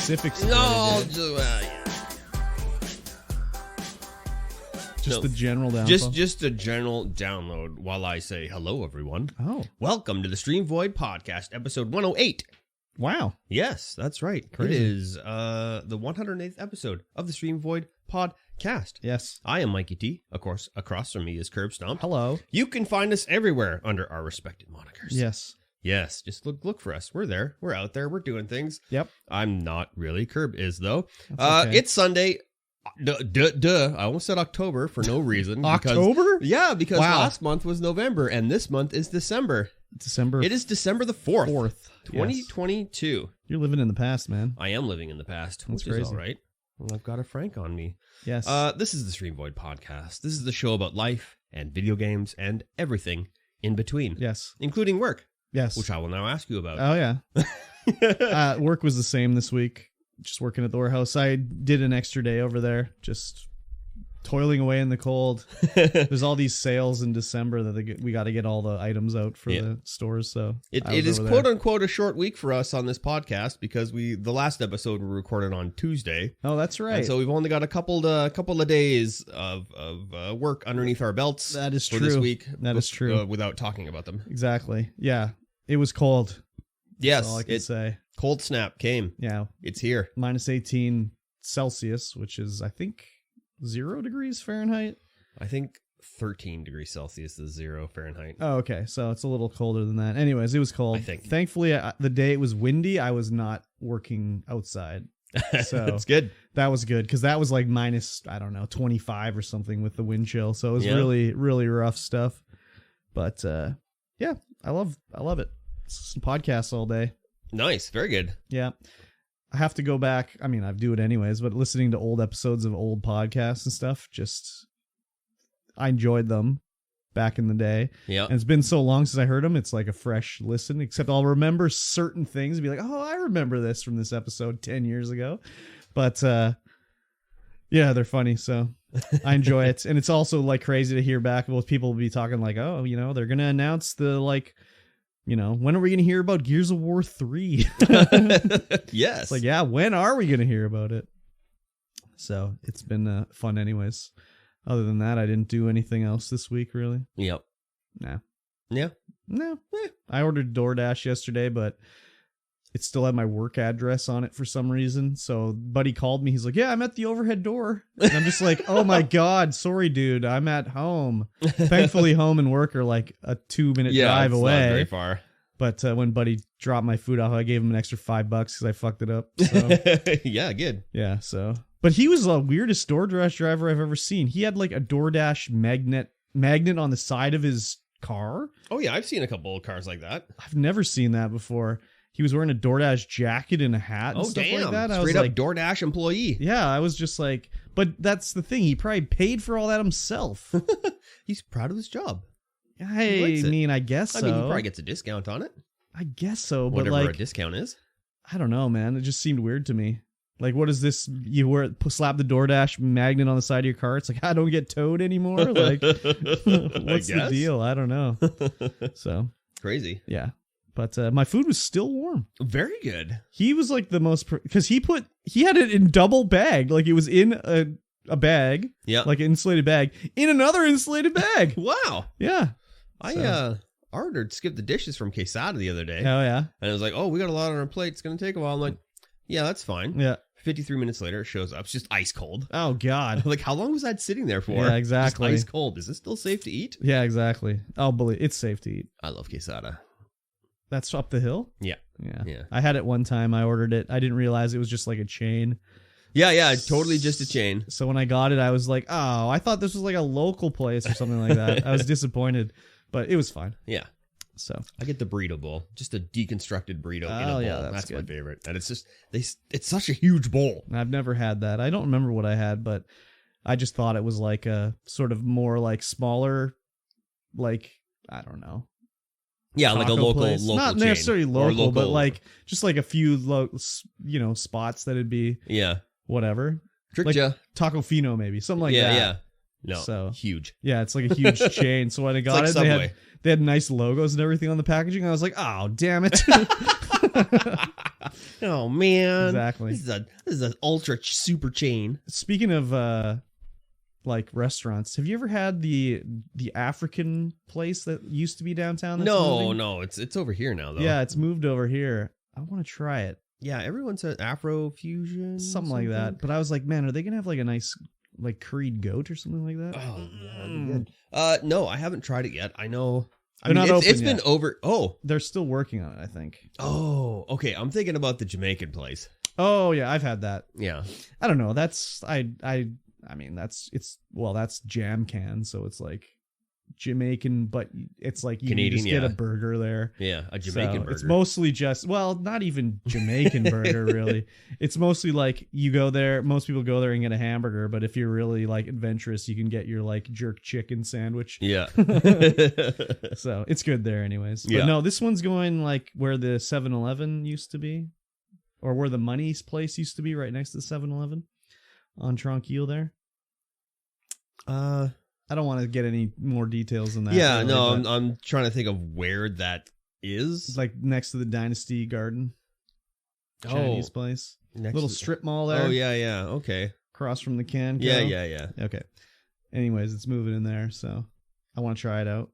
specifics. No, just the general download. Just a general download while I say hello, everyone. Oh. Welcome to the Streamvoid podcast, episode 108. Wow. Yes, that's right. Crazy. It is the 108th episode of the Streamvoid podcast. Yes. I am Mikey T. Of course, across from me is KurbStomped. Hello. You can find us everywhere under our respected monikers. Yes. Yes, just look for us. We're there. We're out there. We're doing things. Yep. I'm not really. Curb is, though. Okay. It's Sunday. Duh. I almost said October for no reason. October? Because last month was November, and this month is December. It is December the 4th. 2022. Yes. You're living in the past, man. I am living in the past, That's which crazy. is all right. Well, I've got a Frank on me. Yes. This is the Streamvoid podcast. This is the show about life and video games and everything in between. Yes. Including work. Yes. Which I will now ask you about. Oh, yeah. Work was the same this week. Just working at the warehouse. I did an extra day over there. Just toiling away in the cold. There's all these sales in December that we got to get all the items out for the stores. So it is quote unquote a short week for us on this podcast because the last episode we recorded on Tuesday. Oh, that's right. And so we've only got a couple of days of work underneath our belts. That is for true. This week. That is true. Without talking about them. Exactly. Yeah. It was cold. Yes. That's all I can say. Cold snap came. Yeah. It's here. Minus 18 Celsius, which is, I think, 0 degrees Fahrenheit. I think 13 degrees Celsius is 0 Fahrenheit. Oh, okay. So it's a little colder than that. Anyways, it was cold. I think. Thankfully, the day it was windy, I was not working outside. So that's good. That was good because that was like minus, I don't know, 25 or something with the wind chill. So it was really, really rough stuff. But yeah, I love it. Some podcasts all day. Nice. Very good. Yeah. I have to go back. I mean, I do it anyways, but listening to old episodes of old podcasts and stuff, I enjoyed them back in the day. Yeah. And it's been so long since I heard them. It's like a fresh listen, except I'll remember certain things and be like, oh, I remember this from this episode 10 years ago. But yeah, they're funny. So I enjoy it. And it's also like crazy to hear back. Well, people will be talking like, oh, they're going to announce the when are we going to hear about Gears of War 3? Yes. It's like, yeah, when are we going to hear about it? So it's been fun anyways. Other than that, I didn't do anything else this week, really. Yep. Nah. Yeah. No. I ordered DoorDash yesterday, but it still had my work address on it for some reason. So buddy called me. He's like, yeah, I'm at the overhead door. And I'm just like, oh my God, sorry, dude. I'm at home. Thankfully, home and work are like a 2-minute drive away. Not very far. But when buddy dropped my food off, I gave him an extra $5 because I fucked it up. So. Yeah, good. Yeah, so. But he was the weirdest DoorDash driver I've ever seen. He had like a DoorDash magnet on the side of his car. Oh, yeah, I've seen a couple of cars like that. I've never seen that before. He was wearing a DoorDash jacket and a hat and stuff like that. Straight up DoorDash employee. Yeah, I was just like, but that's the thing. He probably paid for all that himself. He's proud of his job. I mean, I guess so. I mean, he probably gets a discount on it. I guess so, but whatever like, a discount is. I don't know, man. It just seemed weird to me. Like, what is this? You slap the DoorDash magnet on the side of your car. It's like, I don't get towed anymore. Like, what's the deal? I don't know. So crazy. Yeah. But my food was still warm. Very good. He was like the most, because he had it in double bag. Like it was in a bag. Yeah. Like an insulated bag in another insulated bag. Wow. Yeah. I ordered skip the dishes from Quesada the other day. Oh, yeah. And it was like, oh, we got a lot on our plate. It's going to take a while. I'm like, yeah, that's fine. Yeah. 53 minutes later, it shows up. It's just ice cold. Oh, God. Like, how long was that sitting there for? Yeah, exactly. Just ice cold. Is this still safe to eat? Yeah, exactly. I'll believe it's safe to eat. I love Quesada. That's up the hill? Yeah. Yeah. I had it one time. I ordered it. I didn't realize it was just like a chain. Yeah, totally just a chain. So when I got it, I was like, oh, I thought this was like a local place or something like that. I was disappointed, but it was fine. Yeah. So I get the burrito bowl, just a deconstructed burrito in a bowl. Yeah, that's good. My favorite. And it's just, it's such a huge bowl. I've never had that. I don't remember what I had, but I just thought it was like a sort of more like smaller, like, I don't know. Yeah, like a local not chain. necessarily local, but like just like a few spots that'd be whatever. Tricked like ya. Tacofino maybe, something like that. Yeah. No, so huge. Yeah, it's like a huge chain. So when I got like it, Subway. they had nice logos and everything on the packaging. I was like, oh, damn it. Oh man, exactly. This is an ultra super chain. Speaking of like restaurants, have you ever had the African place that used to be downtown? No, it's over here now though. Yeah, it's moved over here. I want to try it. Yeah, everyone said Afro fusion, something like that. But I was like, man, are they gonna have like a nice like curried goat or something like that? Oh yeah, that'd be good. No, I haven't tried it yet. I know. They're not open it's yet. been over. Oh, they're still working on it, I think. Oh, okay. I'm thinking about the Jamaican place. Oh yeah, I've had that. Yeah. I don't know. That's I mean that's jam can, so it's like Jamaican, but it's like you Canadian, can just get a burger there. Yeah, a Jamaican burger. It's mostly just, well, not even Jamaican burger really. It's mostly like you go there, most people go there and get a hamburger, but if you're really like adventurous, you can get your like jerk chicken sandwich. Yeah. So it's good there anyways. But no, this one's going like where the 7-Eleven used to be, or where the Money's place used to be, right next to the 7-Eleven on Tronquil there. I don't want to get any more details than that. Yeah, really, no, I'm trying to think of where that is. It's like next to the Dynasty Garden. Chinese place. Little strip mall there. Oh, yeah. Okay. Across from the can. Yeah. Okay. Anyways, it's moving in there, so I want to try it out.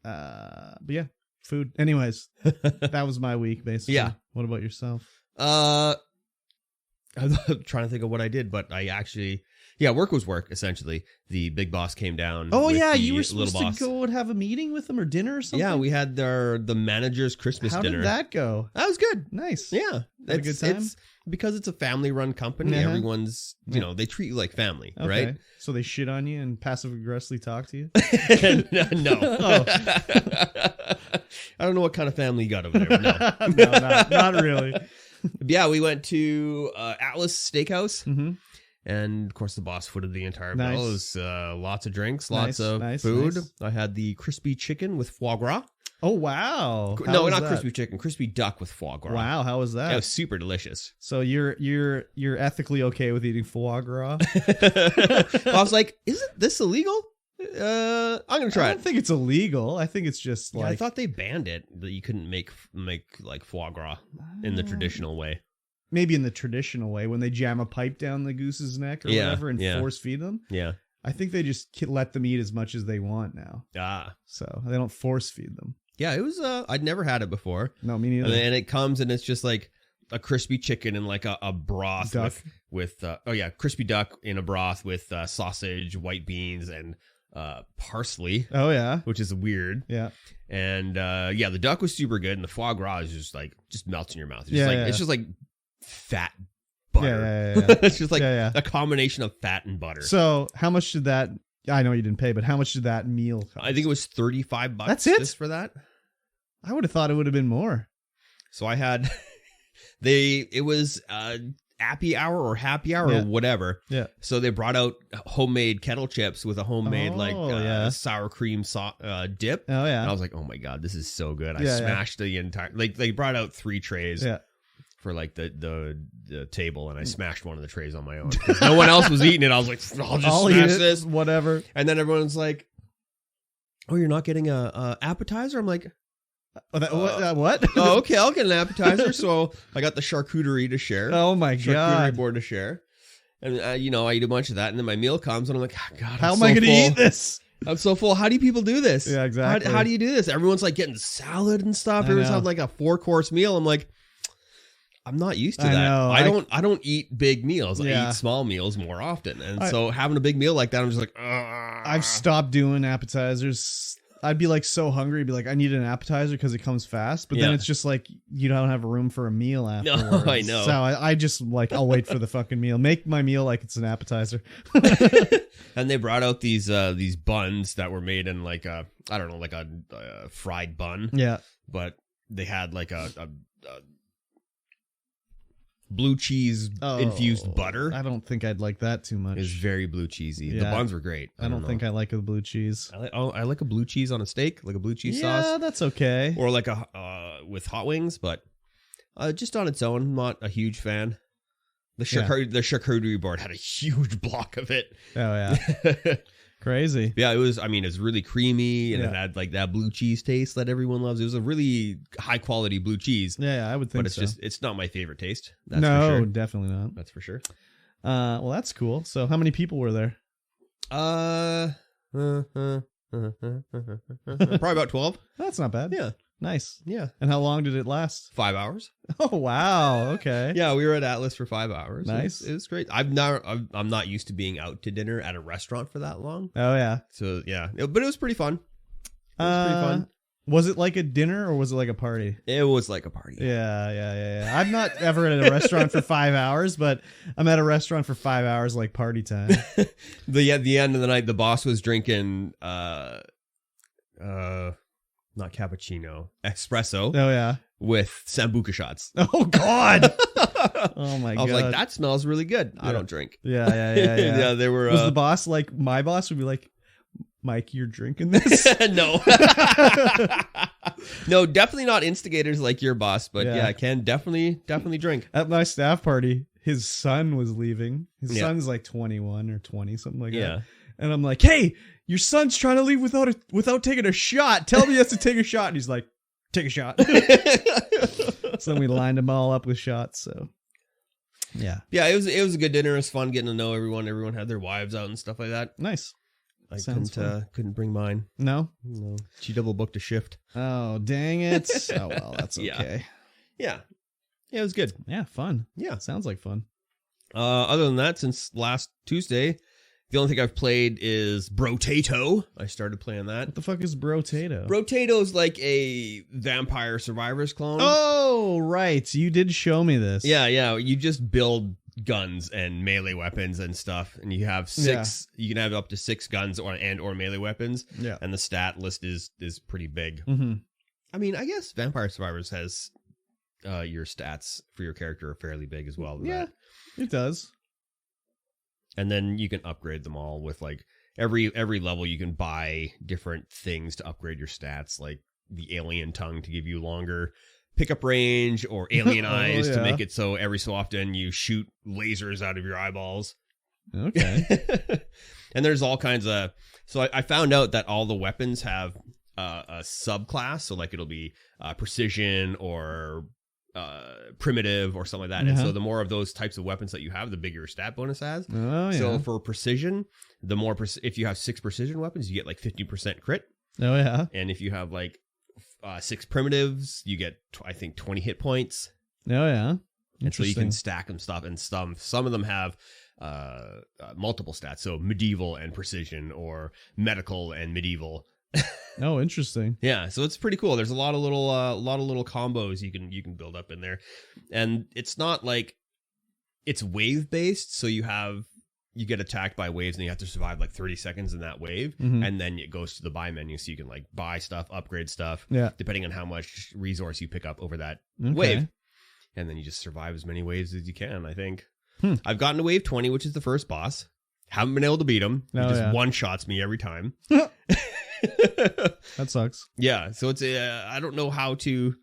But yeah, food. Anyways, that was my week, basically. Yeah. What about yourself? I'm trying to think of what I did, but I actually... Yeah, work was work, essentially. The big boss came down. Oh, yeah, you were supposed to go and have a meeting with him or dinner or something? Yeah, we had the manager's Christmas dinner. How did that go? That was good. Nice. Yeah. Had a good time? Because it's a family-run company, everyone's, they treat you like family, right? So they shit on you and passive-aggressively talk to you? No. Oh. I don't know what kind of family you got over there, but no. Not really. Yeah, we went to Atlas Steakhouse. Mm-hmm. And, of course, the boss footed the entire bill. It was lots of drinks, lots of food. Nice. I had the crispy chicken with foie gras. Oh, wow. No, not crispy chicken. Crispy duck with foie gras. Wow, how was that? Yeah, it was super delicious. So you're ethically okay with eating foie gras? I was like, isn't this illegal? I'm going to try it. I don't think it's illegal. I think it's just like... I thought they banned it, that you couldn't make like foie gras in the traditional way. Maybe in the traditional way, when they jam a pipe down the goose's neck or whatever and force feed them. Yeah. I think they just let them eat as much as they want now. So they don't force feed them. Yeah, it was, I'd never had it before. No, me neither. And it comes and it's just like a crispy chicken and like a broth duck. with crispy duck in a broth with sausage, white beans, and parsley. Oh, yeah. Which is weird. Yeah. And the duck was super good and the foie gras is just melts in your mouth. It's just like fat butter. Yeah. It's just like a combination of fat and butter. So how much did that, I know you didn't pay, but how much did that meal cost? I think it was $35. That's it? Just for that? I would have thought it would have been more. So I had, it was happy hour or whatever. Yeah. So they brought out homemade kettle chips with a homemade sour cream dip. Oh, yeah. And I was like, oh my God, this is so good. I smashed the entire, they brought out 3 trays. Yeah. For like the table, and I smashed one of the trays on my own. No one else was eating it. I was like, I'll just smash this, whatever. And then everyone's like, "Oh, you're not getting a appetizer?" I'm like, "What?" Oh, okay, I'll get an appetizer. So I got the charcuterie to share. Oh my God, charcuterie board to share, and I eat a bunch of that, and then my meal comes, and I'm like, oh, God, how am I going to eat this? I'm so full. How do people do this? Yeah, exactly. How do you do this? Everyone's like getting salad and stuff. Everyone's having like a 4-course meal. I'm like, I'm not used to that. I don't eat big meals. I eat small meals more often. And so having a big meal like that, I'm just like, I've stopped doing appetizers. I'd be like so hungry. I'd be like, I need an appetizer because it comes fast. But then it's just like, you don't have room for a meal afterwards. No, I know. So I just like, I'll wait for the fucking meal. Make my meal like it's an appetizer. And they brought out these buns that were made in like a fried bun. Yeah. But they had like a blue cheese infused butter. I don't think I'd like that too much. It was very blue cheesy. Yeah. The buns were great. I don't think I like a blue cheese. I like a blue cheese on a steak, like a blue cheese sauce. Yeah, that's okay. Or like with hot wings, but just on its own, I'm not a huge fan. The charcuterie board had a huge block of it. Oh yeah. Crazy. Yeah, it was. I mean, it's really creamy, and it had like that blue cheese taste that everyone loves. It was a really high quality blue cheese. Yeah, I would think. But it's not my favorite taste. That's for sure. Definitely not. That's for sure. Well, that's cool. So, how many people were there? Probably about 12. That's not bad. Yeah. Nice. Yeah. And how long did it last? 5 hours. Oh, wow. Okay. Yeah, we were at Atlas for 5 hours. Nice. It was great. I'm not used to being out to dinner at a restaurant for that long. Oh, yeah. So, yeah. But it was pretty fun. Pretty fun. Was it like a dinner or was it like a party? It was like a party. Yeah. I'm not ever at a restaurant for 5 hours, but I'm at a restaurant for 5 hours like party time. At the end of the night, the boss was drinking not cappuccino, espresso. Oh, yeah. With Sambuca shots. Oh, God. Oh, my God. I was like, that smells really good. I don't drink. Yeah. Yeah, they were. Was the boss like, my boss would be like, Mike, you're drinking this? No. No, definitely not instigators like your boss, but yeah, Ken definitely drink. At my staff party, his son was leaving. His son's like 21 or 20, something like that. And I'm like, hey, your son's trying to leave without taking a shot. Tell me he has to take a shot. And he's like, take a shot. So then we lined them all up with shots. So yeah. Yeah, it was a good dinner. It was fun getting to know everyone. Everyone had their wives out and stuff like that. Nice. I couldn't bring mine. No? She double booked a shift. Oh, dang it. Oh, well, that's okay. Yeah, it was good. Yeah, fun. Yeah. Sounds like fun. Other than that, since last Tuesday, the only thing I've played is Brotato. I started playing that. What the fuck is Brotato? Brotato's like a Vampire Survivors clone. Oh, right. You did show me this. Yeah. You just build guns and melee weapons and stuff, and you have 6. You can have up to 6 guns or melee weapons. Yeah, and the stat list is pretty big. Mm-hmm. I mean, I guess Vampire Survivors has your stats for your character are fairly big as well. Yeah, it does. And then you can upgrade them all with like every level. You can buy different things to upgrade your stats, like the alien tongue to give you longer pickup range, or alien eyes to make it so every so often you shoot lasers out of your eyeballs. Okay. And there's all kinds of. So I found out that all the weapons have a subclass. So like it'll be precision or primitive or something like that. And so the more of those types of weapons that you have, the bigger your stat bonus has. So for precision, the more if you have 6 precision weapons, you get like 50% crit. Oh yeah. And if you have like 6 primitives, you get I think 20 hit points. Oh yeah. And so you can stack them stuff, and some of them have multiple stats, so medieval and precision, or medical and medieval. Oh, interesting. Yeah, so it's pretty cool. There's a lot of little combos you can build up in there, and it's not like it's wave based. So you get attacked by waves, and you have to survive like 30 seconds in that wave, and then it goes to the buy menu, so you can like buy stuff, upgrade stuff, depending on how much resource you pick up over that wave, and then you just survive as many waves as you can. I think I've gotten to wave 20, which is the first boss. Haven't been able to beat him. He just one-shots me every time. That sucks. Yeah, so it's I don't know how to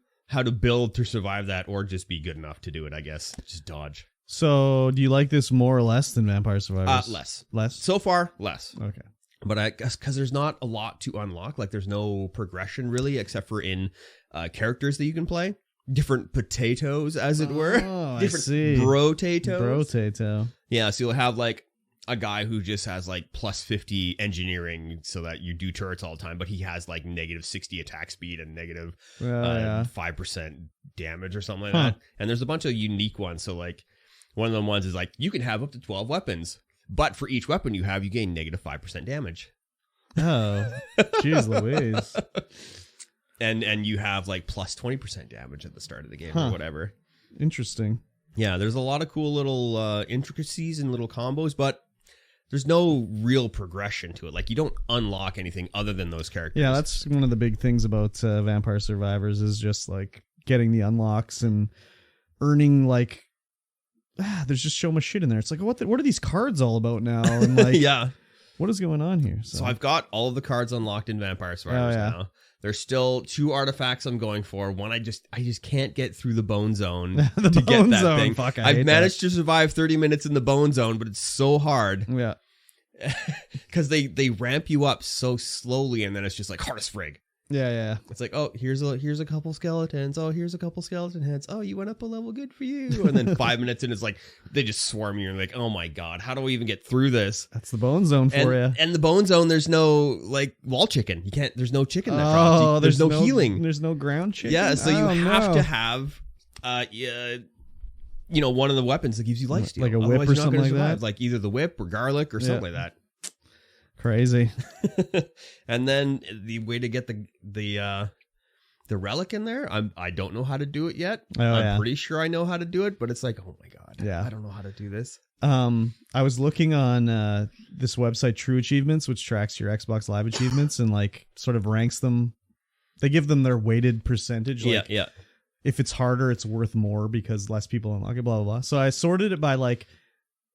build to survive that, or just be good enough to do it. I guess just dodge. So, do you like this more or less than Vampire Survivors? Less. So far, less. Okay. But I guess because there's not a lot to unlock. Like there's no progression really, except for in characters that you can play. Different potatoes, as it were. Oh, different I see. Brotato. Yeah, so you'll have like a guy who just has like plus 50 engineering so that you do turrets all the time, but he has like negative 60 attack speed and negative 5% damage or something like that. And there's a bunch of unique ones. So like one of them ones is like you can have up to 12 weapons, but for each weapon you have, you gain negative 5% damage. Oh, jeez Louise. And you have like plus 20% damage at the start of the game or whatever. Interesting. Yeah, there's a lot of cool little intricacies and little combos, but there's no real progression to it. Like you don't unlock anything other than those characters. Yeah, that's one of the big things about Vampire Survivors is just like getting the unlocks and earning like there's just so much shit in there. It's like what are these cards all about now? And like what is going on here? So I've got all of the cards unlocked in Vampire Survivors now. There's still 2 artifacts I'm going for. One, I just can't get through the Bone Zone to get that thing. Fuck, I've managed to survive 30 minutes in the Bone Zone, but it's so hard. Yeah. because they ramp you up so slowly, and then it's just like hardest frig. Yeah. It's like, oh, here's a couple skeletons. Oh, here's a couple skeleton heads. Oh, you went up a level. Good for you. And then 5 minutes in, it's like they just swarm you. And you're like, oh my god, how do we even get through this? That's the bone zone for you. And the bone zone, there's no like wall chicken. You can't. There's no chicken that drops. Oh, there's no healing. There's no ground chicken. Yeah, so you have to have, one of the weapons that gives you lifesteal, like a whip. Otherwise, or something like that. Like either the whip or garlic or something like that. Crazy. And then the way to get the relic in there, I don't know how to do it yet. I'm pretty sure I know how to do it, but it's like, oh my god, I don't know how to do this. I was looking on this website, True Achievements, which tracks your Xbox Live achievements and like sort of ranks them. They give them their weighted percentage. Like, yeah. If it's harder, it's worth more because less people unlock it. Blah blah blah. So I sorted it by like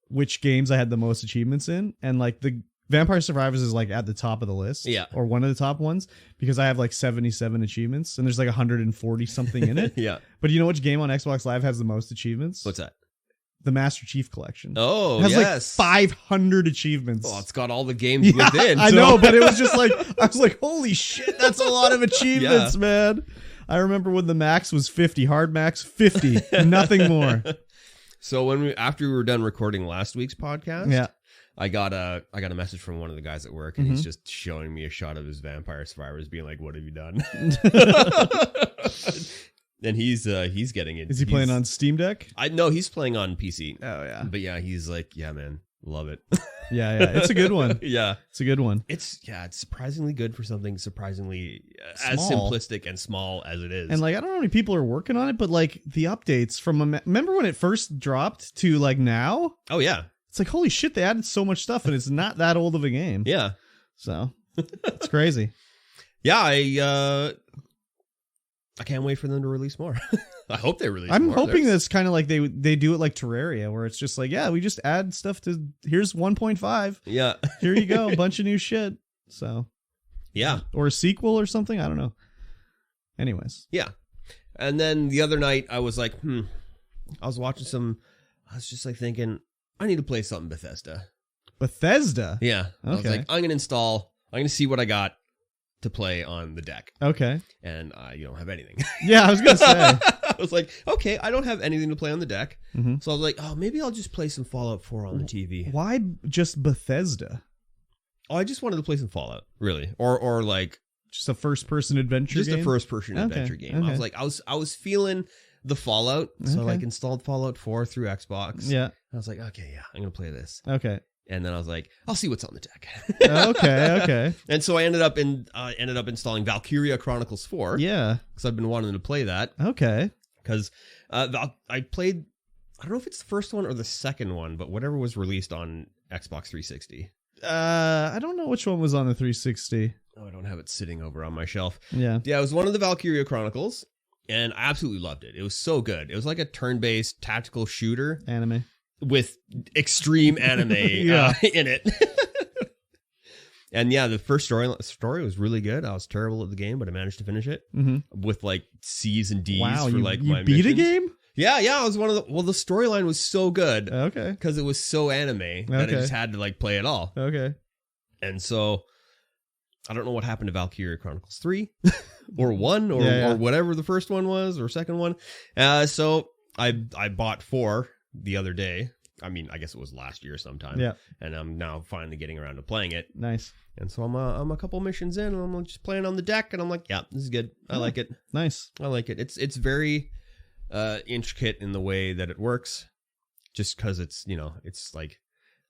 which games I had the most achievements in, and like the Vampire Survivors is like at the top of the list, or one of the top ones, because I have like 77 achievements and there's like 140 something in it. Yeah. But you know which game on Xbox Live has the most achievements? What's that? The Master Chief Collection. Oh, it has yes. like 500 achievements. Oh, it's got all the games within. I know, but it was just like, I was like, holy shit, that's a lot of achievements, man. I remember when the max was 50, hard max 50, nothing more. So after we were done recording last week's podcast, I got a message from one of the guys at work, and he's just showing me a shot of his Vampire Survivors, being like, "What have you done?" And he's getting it. Is he playing on Steam Deck? No, he's playing on PC. Oh yeah, but yeah, he's like, yeah, man, love it. Yeah, it's a good one. Yeah, it's a good one. It's surprisingly good for something surprisingly small. As simplistic and small as it is. And like, I don't know how many people are working on it, but like the updates from remember when it first dropped to like now? Oh yeah. It's like, holy shit, they added so much stuff, and it's not that old of a game. Yeah. So, it's crazy. Yeah, I can't wait for them to release more. I hope they release more. I'm hoping that's kind of like they do it like Terraria, where it's just like, yeah, we just add stuff to, here's 1.5. Yeah. Here you go, a bunch of new shit. So, yeah. Or a sequel or something, I don't know. Anyways. Yeah. And then the other night, I was like, I was just like thinking, I need to play something Bethesda. Bethesda? Yeah. Okay. I was like, I'm going to see what I got to play on the deck. Okay. And you don't have anything. Yeah, I was going to say. I was like, okay, I don't have anything to play on the deck. Mm-hmm. So I was like, oh, maybe I'll just play some Fallout 4 on the TV. Why just Bethesda? Oh, I just wanted to play some Fallout, really. Or like... Just a first-person adventure game? Just a first-person adventure game. Okay. I was like, I was feeling the Fallout, so I like installed Fallout 4 through Xbox. Yeah. I was like, okay, yeah, I'm going to play this. Okay. And then I was like, I'll see what's on the deck. Okay. And so I ended up installing Valkyria Chronicles 4. Yeah. Because I've been wanting to play that. Okay. Because I played, I don't know if it's the first one or the second one, but whatever was released on Xbox 360. I don't know which one was on the 360. Oh, I don't have it sitting over on my shelf. Yeah. Yeah, it was one of the Valkyria Chronicles, and I absolutely loved it. It was so good. It was like a turn-based tactical shooter. Anime. With extreme anime in it. And yeah, the first story was really good. I was terrible at the game, but I managed to finish it with like C's and D's for like my you beat missions. a game? Yeah, I was one of the... Well, the storyline was so good. Okay. Because it was so anime that I just had to like play it all. Okay. And so... I don't know what happened to Valkyria Chronicles 3 or 1 or whatever the first one was or second one. So I bought 4 the other day. I mean, I guess it was last year sometime. Yeah. And I'm now finally getting around to playing it. Nice. And so I'm a couple missions in and I'm just playing on the deck and I'm like, yeah, this is good. I like it. Nice. I like it. It's very intricate in the way that it works just because it's, it's like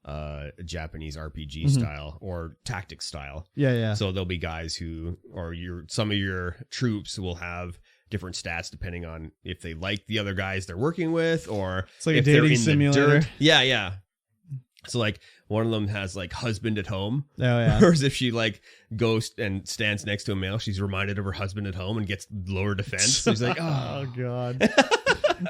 a Japanese RPG style or tactics style. Yeah. So there'll be guys some of your troops will have different stats depending on if they like the other guys they're working with or it's like if a dating they're in simulator. The dirt. Yeah. So like one of them has like husband at home. Oh yeah. Whereas if she like goes and stands next to a male, she's reminded of her husband at home and gets lower defense. So she's like, oh god.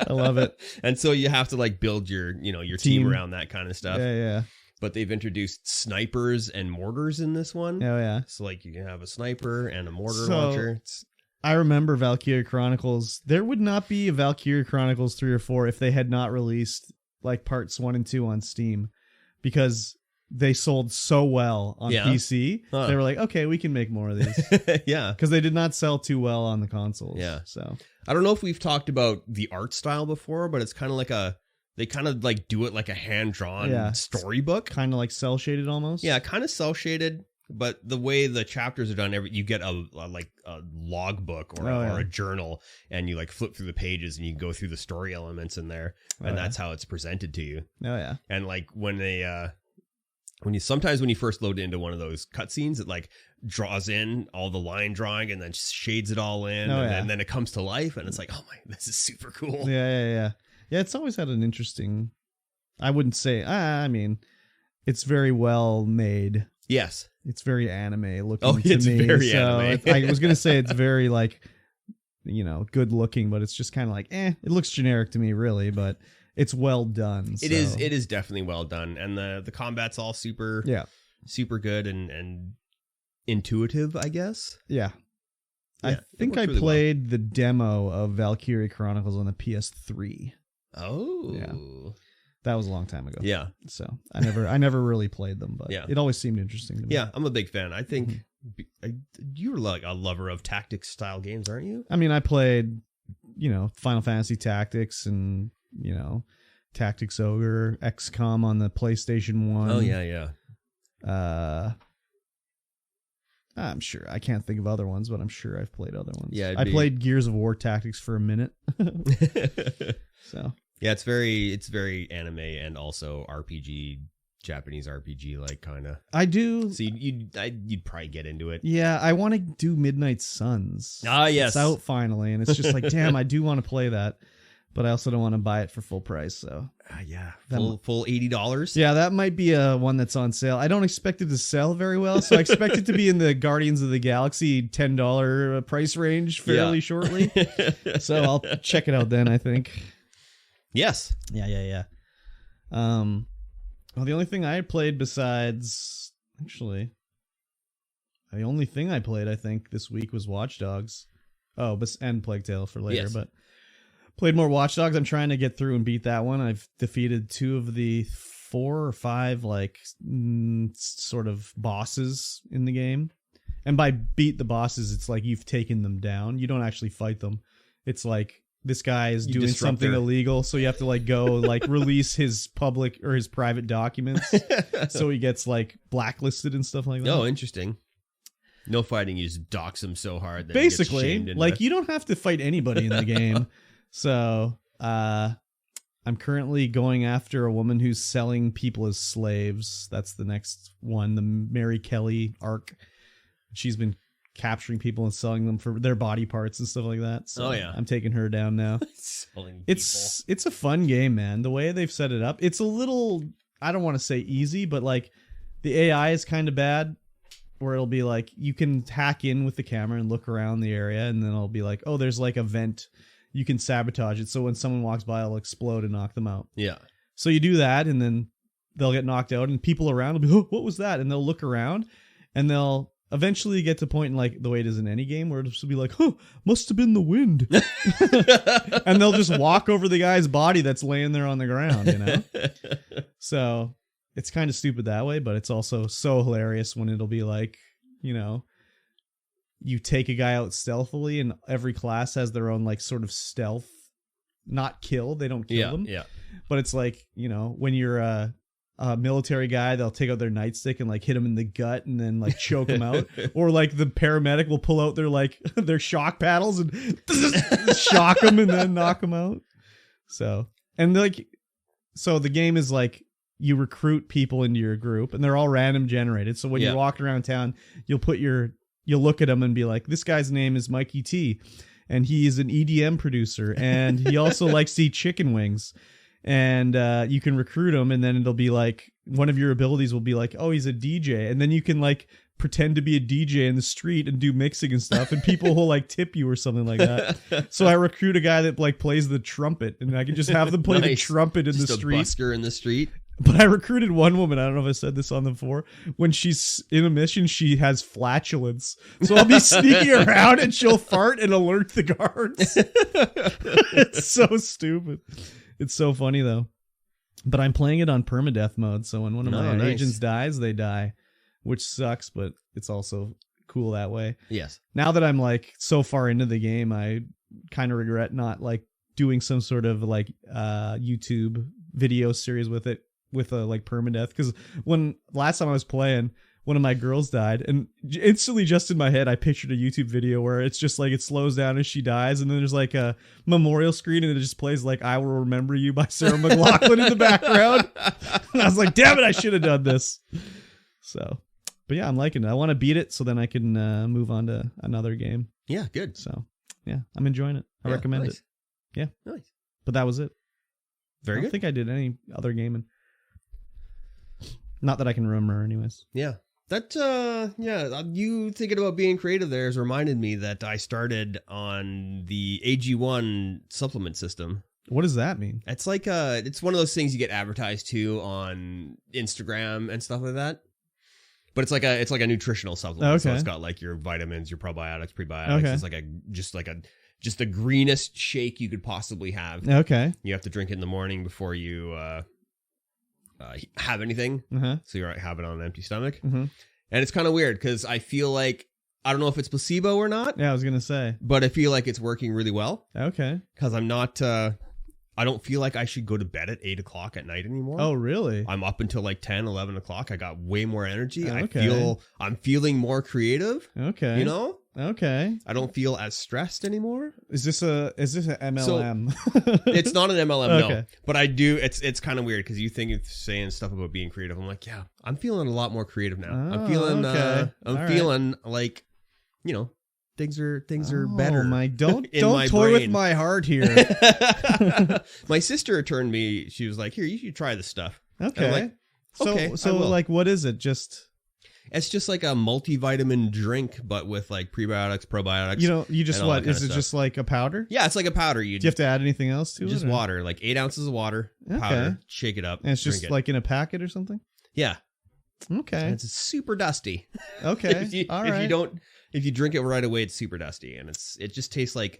I love it. And so you have to like build your team around that kind of stuff. Yeah. But they've introduced snipers and mortars in this one. Oh yeah. So like you can have a sniper and a mortar launcher. I remember Valkyria Chronicles. There would not be a Valkyria Chronicles 3 or 4 if they had not released like parts 1 and 2 on Steam, because they sold so well on PC. They were like, okay, we can make more of these. Yeah. Because they did not sell too well on the consoles. Yeah. So I don't know if we've talked about the art style before, but it's kind of like they kind of like do it like a hand-drawn storybook. Kind of like cel-shaded almost. Yeah, kind of cel-shaded, but the way the chapters are done, you get a logbook or a journal, and you like flip through the pages and you go through the story elements in there, and that's how it's presented to you. Oh yeah. And like when you first load into one of those cutscenes, it like draws in all the line drawing and then shades it all in, and then it comes to life, and it's like, oh my, this is super cool. Yeah. It's always had an interesting. I wouldn't say. I mean, it's very well made. Yes, it's very anime looking. Oh, it's very anime. I was gonna say it's very like, good looking, but it's just kind of like, it looks generic to me, really, but. It's well done. It is definitely well done, and the combat's all super good and intuitive, I guess. Yeah. I think I played the demo of Valkyrie Chronicles on the PS3. Oh. Yeah. That was a long time ago. Yeah. So I never really played them, but it always seemed interesting to me. Yeah, I'm a big fan. I think you're like a lover of tactics style games, aren't you? I mean, I played, Final Fantasy Tactics and Tactics Ogre, XCOM on the PlayStation 1. Oh, yeah. I'm sure. I can't think of other ones, but I'm sure I've played other ones. Yeah, I played Gears of War Tactics for a minute. So yeah, it's very anime and also RPG, Japanese RPG, like kind of. I do. So you'd probably get into it. Yeah, I want to do Midnight Suns. Ah, yes, it's out finally, and it's just like, damn, I do want to play that. But I also don't want to buy it for full price, so full $80. Yeah, that might be one that's on sale. I don't expect it to sell very well, so I expect it to be in the Guardians of the Galaxy $10 price range fairly shortly. So I'll check it out then, I think. Yes. Yeah. Well, the only thing I played besides the only thing I played, I think, this week was Watch Dogs. Oh, and Plague Tale for later, but. Played more Watch Dogs. I'm trying to get through and beat that one. I've defeated 2 of the 4 or 5 sort of bosses in the game. And by beat the bosses, it's like you've taken them down. You don't actually fight them. It's like this guy is doing something illegal, so you have to go release his public or his private documents, so he gets blacklisted and stuff like that. Oh, interesting. No fighting. You just dox him so hard that basically, you don't have to fight anybody in the game. So, I'm currently going after a woman who's selling people as slaves. That's the next one, the Mary Kelly arc. She's been capturing people and selling them for their body parts and stuff like that. So I'm taking her down now. It's a fun game, man. The way they've set it up, it's a little, I don't want to say easy, but the AI is kind of bad. Where it'll be you can hack in with the camera and look around the area, and then it'll be oh, there's a vent. You can sabotage it, so when someone walks by, it'll explode and knock them out. Yeah. So you do that, and then they'll get knocked out, and people around will be, oh, what was that? And they'll look around, and they'll eventually get to a point in the way it is in any game, where it'll just be oh, must have been the wind. And they'll just walk over the guy's body that's laying there on the ground, So it's kind of stupid that way, but it's also so hilarious when it'll be you take a guy out stealthily, and every class has their own sort of stealth, not kill. They don't kill them. Yeah. But it's when you're a military guy, they'll take out their nightstick and hit him in the gut and then choke him out. Or the paramedic will pull out their their shock paddles and shock them and then knock them out. So, and so the game is you recruit people into your group, and they're all random generated. So when you're walking around town, you'll look at him and be this guy's name is Mikey T, and he is an EDM producer, and he also likes to eat chicken wings. And you can recruit him, and then it'll be one of your abilities will be oh, he's a DJ. And then you can pretend to be a DJ in the street and do mixing and stuff, and people will tip you or something like that. So I recruit a guy that plays the trumpet, and I can just have them play the trumpet in the street. Just a busker in the street. But I recruited one woman, I don't know if I said this on the before, when she's in a mission, she has flatulence. So I'll be sneaking around and she'll fart and alert the guards. It's so stupid. It's so funny, though. But I'm playing it on permadeath mode, so when one of my nice. agents dies, they die, which sucks, but it's also cool that way. Yes. Now that I'm like so far into the game, I kind of regret not like doing some sort of like YouTube video series with it with a like permadeath, because when last time I was playing, one of my girls died, and instantly just in my head I pictured a YouTube video where it's just like it slows down as she dies, and then there's like a memorial screen and it just plays like "I Will Remember You" by Sarah McLachlan in the background. And I was like, damn it, I should have done this. So, but yeah, I'm liking it. I want to beat it so then I can move on to another game. Yeah, good. So yeah, I'm enjoying it. I recommend it. Yeah. Nice. But that was it. Very good. I don't think I did any other gaming. Not that I can remember anyways. Yeah. That, you thinking about being creative there has reminded me that I started on the AG1 supplement system. What does that mean? It's like, it's one of those things you get advertised to on Instagram and stuff like that. But it's like a nutritional supplement. Okay. So it's got like your vitamins, your probiotics, prebiotics. Okay. It's like just the greenest shake you could possibly have. Okay. You have to drink it in the morning before you, have anything, so you have it on an empty stomach, and it's kind of weird because I feel like I don't know if it's placebo or not. Yeah, I was gonna say, but I feel like it's working really well. Okay, because I'm not. I don't feel like I should go to bed at 8 o'clock at night anymore. Oh, really? I'm up until like 10, 11 o'clock. I got way more energy. Okay. I'm feeling more creative. Okay, you know. Okay. I don't feel as stressed anymore. Is this an MLM? So, it's not an MLM, okay. No. But I do. It's kind of weird because you think it's saying stuff about being creative. I'm like, yeah, I'm feeling a lot more creative now. I'm feeling. Okay. I'm feeling like, you know, things are better. Oh my! Don't toy with my heart here. My sister turned me. She was like, "Here, you should try this stuff." Okay. Like, so like, what is it? It's just like a multivitamin drink, but with like prebiotics, probiotics. You just what? Is it just like a powder? Yeah, it's like a powder. Do you have to add anything else to it? Just water, like 8 ounces of water, powder, shake it up. And it's just like in a packet or something? Yeah. Okay. And it's super dusty. Okay. All right. If you drink it right away, it's super dusty, and it just tastes like.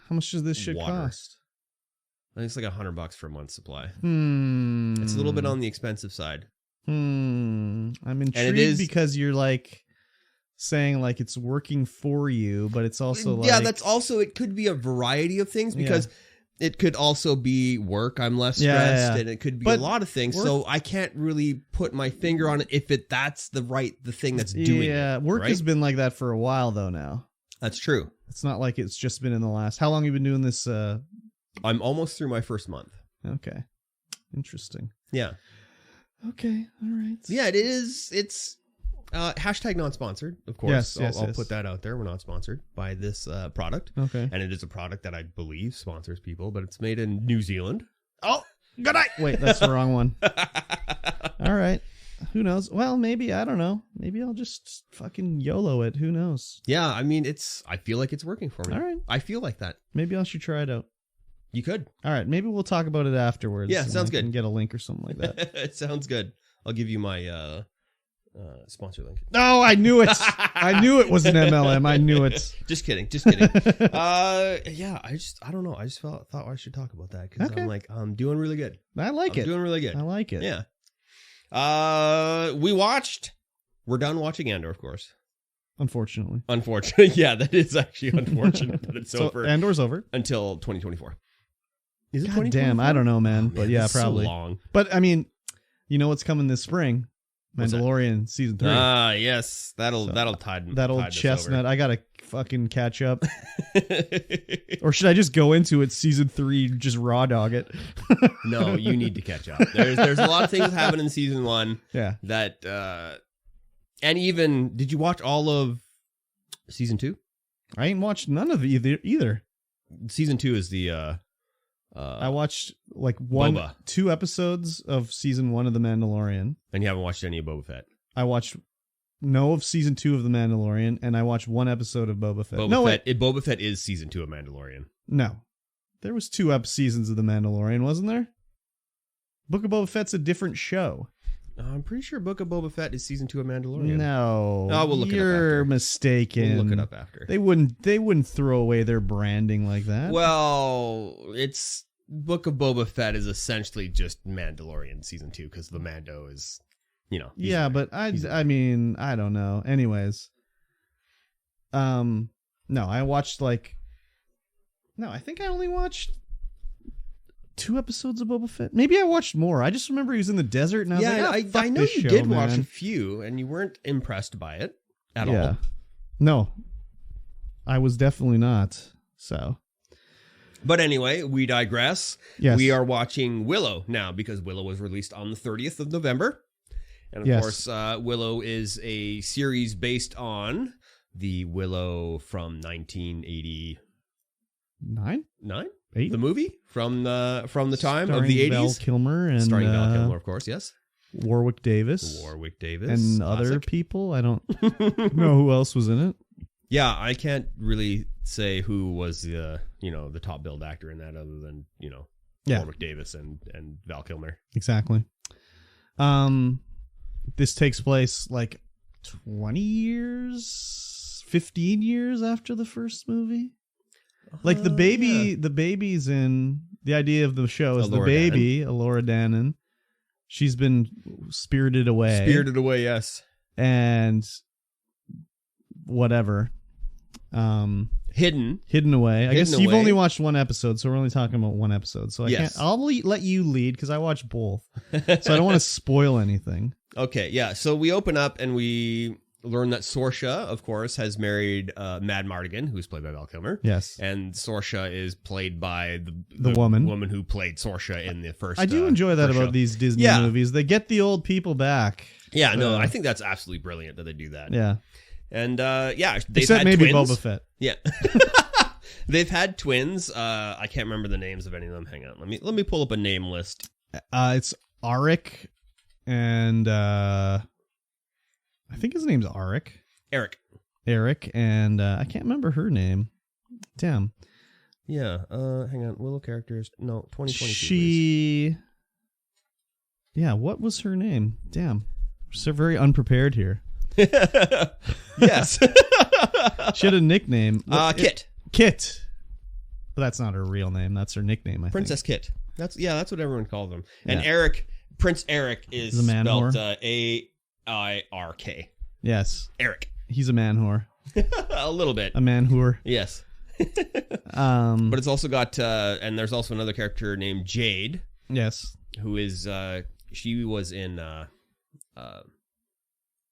How much does this shit cost? I think it's like $100 for a month's supply. It's a little bit on the expensive side. I'm intrigued because you're like saying like it's working for you, but it's also like, that's also, it could be a variety of things because it could also be work. I'm less stressed, and it could be a lot of things. So I can't really put my finger on it if that's the thing that's doing it. Yeah, work has been like that for a while though now. That's true. It's not like it's just been in the last. How long have you been doing this? I'm almost through my first month. Okay. Interesting. Yeah. Okay. All right. Yeah, it is. It's hashtag non-sponsored, of course. Yes, I'll put that out there. We're not sponsored by this product. Okay. And it is a product that I believe sponsors people, but it's made in New Zealand. Oh, good night. Wait, that's the wrong one. All right. Who knows? Well, maybe. I don't know. Maybe I'll just fucking YOLO it. Who knows? Yeah, I mean, I feel like it's working for me. All right. I feel like that. Maybe I should try it out. You could. All right. Maybe we'll talk about it afterwards. Yeah, sounds good. And get a link or something like that. It sounds good. I'll give you my sponsor link. Oh, I knew it. I knew it was an MLM. I knew it. Just kidding. Yeah, I don't know. I just thought I should talk about that because I'm doing really good. I like it. Doing really good. I like it. Yeah. We're done watching Andor, of course. Unfortunately. Yeah, that is actually unfortunate that it's over. Andor's over until 2024. Is it? God damn, I don't know, man. But yeah, probably. So long. But I mean, you know what's coming this spring? Mandalorian season 3. Ah, yes, that'll tide that old chestnut. I gotta fucking catch up. Or should I just go into it season 3, just raw dog it? No, you need to catch up. There's a lot of things that happen in season 1. Yeah. That and even did you watch all of season 2? I ain't watched none of either. Season 2 is the I watched like 2 episodes of season 1 of The Mandalorian. And you haven't watched any of Boba Fett? I watched of season 2 of The Mandalorian, and I watched 1 episode of Boba Fett. Boba Fett is season 2 of Mandalorian. No. There was 2 seasons of The Mandalorian, wasn't there? Book of Boba Fett's a different show. I'm pretty sure Book of Boba Fett is season 2 of Mandalorian. No. Oh, we'll look it up after. You're mistaken. We'll look it up after. They wouldn't throw away their branding like that. Well, it's Book of Boba Fett is essentially just Mandalorian season 2 because the Mando is, Yeah, but I mean, I don't know. Anyways, no, I watched I think I only watched 2 episodes of Boba Fett. Maybe I watched more. I just remember he was in the desert, and I know you did watch a few, and you weren't impressed by it at all. No, I was definitely not. So, but anyway, we digress. Yes. We are watching Willow now because Willow was released on the 30th of November, and of course, Willow is a series based on the Willow from 1989. 8? The movie from the time starring of the 80s. Val Kilmer and starring Val Kilmer, of course, yes. Warwick Davis. And classic. other people. I don't know who else was in it. Yeah, I can't really say who was the top billed actor in that other than, Warwick Davis and Val Kilmer. Exactly. This takes place 20 years, 15 years after the first movie. The baby's in the idea of the show is Elora the baby, Elora Danan. She's been spirited away. Yes. And whatever. Hidden away. I guess you've away. only watched one episode, so we're only talking about one episode. So I'll let you lead because I watched both. So I don't want to spoil anything. Okay, yeah. So we open up and we learn that Sorsha, of course, has married Mad Mardigan, who's played by Val Kilmer. Yes. And Sorsha is played by the woman who played Sorsha in the first. I do enjoy that about show. These Disney movies. They get the old people back. Yeah, no, I think that's absolutely brilliant that they do that. Yeah. And they've except had maybe twins. Boba Fett. Yeah. They've had twins. I can't remember the names of any of them. Hang on. Let me pull up a name list. It's Arik and I think his name's Eric, and I can't remember her name. Damn. Yeah. Hang on. Willow characters. No, 2022. Yeah. What was her name? Damn. We're so very unprepared here. Yes. She had a nickname. Kit. Kit. But that's not her real name. That's her nickname. Princess think. Kit. That's what everyone calls them. And Eric, Prince Eric, is spelled AIRK. Yes. Eric. He's a man whore. A little bit. A man whore. Yes. But it's also got, and there's also another character named Jade. Yes. Who is, she was in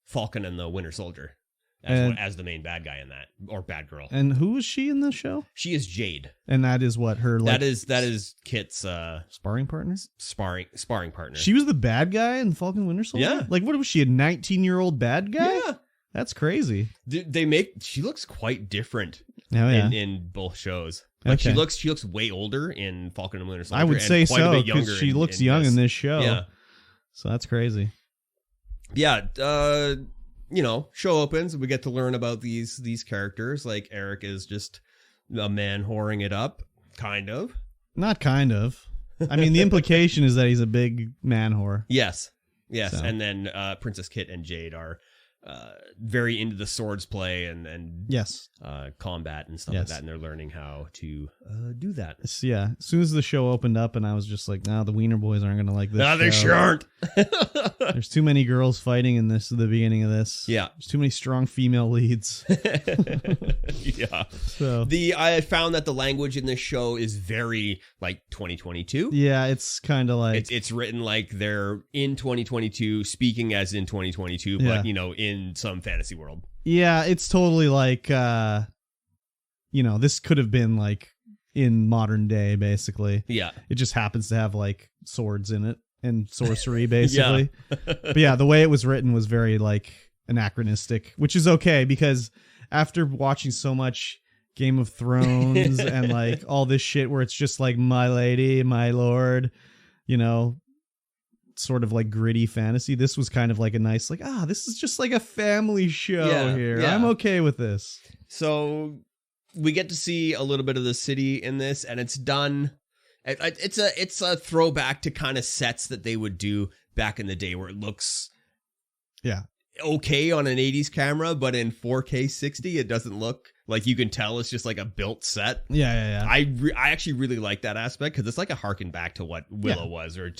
Falcon and the Winter Soldier as the main bad guy in that, or bad girl. And who is she in the show? She is Jade. And that is what her that is Kit's sparring partner. Sparring partner. She was the bad guy in Falcon Winter Soldier. Yeah. What was she? A 19-year-old bad guy? Yeah. That's crazy. She looks quite different. Oh, yeah. in both shows. She looks way older in Falcon and Winter Soldier. I would say quite so a bit younger. She looks young in this show. Yeah. So that's crazy. Yeah. Show opens and we get to learn about these characters. Like Eric is just a man whoring it up, kind of. Not kind of. I mean, the implication is that he's a big man whore. Yes. So. And then Princess Kit and Jade are very into the swords play and yes, combat and stuff like that, and they're learning how to do that. Yeah, as soon as the show opened up, and I was just like, "No, the Wiener Boys aren't going to like this." No, they sure aren't. There's too many girls fighting in this at the beginning of this. Yeah, there's too many strong female leads. Yeah. So I found that the language in this show is very like 2022. Yeah, it's kind of like it's written like they're in 2022, speaking as in 2022, but in some fantasy world. Yeah, it's totally like this could have been like in modern day, basically. Yeah. It just happens to have like swords in it and sorcery, basically. But yeah, the way it was written was very like anachronistic, which is okay because after watching so much Game of Thrones and like all this shit where it's just like my lady, my lord, sort of like gritty fantasy, this was kind of like a nice like, this is just like a family show here. I'm okay with this. So we get to see a little bit of the city in this, and it's done. It's a throwback to kind of sets that they would do back in the day where it looks okay on an 80s camera, but in 4K 60, it doesn't look like, you can tell it's just like a built set. Yeah. I actually really like that aspect because it's like a harken back to what Willow was, or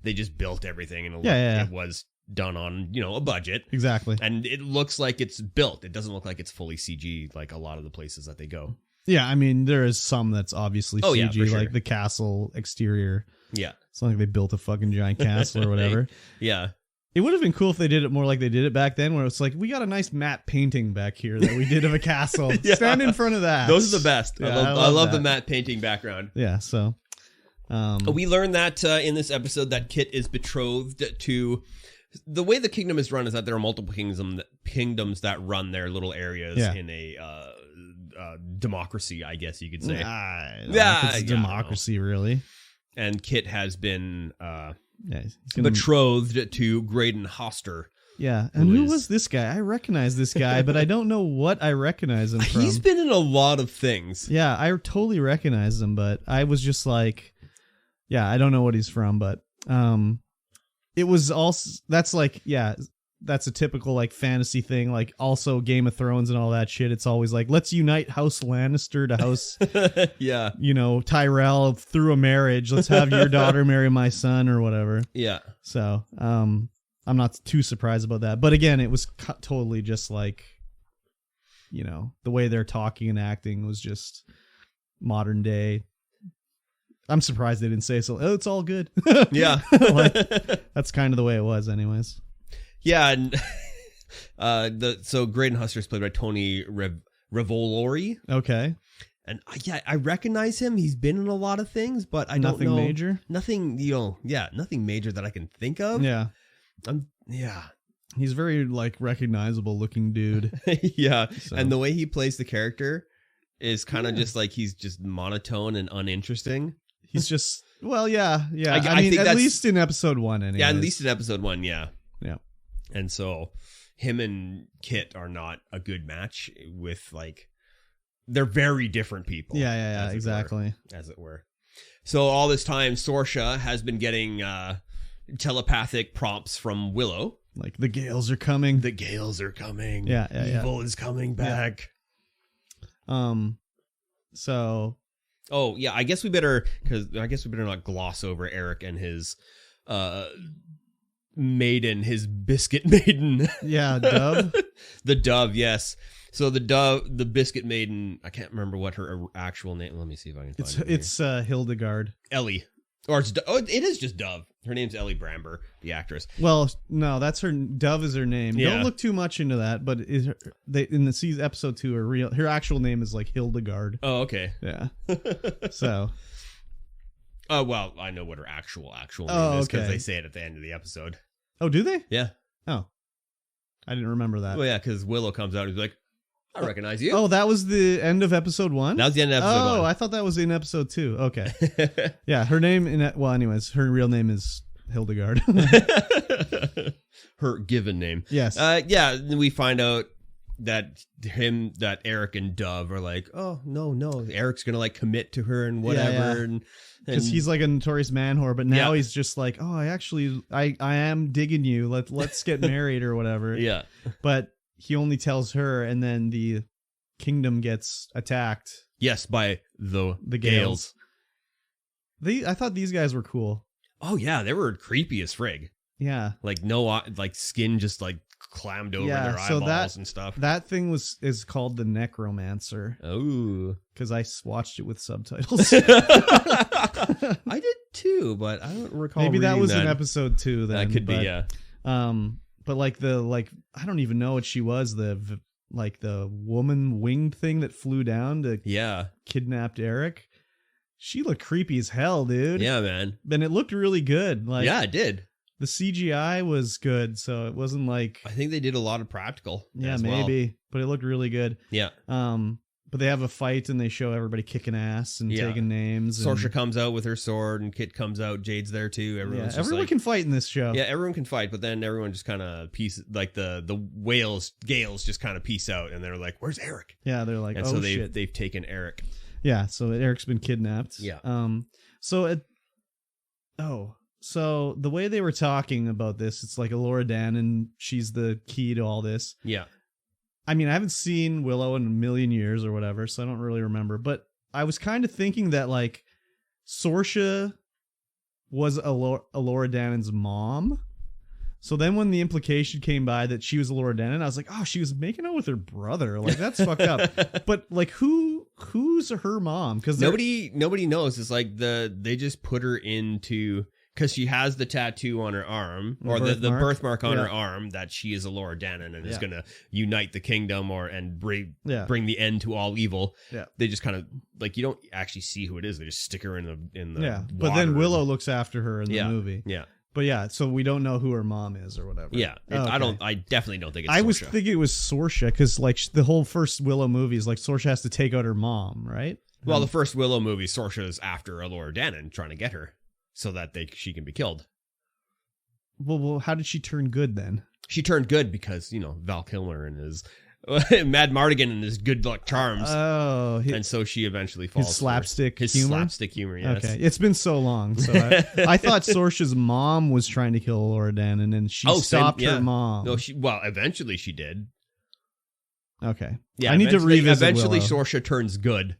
they just built everything and it was done on, a budget. Exactly. And it looks like it's built. It doesn't look like it's fully CG like a lot of the places that they go. Yeah, I mean, there is some that's obviously CG, for sure. like the castle exterior. Yeah. It's not like they built a fucking giant castle or whatever. Yeah. It would have been cool if they did it more like they did it back then, where it's like, we got a nice matte painting back here that we did of a castle. Stand in front of that. Those are the best. Yeah, I love the matte painting background. Yeah, so... we learned that in this episode that Kit is betrothed to... The way the kingdom is run is that there are multiple kingdoms that run their little areas in a democracy, I guess you could say. It's democracy, really. And Kit has been betrothed to Graydon Hoster. Yeah, and who was this guy? I recognize this guy, but I don't know what I recognize him from. He's been in a lot of things. Yeah, I totally recognize him, but I was just like, I don't know what he's from, but it was also, that's a typical like fantasy thing, like also Game of Thrones and all that shit. It's always like, let's unite House Lannister to House Tyrell through a marriage. Let's have your daughter marry my son or whatever. Yeah. So I'm not too surprised about that. But again, it was totally just like, the way they're talking and acting was just modern day. I'm surprised they didn't say so. Oh, it's all good. Yeah. That's kind of the way it was anyways. Yeah. And so Graydon Hoster is played by Tony Revolori. Okay. And I recognize him. He's been in a lot of things, but I don't know. Nothing major? Nothing, nothing major that I can think of. Yeah. Yeah. He's very like recognizable looking dude. Yeah. So. And the way he plays the character is kind of just like, he's just monotone and uninteresting. He's just, yeah. I mean, at least in episode 1 anyways. Yeah, at least in episode 1, yeah. Yeah. And so him and Kit are not a good match with like, they're very different people. Yeah, exactly. As it were. So all this time, Sorsha has been getting telepathic prompts from Willow. Like, the Gales are coming. The Gales are coming. Yeah. Evil is coming back. Yeah. So... Oh, yeah, I guess we better not gloss over Eric and his maiden, his biscuit maiden. Yeah, Dove. The Dove, yes. So the biscuit maiden, I can't remember what her actual name. Let me see if I can find it. It's Hildegard. Ellie. Or it is just Dove. Her name's Ellie Bramber, the actress. Well, no, that's her. Dove is her name. Yeah. Don't look too much into that, but in the episode 2, her actual name is like Hildegard. Oh, okay. Yeah. So. Oh, well, I know what her actual name is because they say it at the end of the episode. Oh, do they? Yeah. Oh. I didn't remember that. Well, yeah, because Willow comes out and he's like, I recognize you. Oh, that was the end of episode 1? That was the end of episode 1. Oh, I thought that was in episode 2. Okay. Yeah, her name anyways, her real name is Hildegard. Her given name. Yes. Yeah, we find out that Eric and Dove are like, oh, no. Eric's going to like commit to her and whatever. Yeah. Because he's like a notorious man whore, but now he's just like, oh, I am digging you. Let's get married or whatever. Yeah. But he only tells her, and then the kingdom gets attacked. Yes, by the Gales. I thought these guys were cool. Oh yeah, they were creepy as frig. Yeah, like skin just like clammed over their eyeballs and stuff. That thing is called the Necromancer. Oh, because I watched it with subtitles. I did too, but I don't recall. Maybe that was in episode 2. Then that could be, yeah. But I don't even know what she was. The woman winged thing that flew down to kidnapped Eric. She looked creepy as hell, dude. Yeah, man. And it looked really good. Like, yeah, it did. The CGI was good, so it wasn't like... I think they did a lot of practical. Yeah, maybe. Well. But it looked really good. Yeah. But they have a fight and they show everybody kicking ass and taking names. Sorsha comes out with her sword and Kit comes out. Jade's there too. Everyone can fight in this show. Yeah, everyone can fight, but then everyone just kind of like the Gales just kind of peace out and they're like, "Where's Eric?" Yeah, they're like, so they've taken Eric. Yeah, so Eric's been kidnapped. Yeah. So the way they were talking about this, it's like Elora Danan, she's the key to all this. Yeah. I mean, I haven't seen Willow in a million years or whatever, so I don't really remember. But I was kind of thinking that like Sorsha was Elora Danan's mom. So then when the implication came by that she was Elora Danan, I was like, oh, she was making out with her brother. Like, that's fucked up. But like, who's her mom? Because nobody knows. It's like they just put her into, because she has the tattoo on her arm, or the birthmark on her arm, that she is Elora Danan and is going to unite the kingdom and bring the end to all evil. Yeah. They just kind of like, you don't actually see who it is. They just stick her in the water. But then Willow looks after her in the movie. Yeah. But yeah, so we don't know who her mom is or whatever. Yeah, I definitely don't think it's Sorsha. I was thinking it was Sorsha because like the whole first Willow movie is like Sorsha has to take out her mom, right? Well, the first Willow movie, Sorsha is after Elora Danan trying to get her so that she can be killed. Well, how did she turn good then? She turned good because, Val Kilmer and his Mad Mardigan and his good luck charms. Oh. And so she eventually falls. His slapstick humor? His slapstick humor, yes. Okay. It's been so long. So I thought Sorsha's mom was trying to kill Elora Danan and she stopped her mom. No, eventually she did. Okay. Yeah, I need to revisit eventually Willow. Sorsha turns good.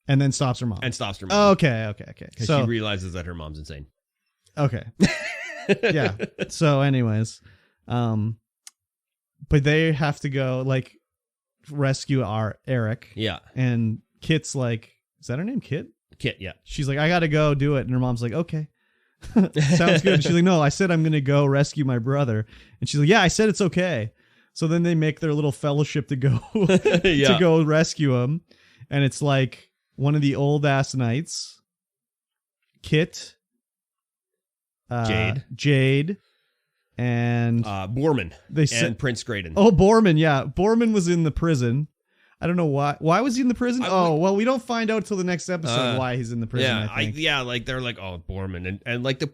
And then stops her mom. Oh, okay. Because she realizes that her mom's insane. Okay. Yeah. So anyways, but they have to go like rescue our Eric. Yeah. And Kit's like, is that her name? Kit? Kit, yeah. She's like, I gotta go do it. And her mom's like, okay. Sounds good. She's like, no, I said I'm gonna go rescue my brother. And she's like, yeah, I said it's okay. So then they make their little fellowship to go to go rescue him. And it's like one of the old ass knights. Kit. Jade. And Borman and Prince Graydon. Oh, Borman, yeah. Borman was in the prison. I don't know why. Why was he in the prison? Well, we don't find out till the next episode why he's in the prison. Yeah, I think. Like they're like, oh, Borman, and like the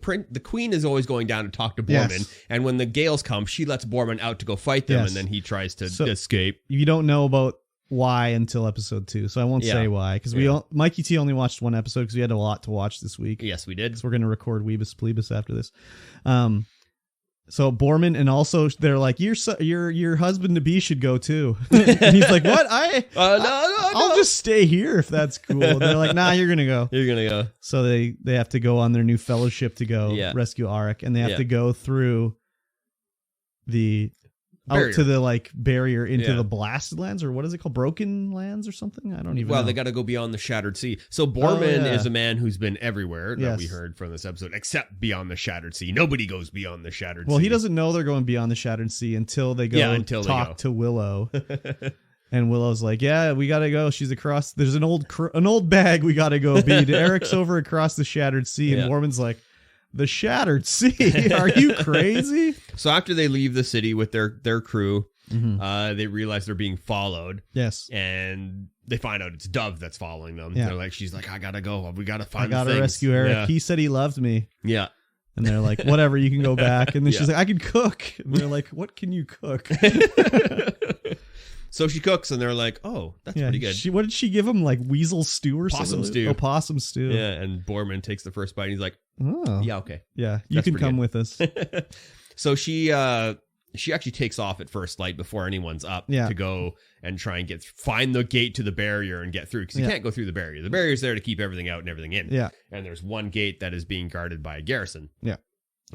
queen is always going down to talk to Borman, and when the Gales come, she lets Borman out to go fight them, and then he tries to escape. You don't know about why until episode 2, so I won't say why because Mikey T only watched one episode because we had a lot to watch this week. Yes, we did. So we're gonna record Weebus Plebus after this. So Borman, and also they're like, your husband to be should go too. And he's like, what? I'll just stay here if that's cool. And they're like, nah, you're gonna go. You're gonna go. So they have to go on their new fellowship to go rescue Arik, and they have to go through the out to the like barrier into the blasted lands, or what is it called, broken lands or something? I don't even know. Well, they got to go beyond the Shattered Sea. So Borman is a man who's been everywhere that we heard from this episode, except beyond the Shattered Sea. Nobody goes beyond the Shattered Sea. Well, he doesn't know they're going beyond the Shattered Sea until they go talk to Willow. And Willow's like, yeah, we gotta go. She's across. There's an old bag we gotta go beat. Eric's over across the Shattered Sea, and Borman's like, the Shattered Sea? Are you crazy? So after they leave the city with their crew, they realize they're being followed. Yes. And they find out it's Dove that's following them. Yeah. They're like, she's like, I gotta go. We gotta find I gotta rescue Eric. Yeah. He said he loved me. Yeah. And they're like, whatever, you can go back. And then she's like, I can cook. And they're like, what can you cook? So she cooks, and they're like, "Oh, that's pretty good." What did she give him? Like weasel stew or something? Stew. Oh, possum stew. Yeah, and Borman takes the first bite, and he's like, "Oh, yeah, okay, yeah, you can come with us." So she actually takes off at first light before anyone's up to go and try and find the gate to the barrier and get through, because you can't go through the barrier. The barrier's there to keep everything out and everything in. Yeah, and there's one gate that is being guarded by a garrison. Yeah,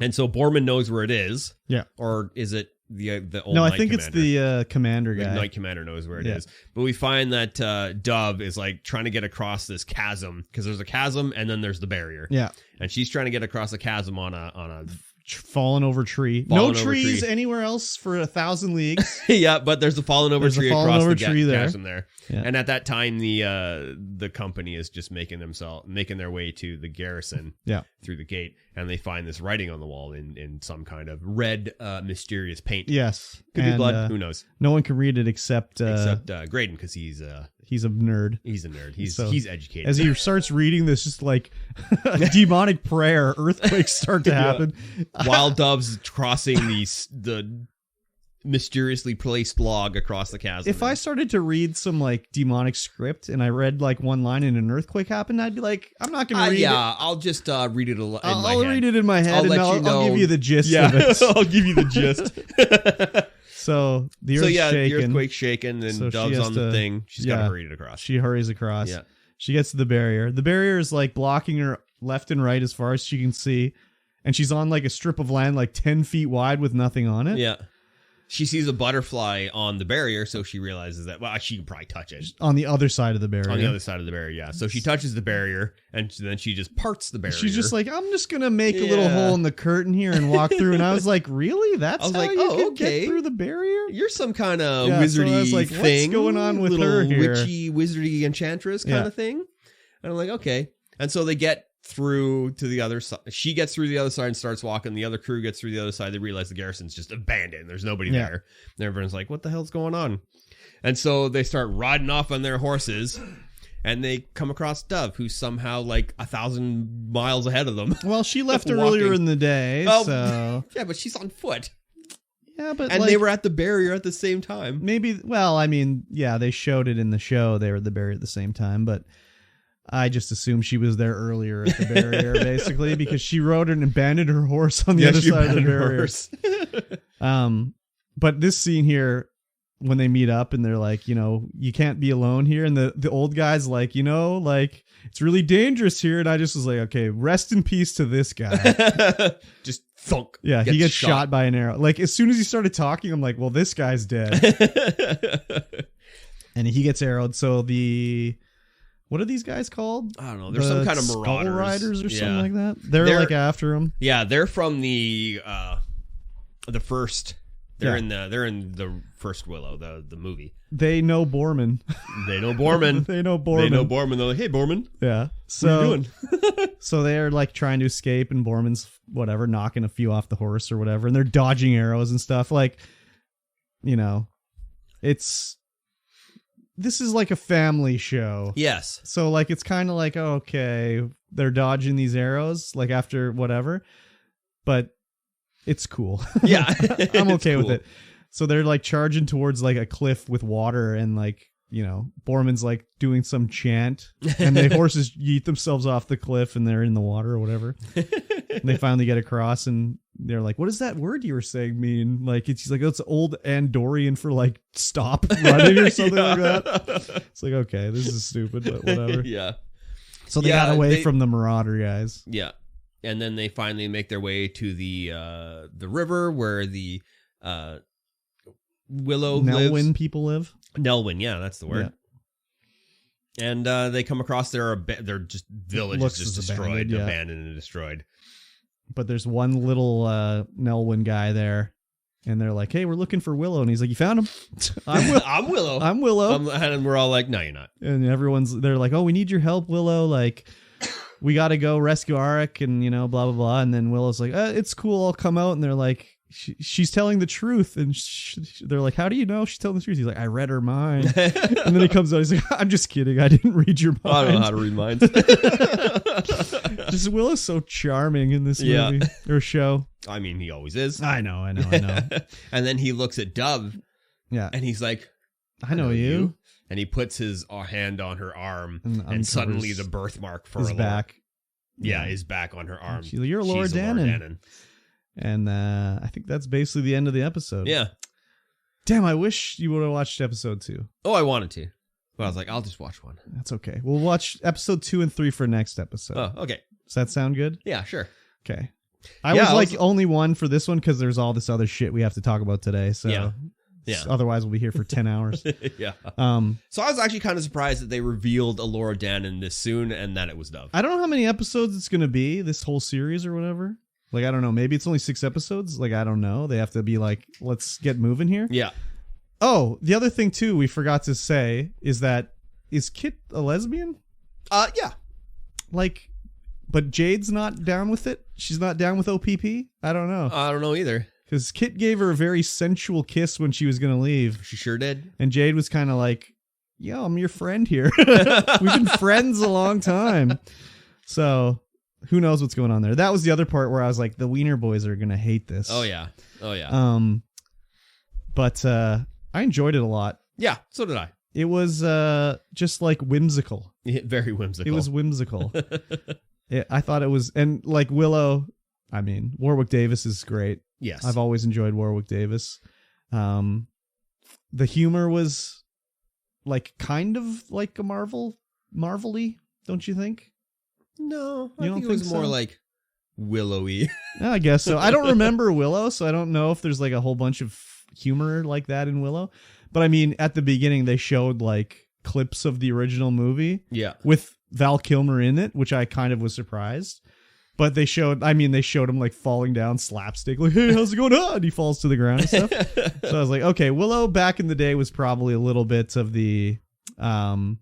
and so Borman knows where it is. Yeah, or is it? The old I think it's the commander guy. The Knight Commander knows where it is. But we find that Dove is like trying to get across this chasm, because there's a chasm and then there's the barrier. Yeah. And she's trying to get across the chasm on a fallen over tree. No trees anywhere else for 1,000 leagues. Yeah, but there's a fallen over tree across the chasm there. Yeah. And at that time, the company is just making their way to the garrison through the gate, and they find this writing on the wall in some kind of red mysterious paint. Yes. Could be blood, who knows? No one can read it except Graydon, because he's a nerd. He's a nerd. He's educated. As he starts reading this, just like a demonic prayer, earthquakes start to happen. While Dove's crossing the mysteriously placed log across the chasm. If I started to read some like demonic script and I read like one line and an earthquake happened, I'd be like, I'm not going to read it. I'll just read it in my head. I'll read it in my head I'll give you the gist of it. I'll give you the gist. So the earth's shaking. The earthquake's shaking and so Dove's on the thing. She's got to hurry it across. She hurries across. Yeah. She gets to the barrier. The barrier is like blocking her left and right as far as she can see. And she's on like a strip of land like 10 feet wide with nothing on it. Yeah. She sees a butterfly on the barrier, so she realizes that, well, she can probably touch it. On the other side of the barrier. On the other side of the barrier, yeah. So she touches the barrier, and then she just parts the barrier. She's just like, I'm just going to make a little hole in the curtain here and walk through. And I was like, really? That's how you get through the barrier? You're some kind of wizardy thing. What's going on with her here? Witchy, wizardy enchantress kind of thing. And I'm like, okay. And so they get through to the other side. She gets through the other side and starts walking. The other crew gets through the other side. They realize the garrison's just abandoned. There's nobody there. And everyone's like, what the hell's going on? And so they start riding off on their horses and they come across Dove, who's somehow like 1,000 miles ahead of them. Well, she left earlier in the day. So yeah, but she's on foot. Yeah, but and they were at the barrier at the same time. Maybe, well, I mean, yeah, they showed it in the show. They were at the barrier at the same time, but I just assumed she was there earlier at the barrier, basically, because she rode and abandoned her horse on the other side of the barrier. But this scene here, when they meet up and they're like, you can't be alone here. And the old guy's like, it's really dangerous here. And I just was like, okay, rest in peace to this guy. Just thunk. Yeah, he gets shot by an arrow. Like, as soon as he started talking, I'm like, well, this guy's dead. And he gets arrowed. So what are these guys called? I don't know. There's some kind of marauders. Skull Riders or something like that. They're like after him. Yeah, they're from the first. They're in the first Willow, the movie. They know Borman. They know Borman. They know Borman. They're like, hey, Borman. Yeah. So, what are you doing? So they're like trying to escape, and Borman's whatever, knocking a few off the horse or whatever, and they're dodging arrows and stuff. Like, this is like a family show. Yes. So like it's kind of like, okay, they're dodging these arrows like after whatever, but it's cool. Yeah. I'm okay with it. So they're like charging towards like a cliff with water, and like, Borman's like doing some chant, and the horses yeet themselves off the cliff and they're in the water or whatever. And they finally get across, and they're like, what does that word you were saying mean? Like, she's like, oh, it's old Andorian for like stop running or something like that. It's like, okay, this is stupid, but whatever. Yeah. So they got away from the Marauder guys. Yeah. And then they finally make their way to the river where the Willow Nelwyn lives. People live. Nelwyn, yeah, that's the word. Yeah. And they come across their village is just destroyed, abandoned and destroyed. But there's one little Nelwyn guy there, and they're like, hey, we're looking for Willow. And he's like, you found him? I'm Willow. I'm Willow. And we're all like, no, you're not. And they're like, oh, we need your help, Willow. Like, we got to go rescue Arik and, blah, blah, blah. And then Willow's like, it's cool. I'll come out. And they're like, she's telling the truth. And they're like, how do you know she's telling the truth? He's like, I read her mind. And then he comes out. He's like, I'm just kidding. I didn't read your mind. I don't know how to read minds. Just Willow's so charming in this movie or show. I mean, he always is. I know. And then he looks at Dove. Yeah. And he's like, I know you. And he puts his hand on her arm, and suddenly the birthmark for his back. Is back on her arm. She's like, you're Laura Dannon. And I think that's basically the end of the episode. Yeah. Damn, I wish you would have watched episode 2. Oh, I wanted to. But I was like, I'll just watch one. That's okay. We'll watch episode 2 and 3 for next episode. Oh, okay. Does that sound good? Yeah, sure. Okay. I was only one for this one because there's all this other shit we have to talk about today. So yeah. Otherwise, we'll be here for 10 hours. Yeah. So I was actually kind of surprised that they revealed Laura Dannon this soon and that it was Dove. I don't know how many episodes it's going to be, this whole series or whatever. Like, I don't know. Maybe it's only 6 episodes. Like, I don't know. They have to be like, let's get moving here. Yeah. Oh, the other thing, too, we forgot to say is Kit a lesbian? Yeah. Like, but Jade's not down with it? She's not down with OPP? I don't know. I don't know either. Because Kit gave her a very sensual kiss when she was going to leave. She sure did. And Jade was kind of like, yo, I'm your friend here. We've been friends a long time. So who knows what's going on there. That was the other part where I was like, the Wiener boys are going to hate this. Oh, yeah. but I enjoyed it a lot. Yeah, so did I. It was just like whimsical. Very whimsical. It was whimsical. I thought it was, and like Willow, I mean, Warwick Davis is great. Yes. I've always enjoyed Warwick Davis. The humor was like kind of like a Marvel-y, don't you think? No, I think it was more like Willowy. I guess so. I don't remember Willow, so I don't know if there's like a whole bunch of humor like that in Willow. But I mean, at the beginning, they showed like clips of the original movie. Yeah. With Val Kilmer in it, which I kind of was surprised. But they showed him like falling down slapstick, like, hey, how's it going on? And he falls to the ground and stuff. So I was like, okay, Willow back in the day was probably a little bit of the, it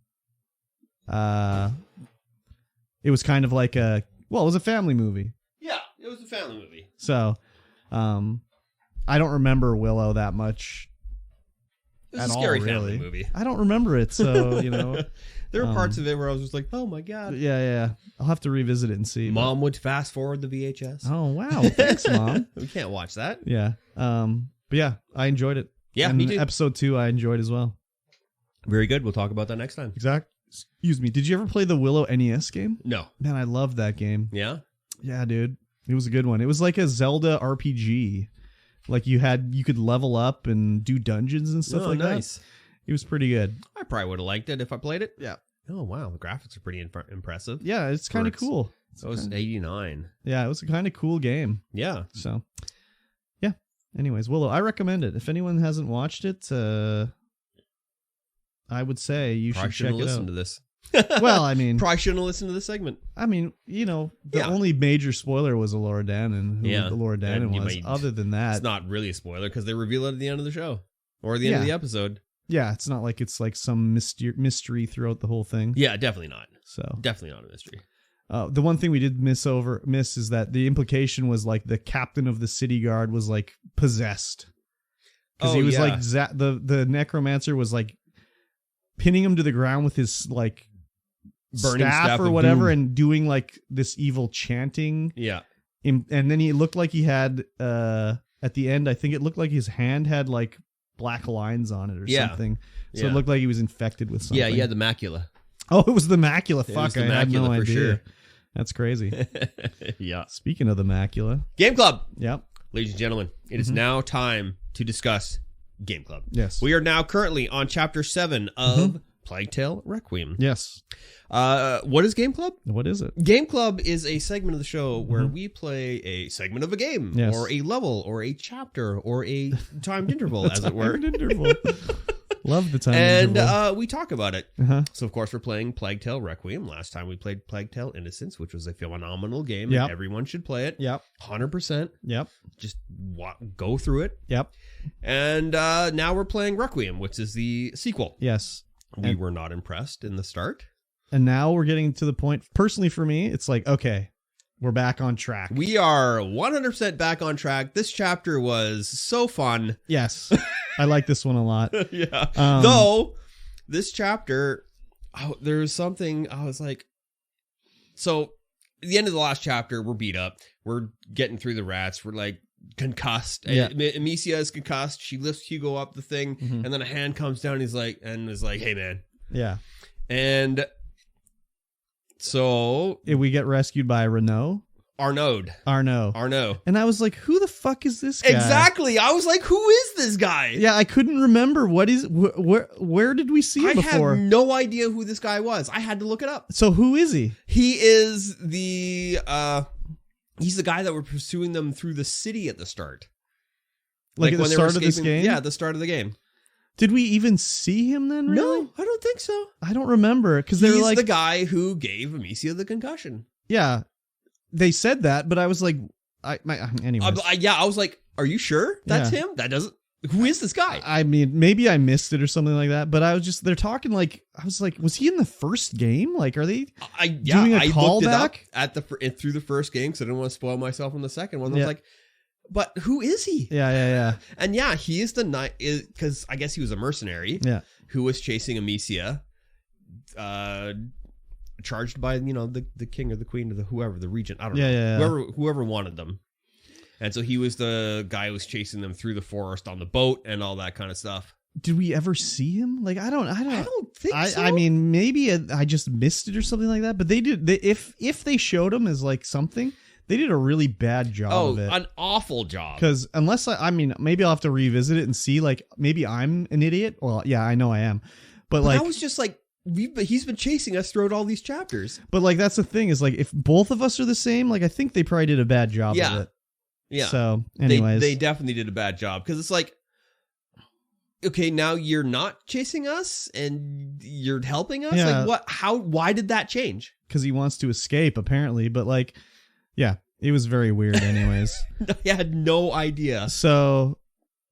was kind of like it was a family movie. Yeah, it was a family movie. So, I don't remember Willow that much. It was a scary family movie. I don't remember it, so, you know. There were parts of it where I was just like, oh my God. Yeah. I'll have to revisit it and see. Mom would fast forward the VHS. Oh, wow. Thanks, Mom. We can't watch that. Yeah. But yeah, I enjoyed it. Yeah, and me too. Episode 2 I enjoyed as well. Very good. We'll talk about that next time. Excuse me. Did you ever play the Willow NES game? No. Man, I loved that game. Yeah? Yeah, dude. It was a good one. It was like a Zelda RPG. Like you could level up and do dungeons and stuff like nice. that. It was pretty good. I probably would have liked it if I played it. Yeah. Oh, wow. The graphics are pretty impressive. Yeah, it's kind of cool. So it was 89. Yeah, it was a kind of cool game. Yeah. So, yeah. Anyways, Willow, I recommend it. If anyone hasn't watched it, I would say you should check it out. Listen to this. Well, I mean, probably shouldn't have listened to this segment. I mean, you know, the only major spoiler was Laura Dannon, who Laura Dannon was. Other than that, it's not really a spoiler because they reveal it at the end of the show or the end of the episode. Yeah, it's not like it's like some mystery throughout the whole thing. Yeah, definitely not. So definitely not a mystery. The one thing we did miss is that the implication was like the captain of the city guard was like possessed because he was like the necromancer was like pinning him to the ground with his like burning staff or whatever and doing like this evil chanting. Yeah, and then he looked like he had at the end. I think it looked like his hand had like black lines on it or something. So it looked like he was infected with something. Yeah, he had the macula. Oh, it was the macula. Fuck, I had no idea. Sure. That's crazy. Yeah. Speaking of the macula. Game Club. Yep. Ladies and gentlemen, it is now time to discuss Game Club. Yes. We are now currently on Chapter 7 of Plague Tale Requiem. Yes. What is Game Club? What is it? Game Club is a segment of the show where we play a segment of a game or a level or a chapter or a timed interval, as it were. Love the timed interval. And we talk about it. So, of course, we're playing Plague Tale Requiem. Last time we played Plague Tale Innocence, which was a phenomenal game. Yep. And everyone should play it. Yep. 100%. Yep. Just go through it. Yep. And now we're playing Requiem, which is the sequel. Yes. We were not impressed in the start. And now we're getting to the point, personally for me, it's like, okay, we're back on track. We are 100% back on track. This chapter was so fun. Yes. I like this one a lot. Yeah. Though, this chapter, there was something, I was like, so at the end of the last chapter, we're beat up. We're getting through the rats. We're like concussed. Yeah. Amicia is concussed. She lifts Hugo up the thing, and then a hand comes down. He's like, hey, man. Yeah. And so we get rescued by Arnaud. And I was like, who the fuck is this guy? Exactly. I was like, who is this guy? Yeah, I couldn't remember. Where did we see him before? I had no idea who this guy was. I had to look it up. So who is he? He is he's the guy that were pursuing them through the city at the start. Like at the start of this game? Yeah, at the start of the game. Did we even see him then, really? No, I don't think so. I don't remember. Because they were like, the guy who gave Amicia the concussion. Yeah. They said that, but I was like, anyways. I was like, are you sure that's him? That doesn't, who is this guy? I mean, maybe I missed it or something like that, but I was just, they're talking like, I was like, was he in the first game? Like, are they doing a callback? Through the first game, because I didn't want to spoil myself on the second one. I was like, but who is he? Yeah. And he is the knight, because I guess he was a mercenary who was chasing Amicia, charged by, the king or the queen or the whoever, the regent. I don't know. Yeah. Whoever wanted them. And so he was the guy who was chasing them through the forest on the boat and all that kind of stuff. Did we ever see him? Like, I don't think so. I mean, maybe I just missed it or something like that. But they did. If they showed him as like something, they did a really bad job of it. An awful job. Because unless I mean, maybe I'll have to revisit it and see. Like, maybe I'm an idiot. Well, yeah, I know I am. But like, I was just like, he's been chasing us throughout all these chapters. But like, that's the thing is like, if both of us are the same, like, I think they probably did a bad job of it. Yeah. So, anyways, they definitely did a bad job because it's like, okay, now you're not chasing us and you're helping us. Yeah. Like, what? How? Why did that change? Because he wants to escape, apparently. But like, yeah, it was very weird. Anyways, I had no idea. So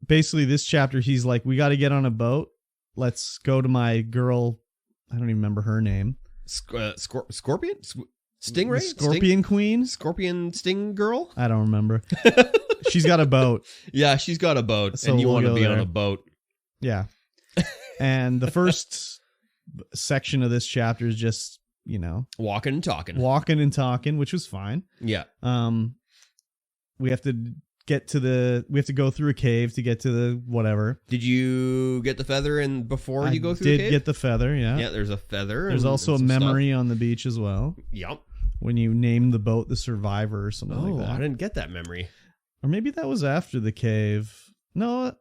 basically, this chapter, he's like, we got to get on a boat. Let's go to my girl. I don't even remember her name. Scorpion? Stingray? Scorpion Queen? Scorpion Sting Girl? I don't remember. She's got a boat. Yeah, she's got a boat. So and you want to be there. on a boat. Yeah. And the first section of this chapter is just, walking and talking, which was fine. Yeah. We have to go through a cave to get to the whatever. Did you get the feather before you go through the cave? I did get the feather, yeah. Yeah, there's a feather. There's also a memory on the beach as well. Yep. When you name the boat the Survivor or something like that. I didn't get that memory. Or maybe that was after the cave. No.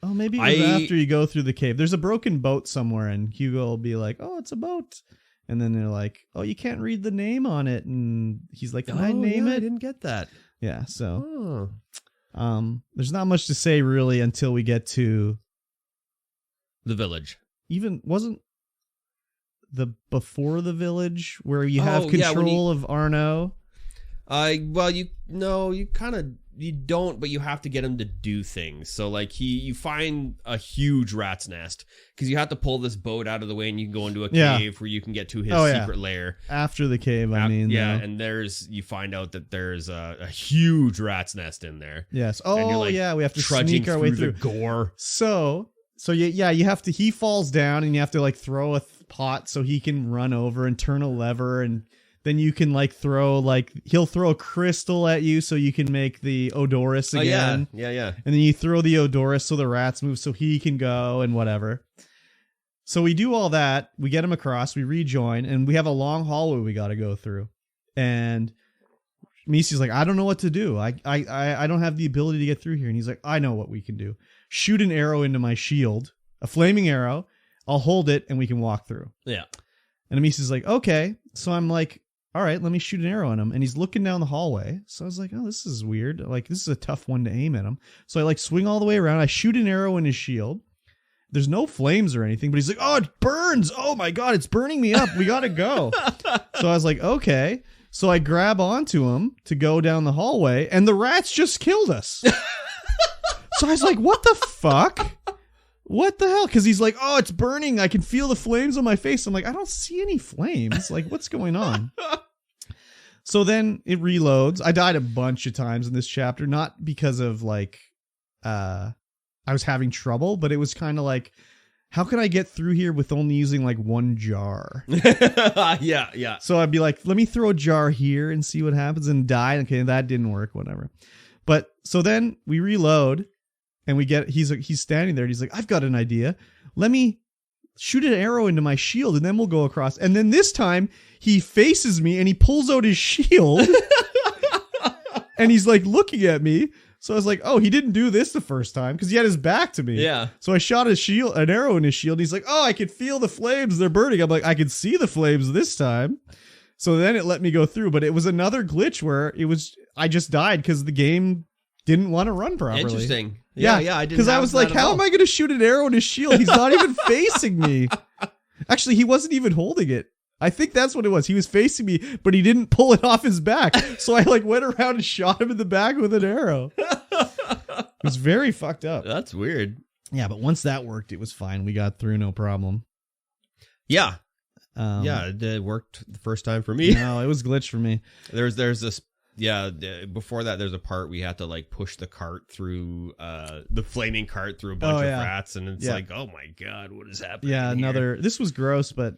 Oh, maybe it was after you go through the cave. There's a broken boat somewhere and Hugo will be like, oh, it's a boat. And then they're like, oh, you can't read the name on it. And he's like, can I name it? I didn't get that. Yeah, so there's not much to say really until we get to the village. Even wasn't the before the village where you have control of Arno? You don't, but you have to get him to do things. So like you find a huge rat's nest because you have to pull this boat out of the way and you can go into a cave where you can get to his secret lair. After the cave, I mean. Yeah, and you find out that there's a huge rat's nest in there. Yes. Oh, yeah, we have to sneak our way through the gore. So you have to, he falls down and you have to like throw a pot so he can run over and turn a lever, and then you can like he'll throw a crystal at you so you can make the Odorous again. Oh, yeah. And then you throw the Odorous so the rats move so he can go and whatever. So we do all that. We get him across. We rejoin, and we have a long hallway we got to go through. And Misi's like, I don't know what to do. I don't have the ability to get through here. And he's like, I know what we can do. Shoot an arrow into my shield, a flaming arrow. I'll hold it and we can walk through. Yeah. And Misi's like, okay. So I'm like, all right, let me shoot an arrow at him. And he's looking down the hallway. So I was like, oh, this is weird. Like, this is a tough one to aim at him. So I like swing all the way around. I shoot an arrow in his shield. There's no flames or anything, but he's like, oh, it burns. Oh my God, it's burning me up. We got to go. So I was like, okay. So I grab onto him to go down the hallway, and the rats just killed us. So I was like, what the fuck? What the hell? Because he's like, oh, it's burning. I can feel the flames on my face. I'm like, I don't see any flames. Like, what's going on? So then it reloads. I died a bunch of times in this chapter, not because of like, I was having trouble, but it was kind of like, how can I get through here with only using like one jar? Yeah. So I'd be like, let me throw a jar here and see what happens, and die. Okay, that didn't work, whatever. But so then we reload and he's standing there and he's like, I've got an idea. Let me shoot an arrow into my shield and then we'll go across. And then this time he faces me and he pulls out his shield and he's like looking at me. So I was like, oh, he didn't do this the first time because he had his back to me. Yeah. So I shot an arrow in his shield. He's like, oh, I could feel the flames. They're burning. I'm like, I could see the flames this time. So then it let me go through. But it was another glitch where I just died because the game didn't want to run properly. Interesting. Yeah, I didn't. Because I was like, how am I going to shoot an arrow in his shield? He's not even facing me. Actually, he wasn't even holding it. I think that's what it was. He was facing me, but he didn't pull it off his back. So I like went around and shot him in the back with an arrow. It was very fucked up. That's weird. Yeah, but once that worked, it was fine. We got through, no problem. Yeah. It worked the first time for me. No, it was glitched for me. There's this. Yeah, before that, there's a part we had to like push the cart through, the flaming cart through a bunch of rats, and it's like, oh my God, what is happening? Yeah, this was gross, but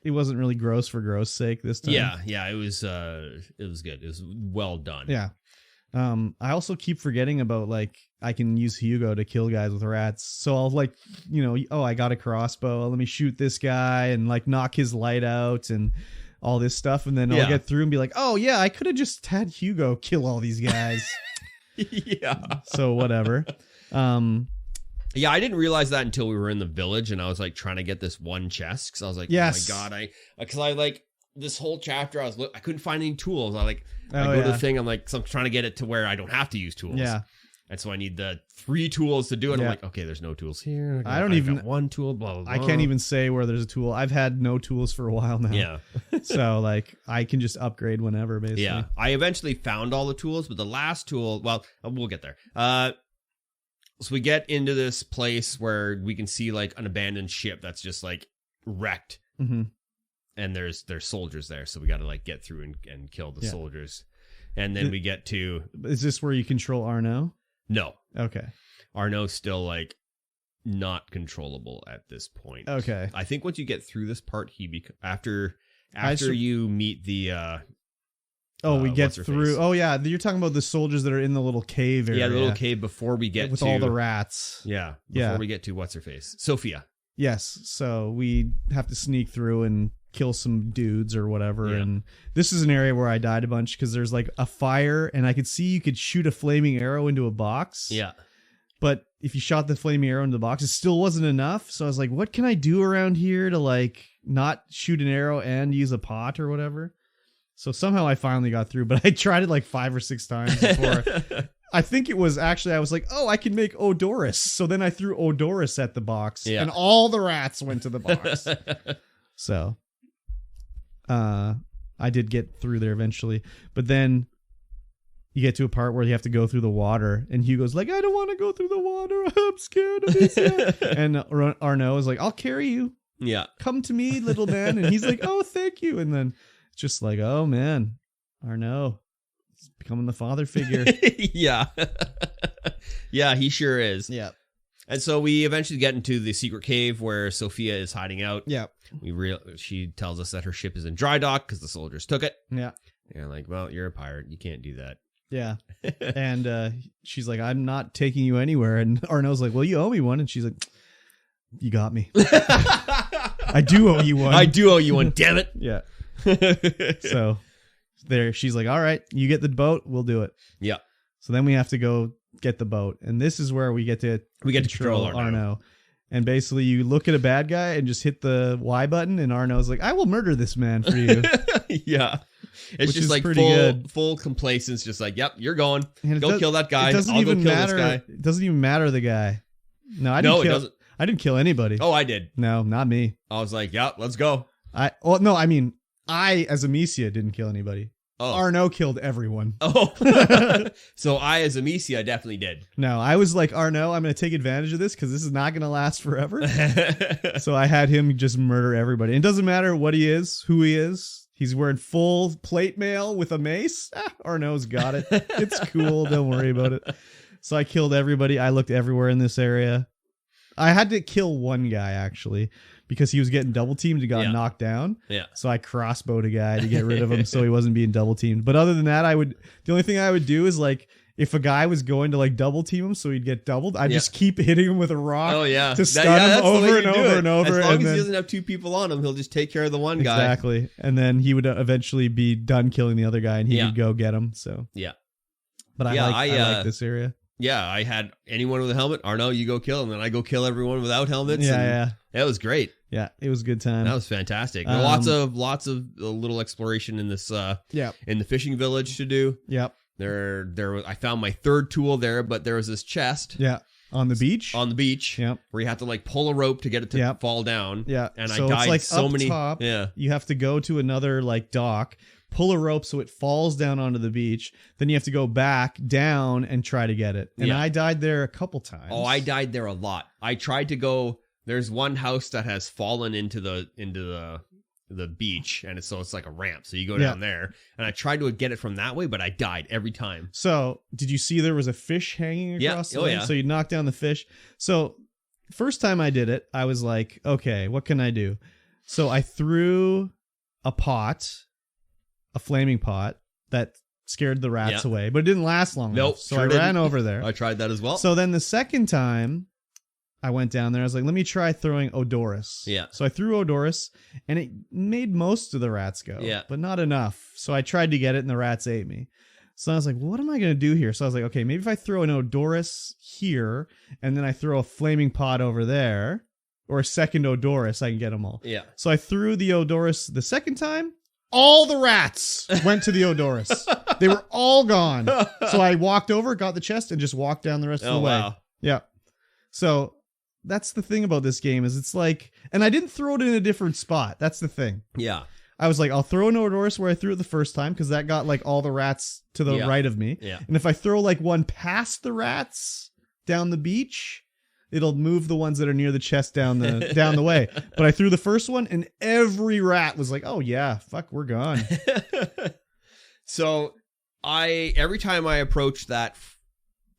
it wasn't really gross for gross sake this time. Yeah, it was good. It was well done. Yeah. I also keep forgetting about like I can use Hugo to kill guys with rats. So I'll like, I got a crossbow. Let me shoot this guy and like knock his light out and all this stuff. And then I'll get through and be like, oh yeah, I could have just had Hugo kill all these guys. Yeah. So whatever. Yeah, I didn't realize that until we were in the village and I was like trying to get this one chest because I was like, yes. Oh my god, because I like this whole chapter I couldn't find any tools. I go to the thing, I'm like, so I'm trying to get it to where I don't have to use tools. Yeah. And so I need the 3 tools to do it. Yeah. I'm like, okay, there's no tools here. I don't even one tool. Blah, blah, blah. I can't even say where there's a tool. I've had no tools for a while now. Yeah. So like I can just upgrade whenever, basically. Yeah. I eventually found all the tools, but the last tool, well, we'll get there. So we get into this place where we can see like an abandoned ship that's just like wrecked. Mm-hmm. And there's soldiers there, so we got to like get through and kill the soldiers. And then we get to... Is this where you control Arnaud? No. Okay. Arnaud's still like not controllable at this point. Okay. I think once you get through this part, after you meet the... we get through... Oh yeah, you're talking about the soldiers that are in the little cave area. Yeah, the little cave before we get with all the rats. Yeah, before we get to what's-her-face. Sophia. Yes, so we have to sneak through and kill some dudes or whatever. Yeah. And this is an area where I died a bunch because there's like a fire and I could see you could shoot a flaming arrow into a box. Yeah. But if you shot the flaming arrow into the box, it still wasn't enough. So I was like, what can I do around here to like not shoot an arrow and use a pot or whatever? So somehow I finally got through, but I tried it like 5 or 6 times before. I think it was actually, I was like, oh, I can make Odoris. So then I threw Odoris at the box and all the rats went to the box. So I did get through there eventually. But then you get to a part where you have to go through the water. And Hugo's like, I don't want to go through the water. I'm scared of this. And Arnaud is like, I'll carry you. Yeah. Come to me, little man. And he's like, oh, thank you. And then it's just like, oh, man, Arnaud. He's becoming the father figure. Yeah. Yeah, he sure is. Yeah. And so we eventually get into the secret cave where Sophia is hiding out. Yeah. She tells us that her ship is in dry dock because the soldiers took it. Yeah. And like, well, you're a pirate. You can't do that. Yeah. And she's like, I'm not taking you anywhere. And Arnaud's like, well, you owe me one. And she's like, you got me. I do owe you one. I do owe you one. Damn it. Yeah. So there, she's like, all right, you get the boat, we'll do it. Yeah. So then we have to go get the boat, and this is where we get to control Arnaud. And basically, you look at a bad guy and just hit the Y button, and Arnaud's like, I will murder this man for you. Yeah. It's just like full complacence, just like, yep, you're going. Go kill that guy. It doesn't even matter. It doesn't even matter the guy. No, it doesn't. I didn't kill anybody. Oh, I did. No, not me. I was like, yeah, let's go. I, as Amicia, didn't kill anybody. Oh. Arnaud killed everyone. Oh. So I, as Amicia, definitely did. No, I was like, Arnaud, I'm going to take advantage of this because this is not going to last forever. So I had him just murder everybody. It doesn't matter what he is, who he is. He's wearing full plate mail with a mace. Arnaud's got it. It's cool. Don't worry about it. So I killed everybody. I looked everywhere in this area. I had to kill one guy, actually, because he was getting double teamed and got knocked down. Yeah. So I crossbowed a guy to get rid of him so he wasn't being double teamed. But other than that, the only thing I would do is like, if a guy was going to like double team him so he'd get doubled, I'd just keep hitting him with a rock to stun him over and over and over. As long as he doesn't have 2 people on him, he'll just take care of the one guy. Exactly. And then he would eventually be done killing the other guy and he could go get him. So yeah. But I like this area. Yeah, I had anyone with a helmet. Arnaud, you go kill, and then I go kill everyone without helmets. Yeah. That was great. Yeah, it was a good time. That was fantastic. Lots of little exploration in this. In the fishing village to do. Yep. I found my 3rd tool there, but there was this chest. Yeah. On the beach. Yep. Where you have to like pull a rope to get it to fall down. Yeah. And so I died like so many. Top, yeah. You have to go to another like dock. Pull a rope so it falls down onto the beach. Then you have to go back down and try to get it. And I died there a couple times. Oh, I died there a lot. I tried to go. There's one house that has fallen into the beach, and it's like a ramp. So you go down there, and I tried to get it from that way, but I died every time. So did you see there was a fish hanging across the lane? So you knocked down the fish. So first time I did it, I was like, okay, what can I do? So I threw a flaming pot that scared the rats away, but it didn't last long enough. So sure I ran over there. I tried that as well. So then the second time I went down there, I was like, let me try throwing Odoris. Yeah. So I threw Odoris, and it made most of the rats go, but not enough. So I tried to get it, and the rats ate me. So I was like, what am I going to do here? So I was like, okay, maybe if I throw an Odoris here, and then I throw a flaming pot over there, or a second Odoris, I can get them all. Yeah. So I threw the Odoris the second time. All the rats went to the Odoris. They were all gone. So I walked over, got the chest, and just walked down the rest of the way. Wow. Yeah. So that's the thing about this game is it's like, and I didn't throw it in a different spot. That's the thing. Yeah. I was like, I'll throw an Odoris where I threw it the first time because that got like all the rats to the right of me. Yeah. And if I throw like one past the rats down the beach, it'll move the ones that are near the chest down the way. But I threw the first one, and every rat was like, "Oh yeah, fuck, we're gone." So every time I approached that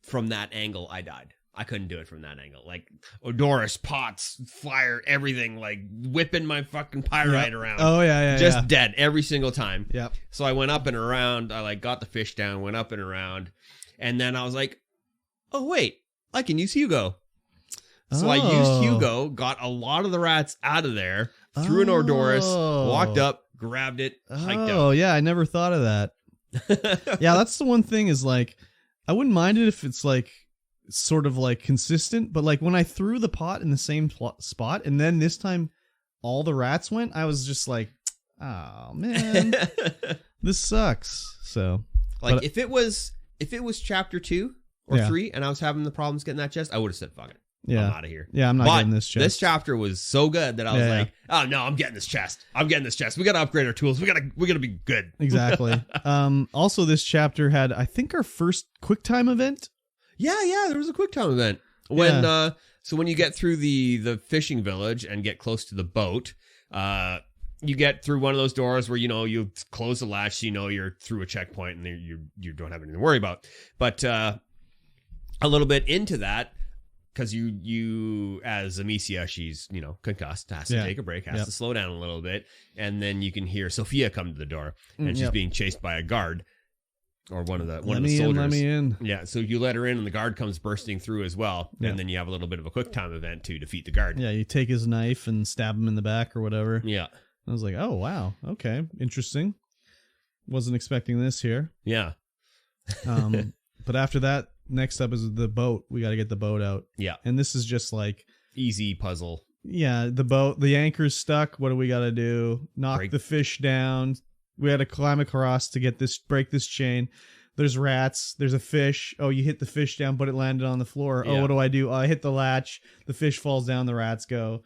from that angle, I died. I couldn't do it from that angle. Like Odoris, pots, fire, everything, like whipping my fucking pyrite around. Oh yeah, just dead every single time. Yep. So I went up and around. I like got the fish down, went up and around, and then I was like, "Oh wait, I can use Hugo." So I used Hugo, got a lot of the rats out of there, threw an Odoris, walked up, grabbed it, hiked out. Oh, yeah, I never thought of that. Yeah, that's the one thing is like, I wouldn't mind it if it's like, sort of like consistent, but like when I threw the pot in the same spot, and then this time all the rats went, I was just like, oh man, this sucks. So, like if it was chapter 2 or 3 and I was having the problems getting that chest, I would have said, fuck it. Yeah. I'm out of here. Yeah, I'm not getting this chest. This chapter was so good that I was like, oh no, I'm getting this chest. We gotta upgrade our tools. We gotta be good. Exactly. Also this chapter had, I think, our first QuickTime event. Yeah, there was a QuickTime event. When so when you get through the fishing village and get close to the boat, you get through one of those doors where you close the latch, so you're through a checkpoint and you don't have anything to worry about. But a little bit into that, because you as Amicia, she's concussed, has to take a break, has to slow down a little bit, and then you can hear Sophia come to the door, and she's being chased by a guard or one of the soldiers. Let me in. Yeah, so you let her in, and the guard comes bursting through as well, and then you have a little bit of a QuickTime event to defeat the guard. Yeah, you take his knife and stab him in the back or whatever. Yeah, I was like, oh wow, okay, interesting. Wasn't expecting this here. Yeah. But after that, next up is the boat. We got to get the boat out. Yeah. And this is just like easy puzzle. Yeah, the boat, the anchor's stuck. What do we got to do? Knock the fish down. We had to climb across to break this chain. There's rats. There's a fish. Oh, you hit the fish down, but it landed on the floor. Yeah. Oh, what do I do? I hit the latch. The fish falls down. The rats go.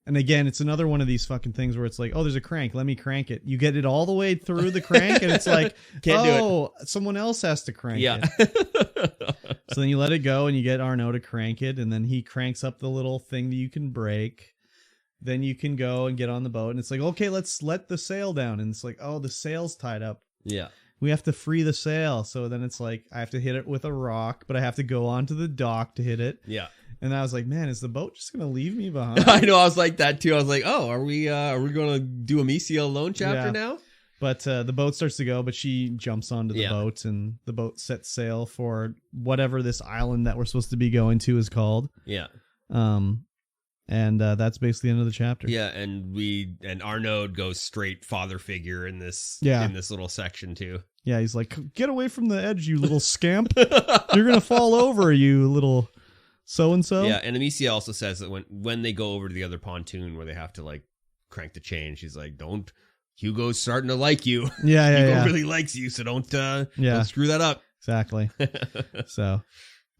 And again, it's another one of these fucking things where it's like, oh, there's a crank. Let me crank it. You get it all the way through the crank, and it's like, Can't do it. Someone else has to crank it. So then you let it go, and you get Arnaud to crank it, and then he cranks up the little thing that you can break. Then you can go and get on the boat, and it's like, okay, let's let the sail down. And it's like, oh, the sail's tied up. Yeah. We have to free the sail. So then it's like, I have to hit it with a rock, but I have to go onto the dock to hit it. Yeah. And I was like, man, is the boat just going to leave me behind? I know. I was like that too. I was like, oh, are we going to do Amicia alone chapter now? But the boat starts to go, but she jumps onto the boat, and the boat sets sail for whatever this island that we're supposed to be going to is called. Yeah. And that's basically the end of the chapter. Yeah, and Arnaud goes straight father figure in this little section too. Yeah, he's like, get away from the edge, you little scamp. You're going to fall over, you little so-and-so. Yeah, and Amicia also says that when they go over to the other pontoon where they have to like crank the chain, she's like, Hugo's starting to like you. Yeah, Hugo really likes you, so don't screw that up. Exactly. So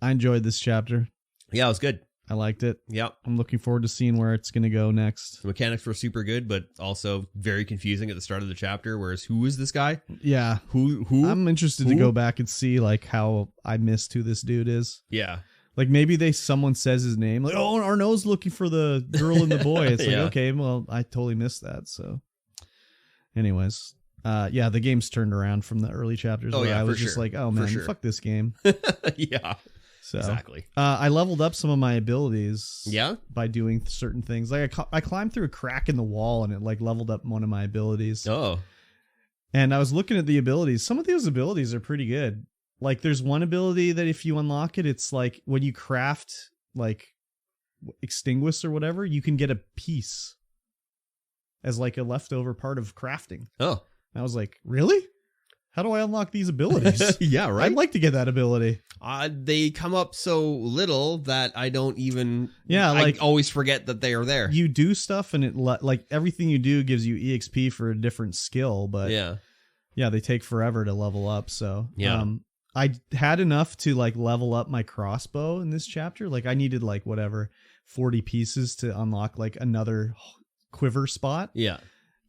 I enjoyed this chapter. Yeah, it was good. I liked it. Yep. I'm looking forward to seeing where it's going to go next. The mechanics were super good, but also very confusing at the start of the chapter. Whereas, who is this guy? Yeah. Who? I'm interested to go back and see like how I missed who this dude is. Yeah. Like maybe someone says his name, like, oh, Arnaud's looking for the girl and the boy. It's like, okay, well, I totally missed that. So anyways, the game's turned around from the early chapters where I was just like, oh man, fuck this game. Yeah. So, exactly. I leveled up some of my abilities. Yeah. By doing certain things. Like I climbed through a crack in the wall, and it like leveled up one of my abilities. Oh. And I was looking at the abilities. Some of those abilities are pretty good. Like there's one ability that if you unlock it, it's like when you craft like extinguish or whatever, you can get a piece as like a leftover part of crafting. Oh. And I was like, really? How do I unlock these abilities? Yeah, right. I'd like to get that ability. They come up so little that I don't even. Yeah, like I always forget that they are there. You do stuff, and it like everything you do gives you EXP for a different skill. But yeah, they take forever to level up. So I had enough to like level up my crossbow in this chapter. Like I needed like whatever 40 pieces to unlock like another quiver spot. Yeah.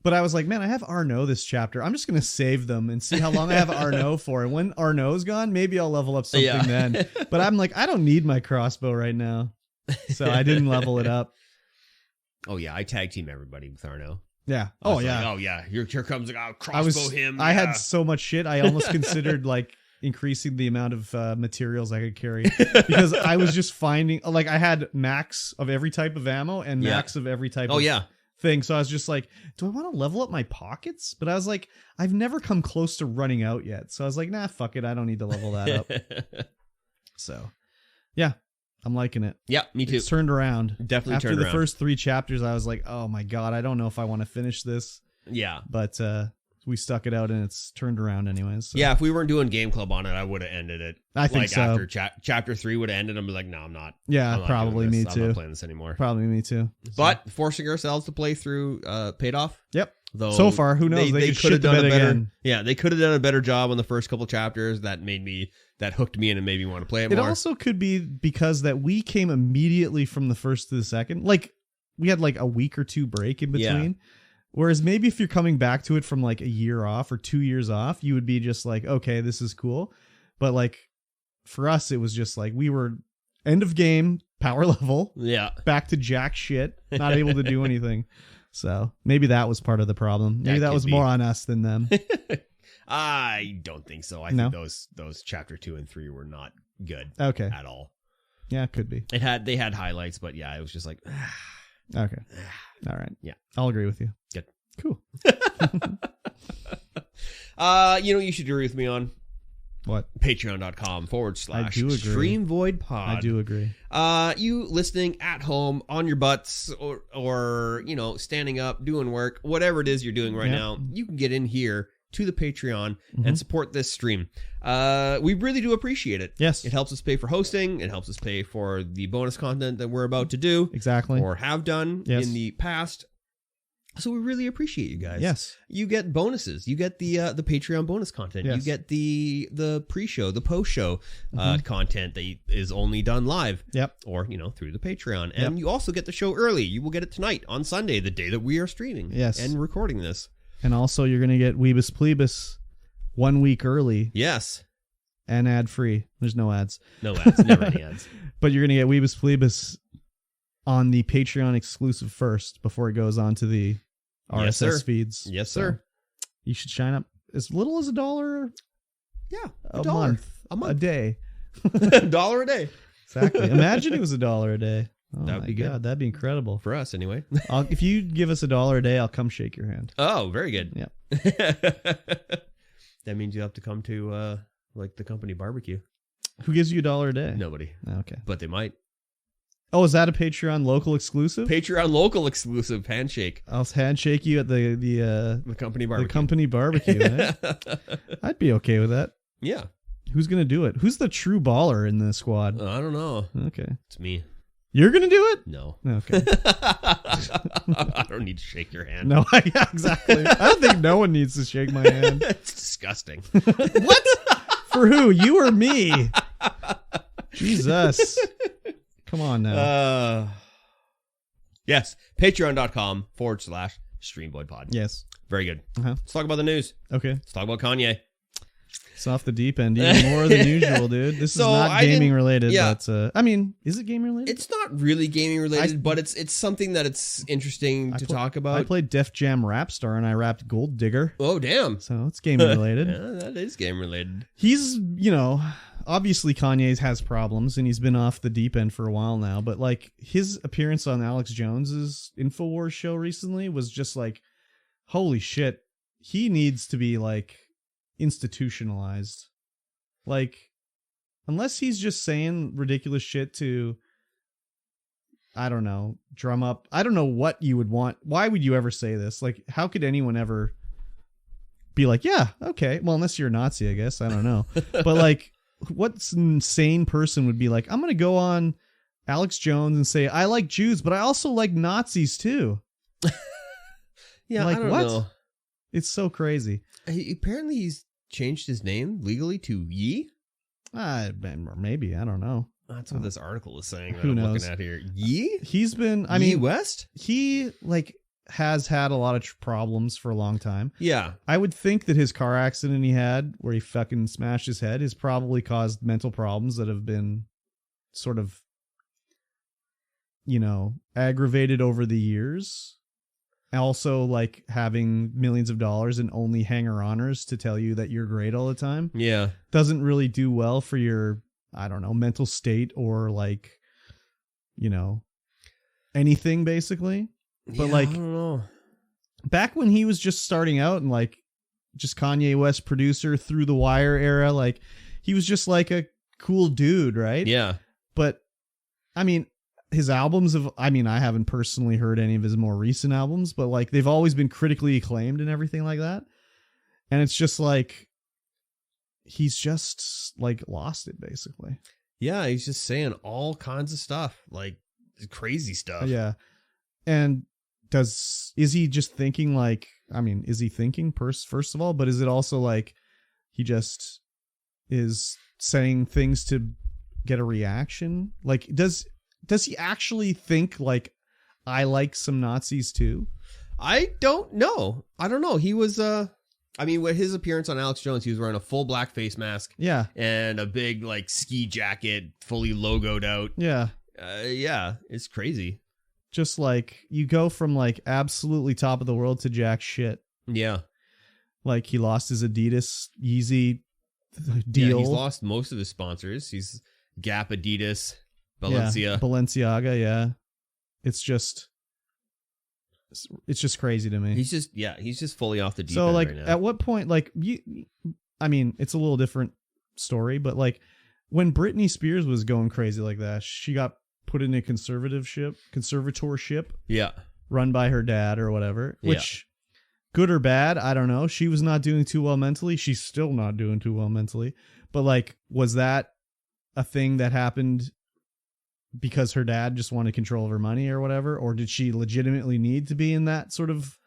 But I was like, man, I have Arnaud this chapter. I'm just going to save them and see how long I have Arnaud for. And when Arnaud's gone, maybe I'll level up something then. But I'm like, I don't need my crossbow right now. So I didn't level it up. Oh, yeah. I tag team everybody with Arnaud. Yeah. Here comes crossbow him. I had so much shit. I almost considered like increasing the amount of materials I could carry because I was just finding like I had max of every type of ammo and max of every type of thing. So I was just like, do I want to level up my pockets? But I was like, I've never come close to running out yet. So I was like, nah, fuck it. I don't need to level that up. So yeah, I'm liking it. Yeah, me too. It's turned around. Definitely After turned around. After the first 3 chapters, I was like, oh my God, I don't know if I want to finish this. Yeah. But we stuck it out and it's turned around anyways. So. Yeah, if we weren't doing Game Club on it, I would have ended it. I think so. After chapter 3 would have ended, I'm like, no, I'm not. Yeah, I'm not probably me too. I'm not playing this anymore. Probably me too. So. But forcing ourselves to play through paid off. Yep. Though so far, who knows? They could have done a better. Again. Yeah, they could have done a better job on the first couple chapters. That hooked me in and made me want to play it more. It also could be because that we came immediately from the first to the second. Like we had like a week or 2 break in between. Yeah. Whereas maybe if you're coming back to it from like a year off or 2 years off, you would be just like, okay, this is cool. But like for us, it was just like we were end of game, power level. Yeah. Back to jack shit, not able to do anything. So maybe that was part of the problem. Maybe that was more on us than them. I don't think so. I think those chapter 2 and 3 were not good. Okay. At all. Yeah, it could be. They had highlights, but yeah, it was just like okay. All right. Yeah. I'll agree with you. Good. Cool. You should agree with me on what? Patreon.com/StreamVoidPod. I do agree. You listening at home on your butts or standing up, doing work, whatever it is you're doing right now, you can get in here to the Patreon and support this stream. We really do appreciate it. Yes. It helps us pay for hosting. It helps us pay for the bonus content that we're about to do. Exactly. Or have done in the past. So we really appreciate you guys. Yes. You get bonuses. You get the Patreon bonus content. Yes. You get the pre-show, the post-show content that is only done live. Yep. Or, through the Patreon. And you also get the show early. You will get it tonight on Sunday, the day that we are streaming. Yes. And recording this. And also you're going to get Weebus Plebus 1 week early. Yes. And ad-free. There's no ads. No ads. Never any ads. But you're going to get Weebus Plebus on the Patreon exclusive first before it goes on to the RSS feeds. Yes, sir. You should sign up as little as $1. Yeah, a month, a day, $1 a day. Exactly. Imagine it was $1 a day. Oh, that would be good. That'd be incredible for us, anyway. If you give us $1 a day, I'll come shake your hand. Oh, very good. Yeah. That means you have to come to the company barbecue. Who gives you $1 a day? Nobody. Okay, but they might. Oh, is that a Patreon local exclusive? Patreon local exclusive handshake. I'll handshake you at the company barbecue. The company barbecue. Eh? I'd be okay with that. Yeah. Who's gonna do it? Who's the true baller in the squad? I don't know. Okay, it's me. You're gonna do it? No. Okay. I don't need to shake your hand. No, yeah, exactly. I don't think no one needs to shake my hand. It's disgusting. What? For who? You or me? Jesus. Come on now. Yes. Patreon.com/StreamVoidPod. Yes. Very good. Let's talk about the news. Okay. Let's talk about Kanye. It's off the deep end even more than usual, dude. This is not gaming related, but I mean, is it gaming related? It's not really gaming related, but it's something that it's interesting to talk about. I played Def Jam Rap Star and I rapped Gold Digger. Oh, damn. So it's gaming related. Yeah, that is game related. He's, obviously Kanye has problems and he's been off the deep end for a while now, but like his appearance on Alex Jones's InfoWars show recently was just like, holy shit. he needs to be like institutionalized. Like, unless he's just saying ridiculous shit to, I don't know, drum up. I don't know what you would want. Why would you ever say this? Like, how could anyone ever be like, yeah, okay. Well, unless you're a Nazi, I guess. I don't know. But like, what insane person would be like, I'm going to go on Alex Jones and say, I like Jews, but I also like Nazis too. Yeah, like, I don't know. It's so crazy. Apparently he's changed his name legally to Yi. Maybe, I don't know. That's what this article is saying. Who knows? I'm looking at here. Yi? He's been, I Yi mean, West? He like has had a lot of problems for a long time. Yeah. I would think that his car accident he had where he fucking smashed his head has probably caused mental problems that have been sort of, you know, aggravated over the years. Also, like, having millions of dollars and only hanger-oners to tell you that you're great all the time. Yeah. Doesn't really do well for your, I don't know, mental state or, like, you know, anything, basically. But, yeah, like, I don't know. Back when he was just starting out and, like, just Kanye West producer through the wire era, like, he was just, like, a cool dude, right? Yeah. But, I mean, his albums I haven't personally heard any of his more recent albums, but like they've always been critically acclaimed and everything like that. And it's just like, he's just like lost it basically. Yeah. He's just saying all kinds of stuff, like crazy stuff. Yeah. And is he just thinking like, I mean, is he thinking first of all, but is it also like he just is saying things to get a reaction? Like, does he actually think like, I like some Nazis too? I don't know. I don't know. He was, I mean, with his appearance on Alex Jones, he was wearing a full black face mask. Yeah. And a big like ski jacket, fully logoed out. Yeah. Yeah. It's crazy. Just like you go from like absolutely top of the world to jack shit. Yeah. Like he lost his Adidas Yeezy deal. Yeah, he's lost most of his sponsors. He's Gap, Adidas, Balenciaga. Yeah. It's just crazy to me. He's just fully off the deep end like, right now. At what point, like, I mean, it's a little different story, but like when Britney Spears was going crazy like that, she got put in a conservatorship. Yeah. Run by her dad or whatever, which good or bad, I don't know. She was not doing too well mentally. She's still not doing too well mentally. But like, was that a thing that happened because her dad just wanted control of her money or whatever? Or did she legitimately need to be in that sort of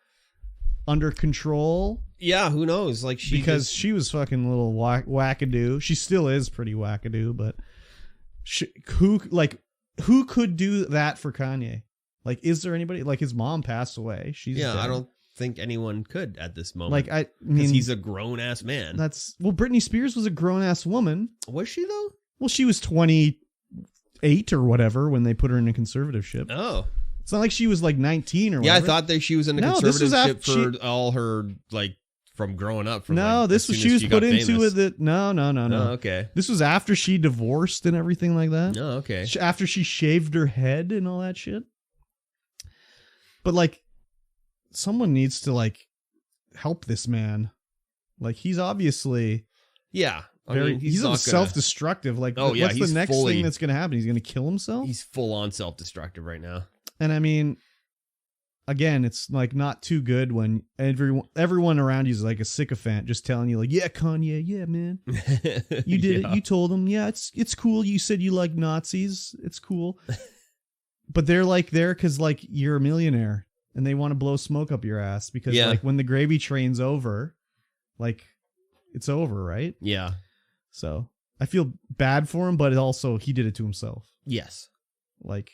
under control? Yeah, who knows? Like she was fucking little wackadoo. She still is pretty wackadoo, but who could do that for Kanye? Like, is there anybody? Like, his mom passed away. She's dead. I don't think anyone could at this moment. Like, I mean, because he's a grown ass man. Britney Spears was a grown ass woman. Was she though? Well, she was 28 or whatever when they put her in a conservatorship. Oh, it's not like she was like 19 or whatever. Yeah, I thought that she was in a conservatorship for all her like from growing up. From this was she was put into it. No. Oh, okay. This was after she divorced and everything like that. Oh, okay. After she shaved her head and all that shit. But like, someone needs to like help this man. Like, he's obviously he's self-destructive. Like, what's the next thing that's going to happen? He's going to kill himself? He's full on self-destructive right now. And I mean, again, it's like not too good when everyone around you is like a sycophant just telling you like, yeah, Kanye, yeah, man, you did it. You told them, yeah, it's cool. You said you like Nazis. It's cool. But they're like there because like you're a millionaire and they want to blow smoke up your ass because like when the gravy train's over, like it's over, right? Yeah. So I feel bad for him, but also he did it to himself. Yes. Like,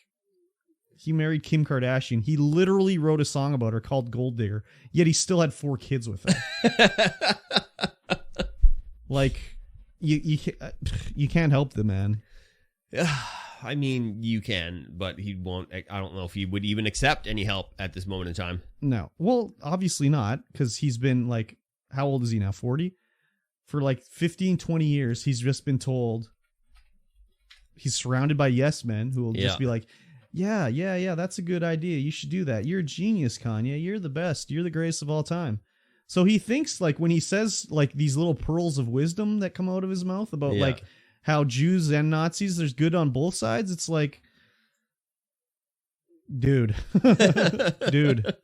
he married Kim Kardashian. He literally wrote a song about her called Gold Digger, yet he still had 4 kids with her. Like, you can't help the man. I mean, you can, but he won't. I don't know if he would even accept any help at this moment in time. No. Well, obviously not, because he's been like, how old is he now? 40? For like 15, 20 years, he's just been told, he's surrounded by yes men who will just be like, yeah, that's a good idea. You should do that. You're a genius, Kanye. You're the best. You're the greatest of all time. So he thinks like when he says like these little pearls of wisdom that come out of his mouth about like how Jews and Nazis, there's good on both sides. It's like, dude, dude,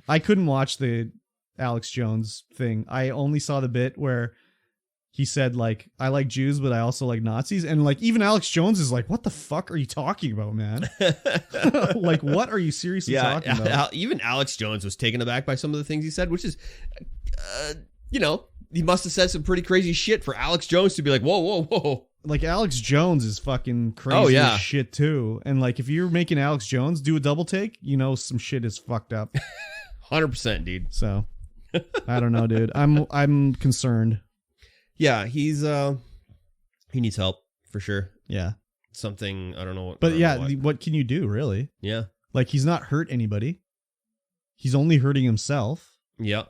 I couldn't watch the Alex Jones thing. I only saw the bit where he said like, I like Jews, but I also like Nazis. And like, even Alex Jones is like, what the fuck are you talking about, man? Like, what are you seriously talking about? Even Alex Jones was taken aback by some of the things he said, which is, you know, he must have said some pretty crazy shit for Alex Jones to be like, whoa, whoa, whoa. Like, Alex Jones is fucking crazy as shit too. And like, if you're making Alex Jones do a double take, you know, some shit is fucked up. 100%, dude. So I don't know, dude. I'm concerned. Yeah, he needs help for sure. Yeah. Something, I don't know what. But yeah, what can you do, really? Yeah. Like, he's not hurt anybody. He's only hurting himself. Yeah.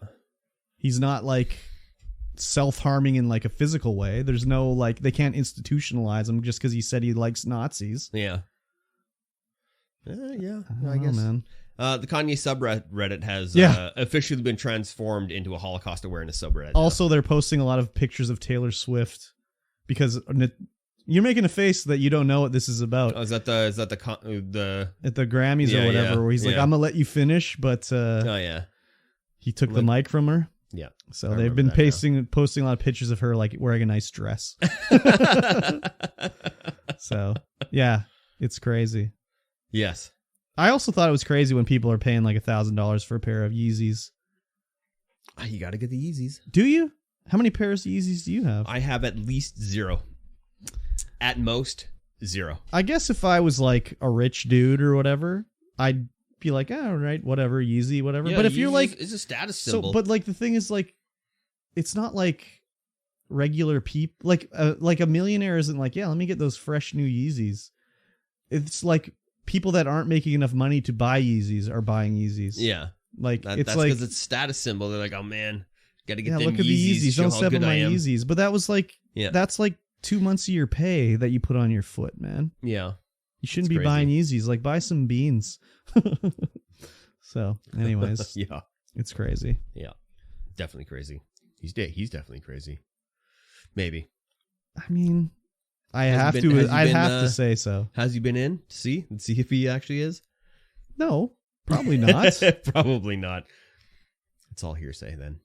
He's not like self-harming in like a physical way. There's no like, they can't institutionalize him just because he said he likes Nazis. Yeah. Yeah, I guess. Man. The Kanye subreddit has officially been transformed into a Holocaust awareness subreddit. Also, they're posting a lot of pictures of Taylor Swift because you're making a face that you don't know what this is about. Oh, is that the at the Grammys or whatever? Where he's like, "I'm gonna let you finish," but he took the mic from her. Yeah. So they've been posting a lot of pictures of her like wearing a nice dress. So yeah, it's crazy. Yes. I also thought it was crazy when people are paying like $1,000 for a pair of Yeezys. You got to get the Yeezys. Do you? How many pairs of Yeezys do you have? I have at least 0. At most, 0. I guess if I was like a rich dude or whatever, I'd be like, all right, whatever, Yeezy, whatever. Yeah, but if Yeezy you're like, it's a status symbol. But like the thing is like, it's not like regular people. Like a millionaire isn't like, yeah, let me get those fresh new Yeezys. It's like people that aren't making enough money to buy Yeezys are buying Yeezys. Yeah. Like that's like, because it's status symbol. They're like, oh man, gotta get them look Yeezys. At the Yeezys. Don't step on my Yeezys. But that was like, that's like 2 months of your pay that you put on your foot, man. Yeah. You shouldn't be buying Yeezys. Like, buy some beans. So, anyways. Yeah. It's crazy. Yeah. Definitely crazy. He's definitely crazy. Maybe. I mean, I'd have to say so. Has he been in to see if he actually is? No, probably not. Probably not. It's all hearsay then.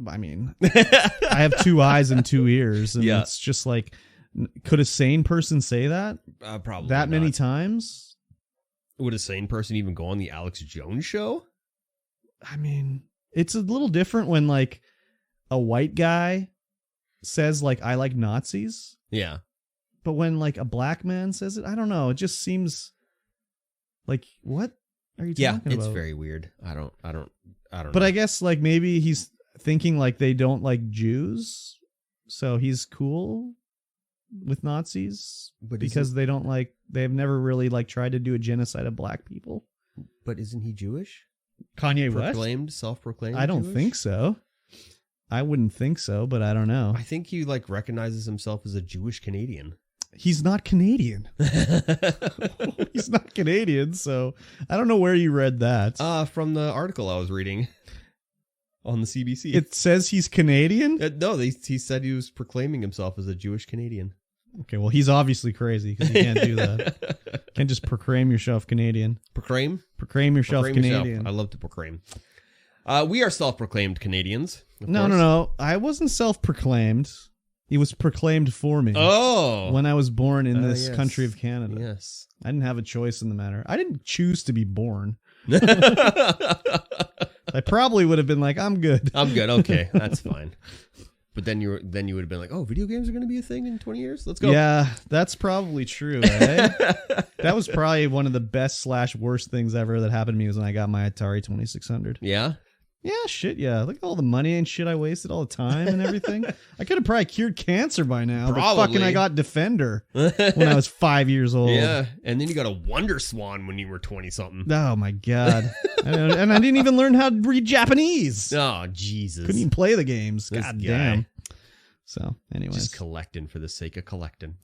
I mean, I have 2 eyes and 2 ears, and it's just like, could a sane person say that? Probably that not. many times. Would a sane person even go on the Alex Jones show? I mean, it's a little different when like a white guy says like, I like Nazis. Yeah. But when like a black man says it, I don't know. It just seems like, what are you talking about? Yeah, it's very weird. I don't know. But I guess like maybe he's thinking like they don't like Jews, so he's cool with Nazis because they don't like, they've never really like tried to do a genocide of black people. But isn't he Jewish? Kanye West? Self-proclaimed I don't Jewish? think so. I wouldn't think so, but I don't know. I think he like recognizes himself as a Jewish Canadian. He's not Canadian. He's not Canadian, so I don't know where you read that. From the article I was reading on the CBC. It says he's Canadian? No, he said he was proclaiming himself as a Jewish Canadian. Okay, well, he's obviously crazy because you can't do that. You can't just proclaim yourself Canadian. Proclaim? Proclaim yourself Canadian. I love to proclaim. We are self-proclaimed Canadians. No. I wasn't self-proclaimed. It was proclaimed for me. Oh. When I was born in this country of Canada. Yes. I didn't have a choice in the matter. I didn't choose to be born. I probably would have been like, I'm good. I'm good. Okay, that's fine. But then you would have been like, oh, video games are going to be a thing in 20 years? Let's go. Yeah, that's probably true. Eh? That was probably one of the best / worst things ever that happened to me was when I got my Atari 2600. Yeah? Yeah, shit, yeah. Look at all the money and shit I wasted, all the time and everything. I could have probably cured cancer by now. Probably. But fucking I got Defender when I was 5 years old. Yeah, and then you got a Wonder Swan when you were 20-something. Oh, my God. And I didn't even learn how to read Japanese. Oh, Jesus. Couldn't even play the games. God damn. So, anyways. Just collecting for the sake of collecting.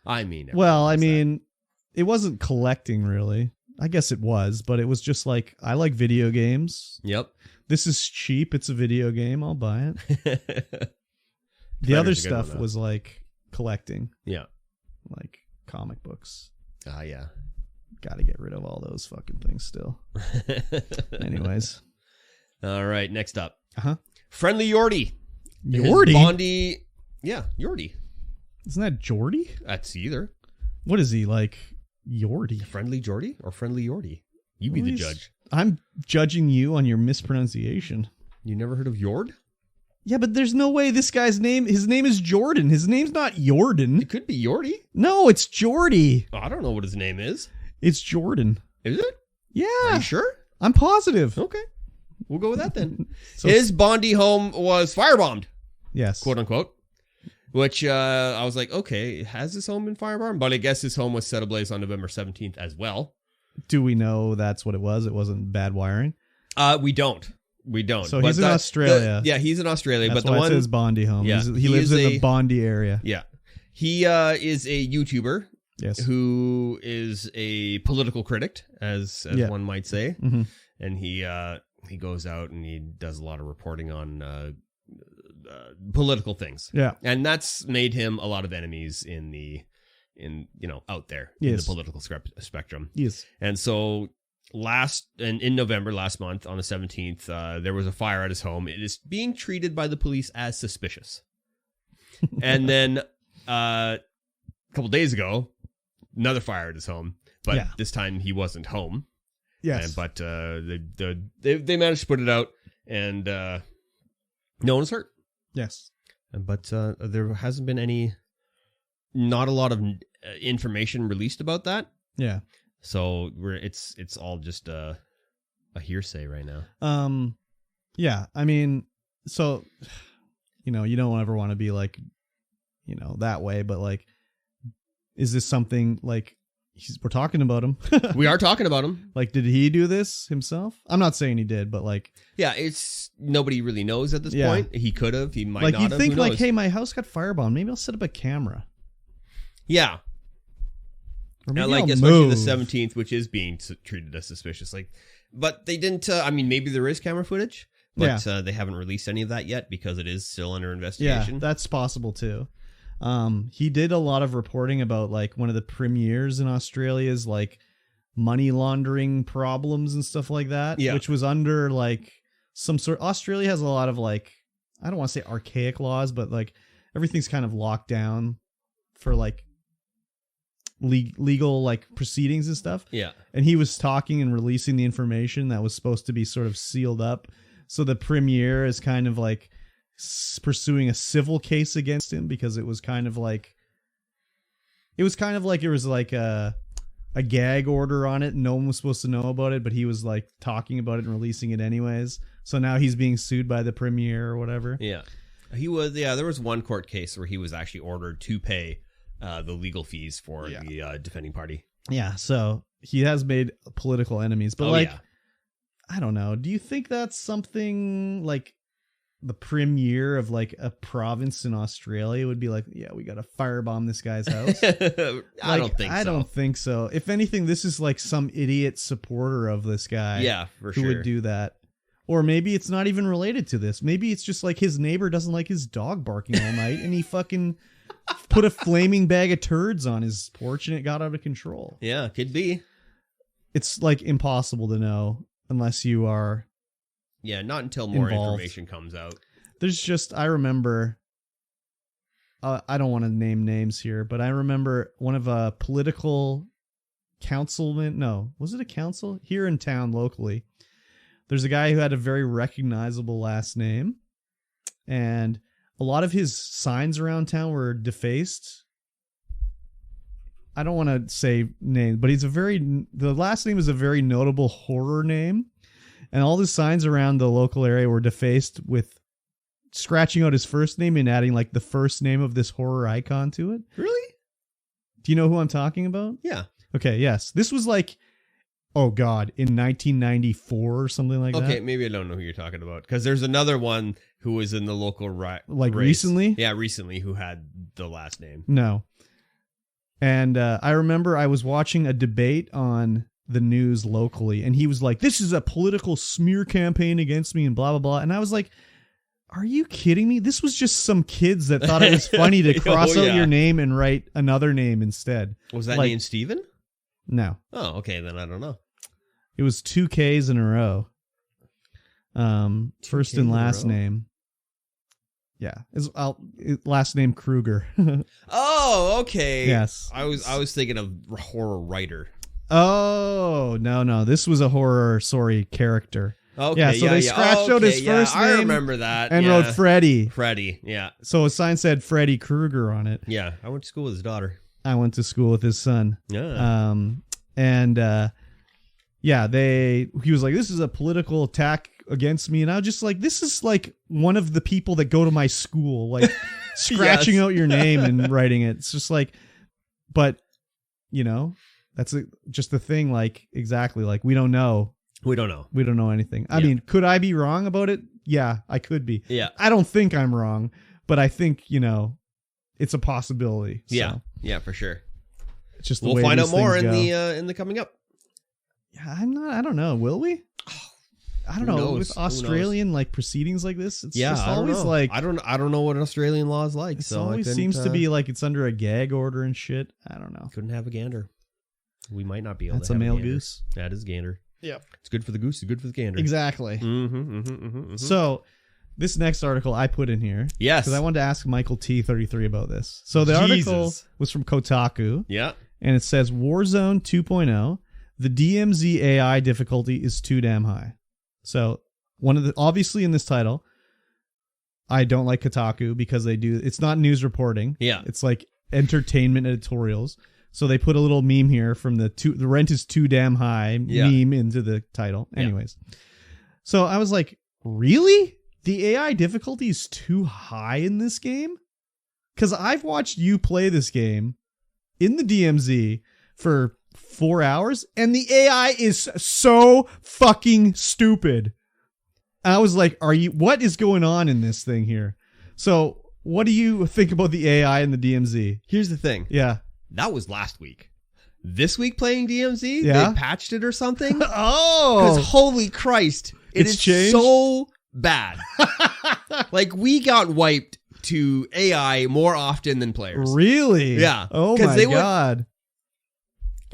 I mean. It wasn't collecting, really. I guess it was, but it was just like, I like video games. Yep. this is cheap. It's a video game. I'll buy it. The other stuff was like collecting. Yeah. Like comic books. Yeah. Got to get rid of all those fucking things still. Anyways. All right. Next up. Friendly Yordi. Yordi? Bondi. Yeah. Yordi. Isn't that Jordy? That's either. What is he like? Yordi. Friendly Jordy or Friendly Yordi? You be the judge. I'm judging you on your mispronunciation. You never heard of Yord? Yeah, but there's no way this guy's name, his name is Jordan. His name's not Jordan. It could be Yordi. No, it's Jordy. Oh, I don't know what his name is. It's Jordan. Is it? Yeah. Are you sure? I'm positive. Okay. We'll go with that then. So, his Bondi home was firebombed. Yes. Quote unquote. Which I was like, okay, has his home been firebombed? But I guess his home was set ablaze on November 17th as well. Do we know that's what it was? It wasn't bad wiring? We don't. So he's in Australia. He's in Australia. That's but why the one, it says Bondi home. Yeah, he lives in the Bondi area. Yeah. He is a YouTuber. Yes. Who is a political critic, as one might say. Mm-hmm. And he goes out and he does a lot of reporting on political things. Yeah. And that's made him a lot of enemies out there in the political spectrum. Yes. And so in November last month on the 17th, there was a fire at his home. It is being treated by the police as suspicious. And then a couple days ago, another fire at his home, but this time he wasn't home. Yes. But they managed to put it out, and no one was hurt. Yes. But there hasn't been not a lot of information released about that. Yeah. So it's all just a hearsay right now. Yeah. I mean, so you don't ever want to be like, that way, but like, is this something like we're talking about him? We are talking about him. Like, did he do this himself? I'm not saying he did, but like, yeah, it's nobody really knows at this point. He could have, he might like, not you have. think like, hey, my house got firebombed. Maybe I'll set up a camera. Yeah. Or maybe like, I'll especially move. the 17th, which is being treated as suspicious. Like, but they didn't. I mean, maybe there is camera footage, but they haven't released any of that yet because it is still under investigation. Yeah, that's possible too. He did a lot of reporting about like one of the premiers in Australia's like money laundering problems and stuff like that, which was under like some sort. Australia has a lot of like, I don't want to say archaic laws, but like everything's kind of locked down for like legal like proceedings and stuff. Yeah. And he was talking and releasing the information that was supposed to be sort of sealed up. So the premier is kind of like pursuing a civil case against him because it was kind of like it was like a gag order on it. No one was supposed to know about it, but he was like talking about it and releasing it anyways. So now he's being sued by the premier or whatever. Yeah. He was, there was one court case where he was actually ordered to pay the legal fees for the defending party. Yeah. So he has made political enemies, but I don't know. Do you think that's something like the premier of like a province in Australia would be like, yeah, we got to firebomb this guy's house? I don't think so. If anything, this is like some idiot supporter of this guy. Yeah, for sure. Who would do that. Or maybe it's not even related to this. Maybe it's just like his neighbor doesn't like his dog barking all night and he fucking put a flaming bag of turds on his porch and it got out of control. Yeah, could be. It's like impossible to know unless you are not until more involved. Information comes out. There's just, I remember, I don't want to name names here, but I remember one of a political councilman. No, was it a council? Here in town locally. There's a guy who had a very recognizable last name, and a lot of his signs around town were defaced. I don't want to say names, but the last name is a very notable horror name, and all the signs around the local area were defaced with scratching out his first name and adding like the first name of this horror icon to it. Really? Do you know who I'm talking about? Yeah. Okay, yes. This was like, oh God, in 1994 or something like that. Okay, maybe I don't know who you're talking about because there's another one who was in the local race. Recently? Yeah, recently, who had the last name. No. And I remember I was watching a debate on the news locally, and he was like, "This is a political smear campaign against me," and blah blah blah. And I was like, "Are you kidding me? This was just some kids that thought it was funny to cross out your name and write another name instead." Was that name Steven? No. Oh, okay, then I don't know. It was 2 Ks in a row. First and last name. Yeah, last name Kruger. Oh, okay. Yes. I was thinking of horror writer. Oh, no. This was a horror, character. Okay, yeah, so they scratched out his first name. I remember that. And wrote Freddy. Freddy, yeah. So a sign said Freddy Krueger on it. Yeah, I went to school with his daughter. I went to school with his son. Yeah. He was like, "This is a political attack against me," and I was just like, "This is like one of the people that go to my school, like scratching out your name and writing it." It's just like, but that's just the thing. Like, exactly. Like, we don't know. We don't know anything. I mean, could I be wrong about it? Yeah, I could be. Yeah. I don't think I'm wrong, but I think, it's a possibility. So. Yeah, for sure. It's just we'll find out more in the coming up. Yeah, I don't know. Will we? I don't know. With Australian like proceedings like this, it's just always like I don't know what Australian law is like. It always seems to be like it's under a gag order and shit. I don't know. Couldn't have a gander. We might not be able to. That's a male goose. That is gander. Yeah. It's good for the goose. It's good for the gander. Exactly. So this next article I put in here. Yes. Because I wanted to ask MikeyT33 about this. So the article was from Kotaku. Yeah. And it says Warzone 2.0, the DMZ AI difficulty is too damn high. So obviously in this title, I don't like Kotaku because it's not news reporting. Yeah. It's like entertainment editorials. So they put a little meme here from the rent is too damn high meme into the title. Anyways. So I was like, really? The AI difficulty is too high in this game? Because I've watched you play this game in the DMZ for 4 hours, and the AI is so fucking stupid. I was like, what is going on in this thing here? So what do you think about the AI in the DMZ? Here's the thing. Yeah. That was last week. This week playing DMZ, they patched it or something. Oh. Because holy Christ, it's changed? So bad. Like, we got wiped to AI more often than players. Really? Yeah. Oh my God.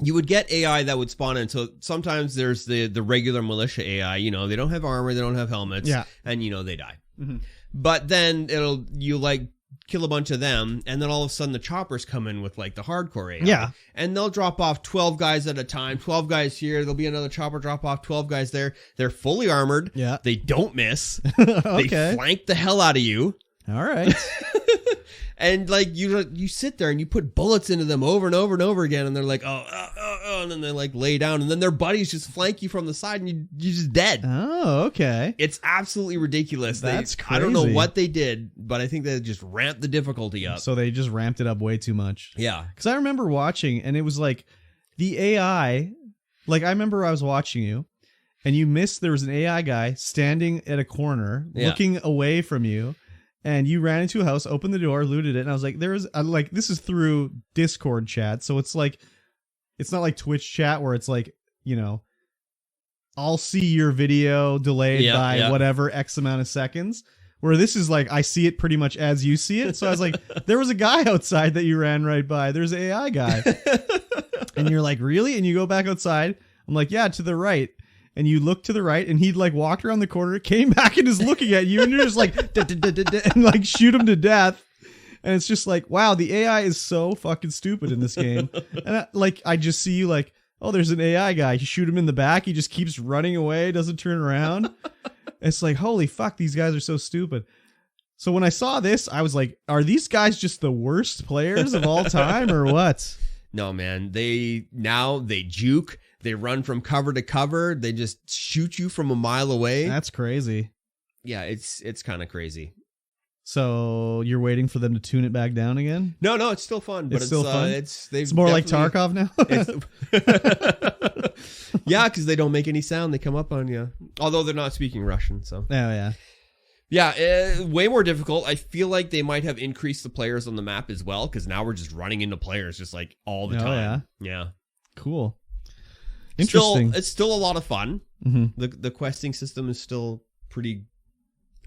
You would get AI that would spawn in. So sometimes there's the regular militia AI. They don't have armor, they don't have helmets. Yeah. And they die. Mm-hmm. But then you kill a bunch of them, and then all of a sudden the choppers come in with like the hardcore AI. Yeah. And they'll drop off 12 guys at a time, 12 guys here, there'll be another chopper drop off, 12 guys there. They're fully armored. Yeah. They don't miss. Okay. They flank the hell out of you. All right. And like you sit there and you put bullets into them over and over and over again, and they're like, and then they like lay down, and then their buddies just flank you from the side, and you're just dead. Oh, okay. It's absolutely ridiculous. That's crazy. I don't know what they did, but I think they just ramped the difficulty up. So they just ramped it up way too much. Yeah. Because I remember watching, and it was like the AI. Like, I remember I was watching you, and you missed. There was an AI guy standing at a corner, looking away from you. And you ran into a house, opened the door, looted it, and I was like, this is through Discord chat, so it's like, it's not like Twitch chat where it's like, I'll see your video delayed by whatever X amount of seconds, where this is like, I see it pretty much as you see it. So I was like, there was a guy outside that you ran right by. There's an AI guy. And you're like, really? And you go back outside. I'm like, yeah, to the right. And you look to the right, and he'd like walked around the corner, came back and is looking at you, and you're just like, and like shoot him to death. And it's just like, wow, the AI is so fucking stupid in this game. And I just see you like, oh, there's an AI guy. You shoot him in the back. He just keeps running away, doesn't turn around. It's like, holy fuck, these guys are so stupid. So when I saw this, I was like, are these guys just the worst players of all time or what? No, man. They juke. They run from cover to cover. They just shoot you from a mile away. That's crazy. Yeah, it's kind of crazy. So you're waiting for them to tune it back down again? No, it's still fun. But it's still fun. It's more like Tarkov now. Yeah, because they don't make any sound. They come up on you. Although they're not speaking Russian, so. Oh yeah. Yeah, way more difficult. I feel like they might have increased the players on the map as well, because now we're just running into players just like all the time. Yeah. Yeah. Cool. Interesting. It's still a lot of fun. Mm-hmm. The questing system is still pretty.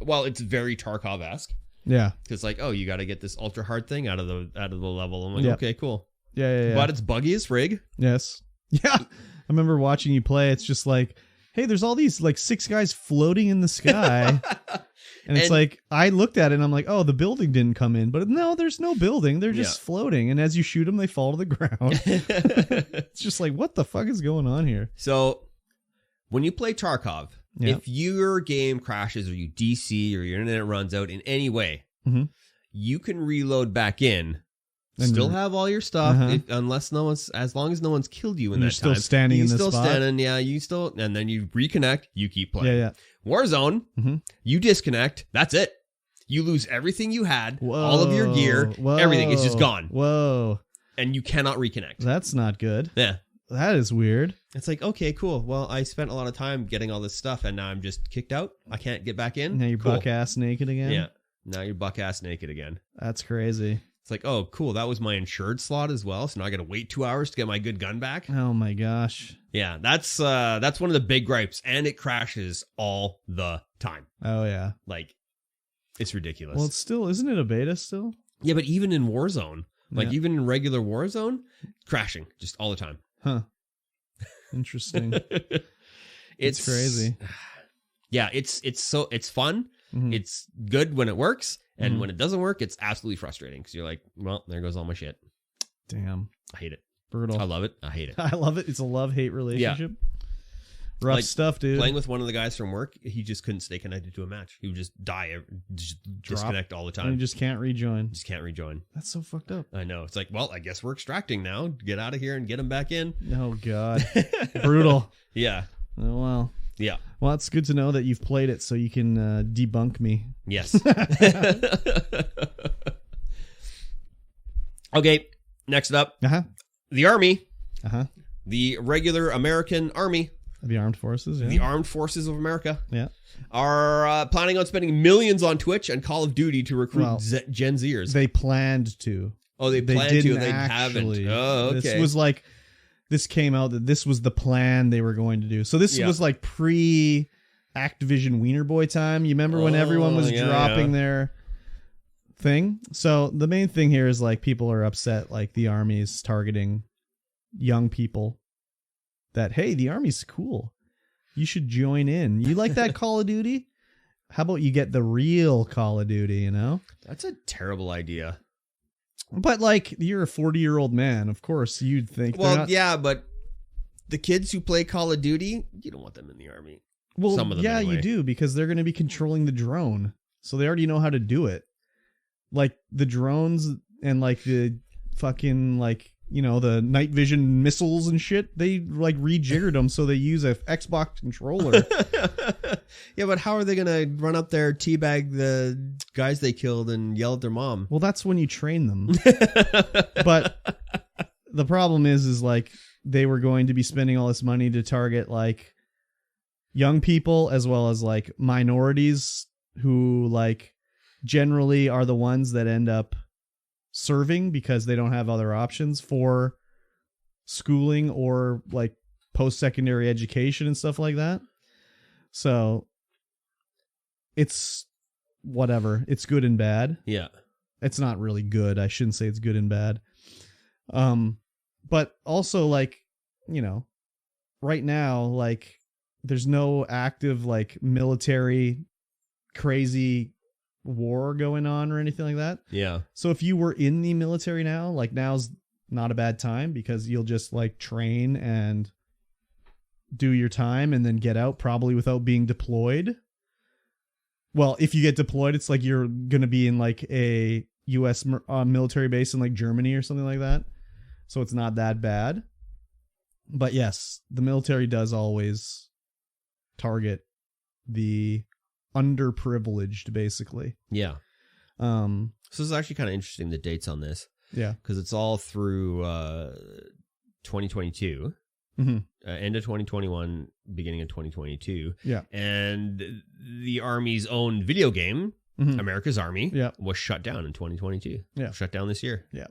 Well, it's very Tarkov-esque. Yeah. Because like, oh, you got to get this ultra hard thing out of the level. I'm like, okay, cool. Yeah. But it's buggy as frig. Yes. Yeah. I remember watching you play. It's just like, hey, there's all these like 6 guys floating in the sky. And it's like, I looked at it and I'm like, oh, the building didn't come in. But no, there's no building. They're just floating. And as you shoot them, they fall to the ground. It's just like, what the fuck is going on here? So when you play Tarkov, if your game crashes or you DC or your internet runs out in any way, you can reload back in. And still have all your stuff, as long as no one's killed you in that time. You're still standing in the spot. You're still standing, and then you reconnect, you keep playing. Yeah. Warzone, you disconnect, that's it. You lose everything you had, all of your gear, everything is just gone. Whoa. And you cannot reconnect. That's not good. Yeah. That is weird. It's like, okay, cool. Well, I spent a lot of time getting all this stuff, and now I'm just kicked out. I can't get back in. Now you're buck-ass naked again? Yeah. Now you're buck-ass naked again. That's crazy. It's like, oh, cool. That was my insured slot as well. So now I got to wait 2 hours to get my good gun back. Oh my gosh. Yeah, that's one of the big gripes, and it crashes all the time. Oh yeah, like it's ridiculous. Well, it's still, isn't it a beta still? Yeah, but even in Warzone, even in regular Warzone, crashing just all the time. Huh. Interesting. It's crazy. Yeah, it's fun. It's good when it works. And when it doesn't work, it's absolutely frustrating because you're like, well, there goes all my shit. Damn. I hate it. Brutal. I love it. I hate it. I love it. It's a love-hate relationship. Yeah. Rough stuff, dude. Playing with one of the guys from work, he just couldn't stay connected to a match. He would just die, disconnect all the time. And you just can't rejoin. Just can't rejoin. That's so fucked up. I know. It's like, well, I guess we're extracting now. Get out of here and get him back in. Oh, God. Brutal. Yeah. Oh, well. Yeah. Well, it's good to know that you've played it so you can debunk me. Yes. Okay. Next up. The Army. The regular American Army. The Armed Forces. Yeah. The Armed Forces of America. Yeah. Are planning on spending millions on Twitch and Call of Duty to recruit Gen Zers. They planned to. Oh, they planned to. They haven't. Oh, okay. This was like... This came out that this was the plan they were going to do. So this was like pre-Activision Wiener Boy time. You remember when everyone was dropping their thing? So the main thing here is like people are upset like the Army's targeting young people that, hey, the Army's cool. You should join in. You like that Call of Duty? How about you get the real Call of Duty, you know? That's a terrible idea. But, like, you're a 40-year-old man. Of course, you'd think. Well, yeah, but the kids who play Call of Duty, you don't want them in the Army. Well, some of them anyway. You do, because they're going to be controlling the drone. So they already know how to do it. Like, the drones and, like, the fucking, like, you know, the night vision missiles and shit, they, like, rejiggered them so they use a Xbox controller. Yeah, but how are they going to run up there, teabag the guys they killed and yell at their mom? Well, that's when you train them. But the problem is like, they were going to be spending all this money to target, like, young people as well as, like, minorities who, like, generally are the ones that end up serving because they don't have other options for schooling or, like, post-secondary education and stuff like that. So it's whatever. It's good and bad. Yeah. It's not really good. I shouldn't say it's good and bad. But also, like, you know, right now, like, there's no active, like, military crazy war going on or anything like that. Yeah. So if you were in the military now, like, now's not a bad time because you'll just, like, train and do your time and then get out probably without being deployed. Well, if you get deployed, it's like you're going to be in, like, a U.S. military base in, like, Germany or something like that. So it's not that bad. But yes, the military does always target the underprivileged, basically. Yeah. So this is actually kind of interesting, the dates on this. Yeah. Because it's all through 2022. End of 2021, beginning of 2022. Yeah. And the Army's own video game, America's Army, was shut down in 2022. Yeah. Shut down this year. Yeah.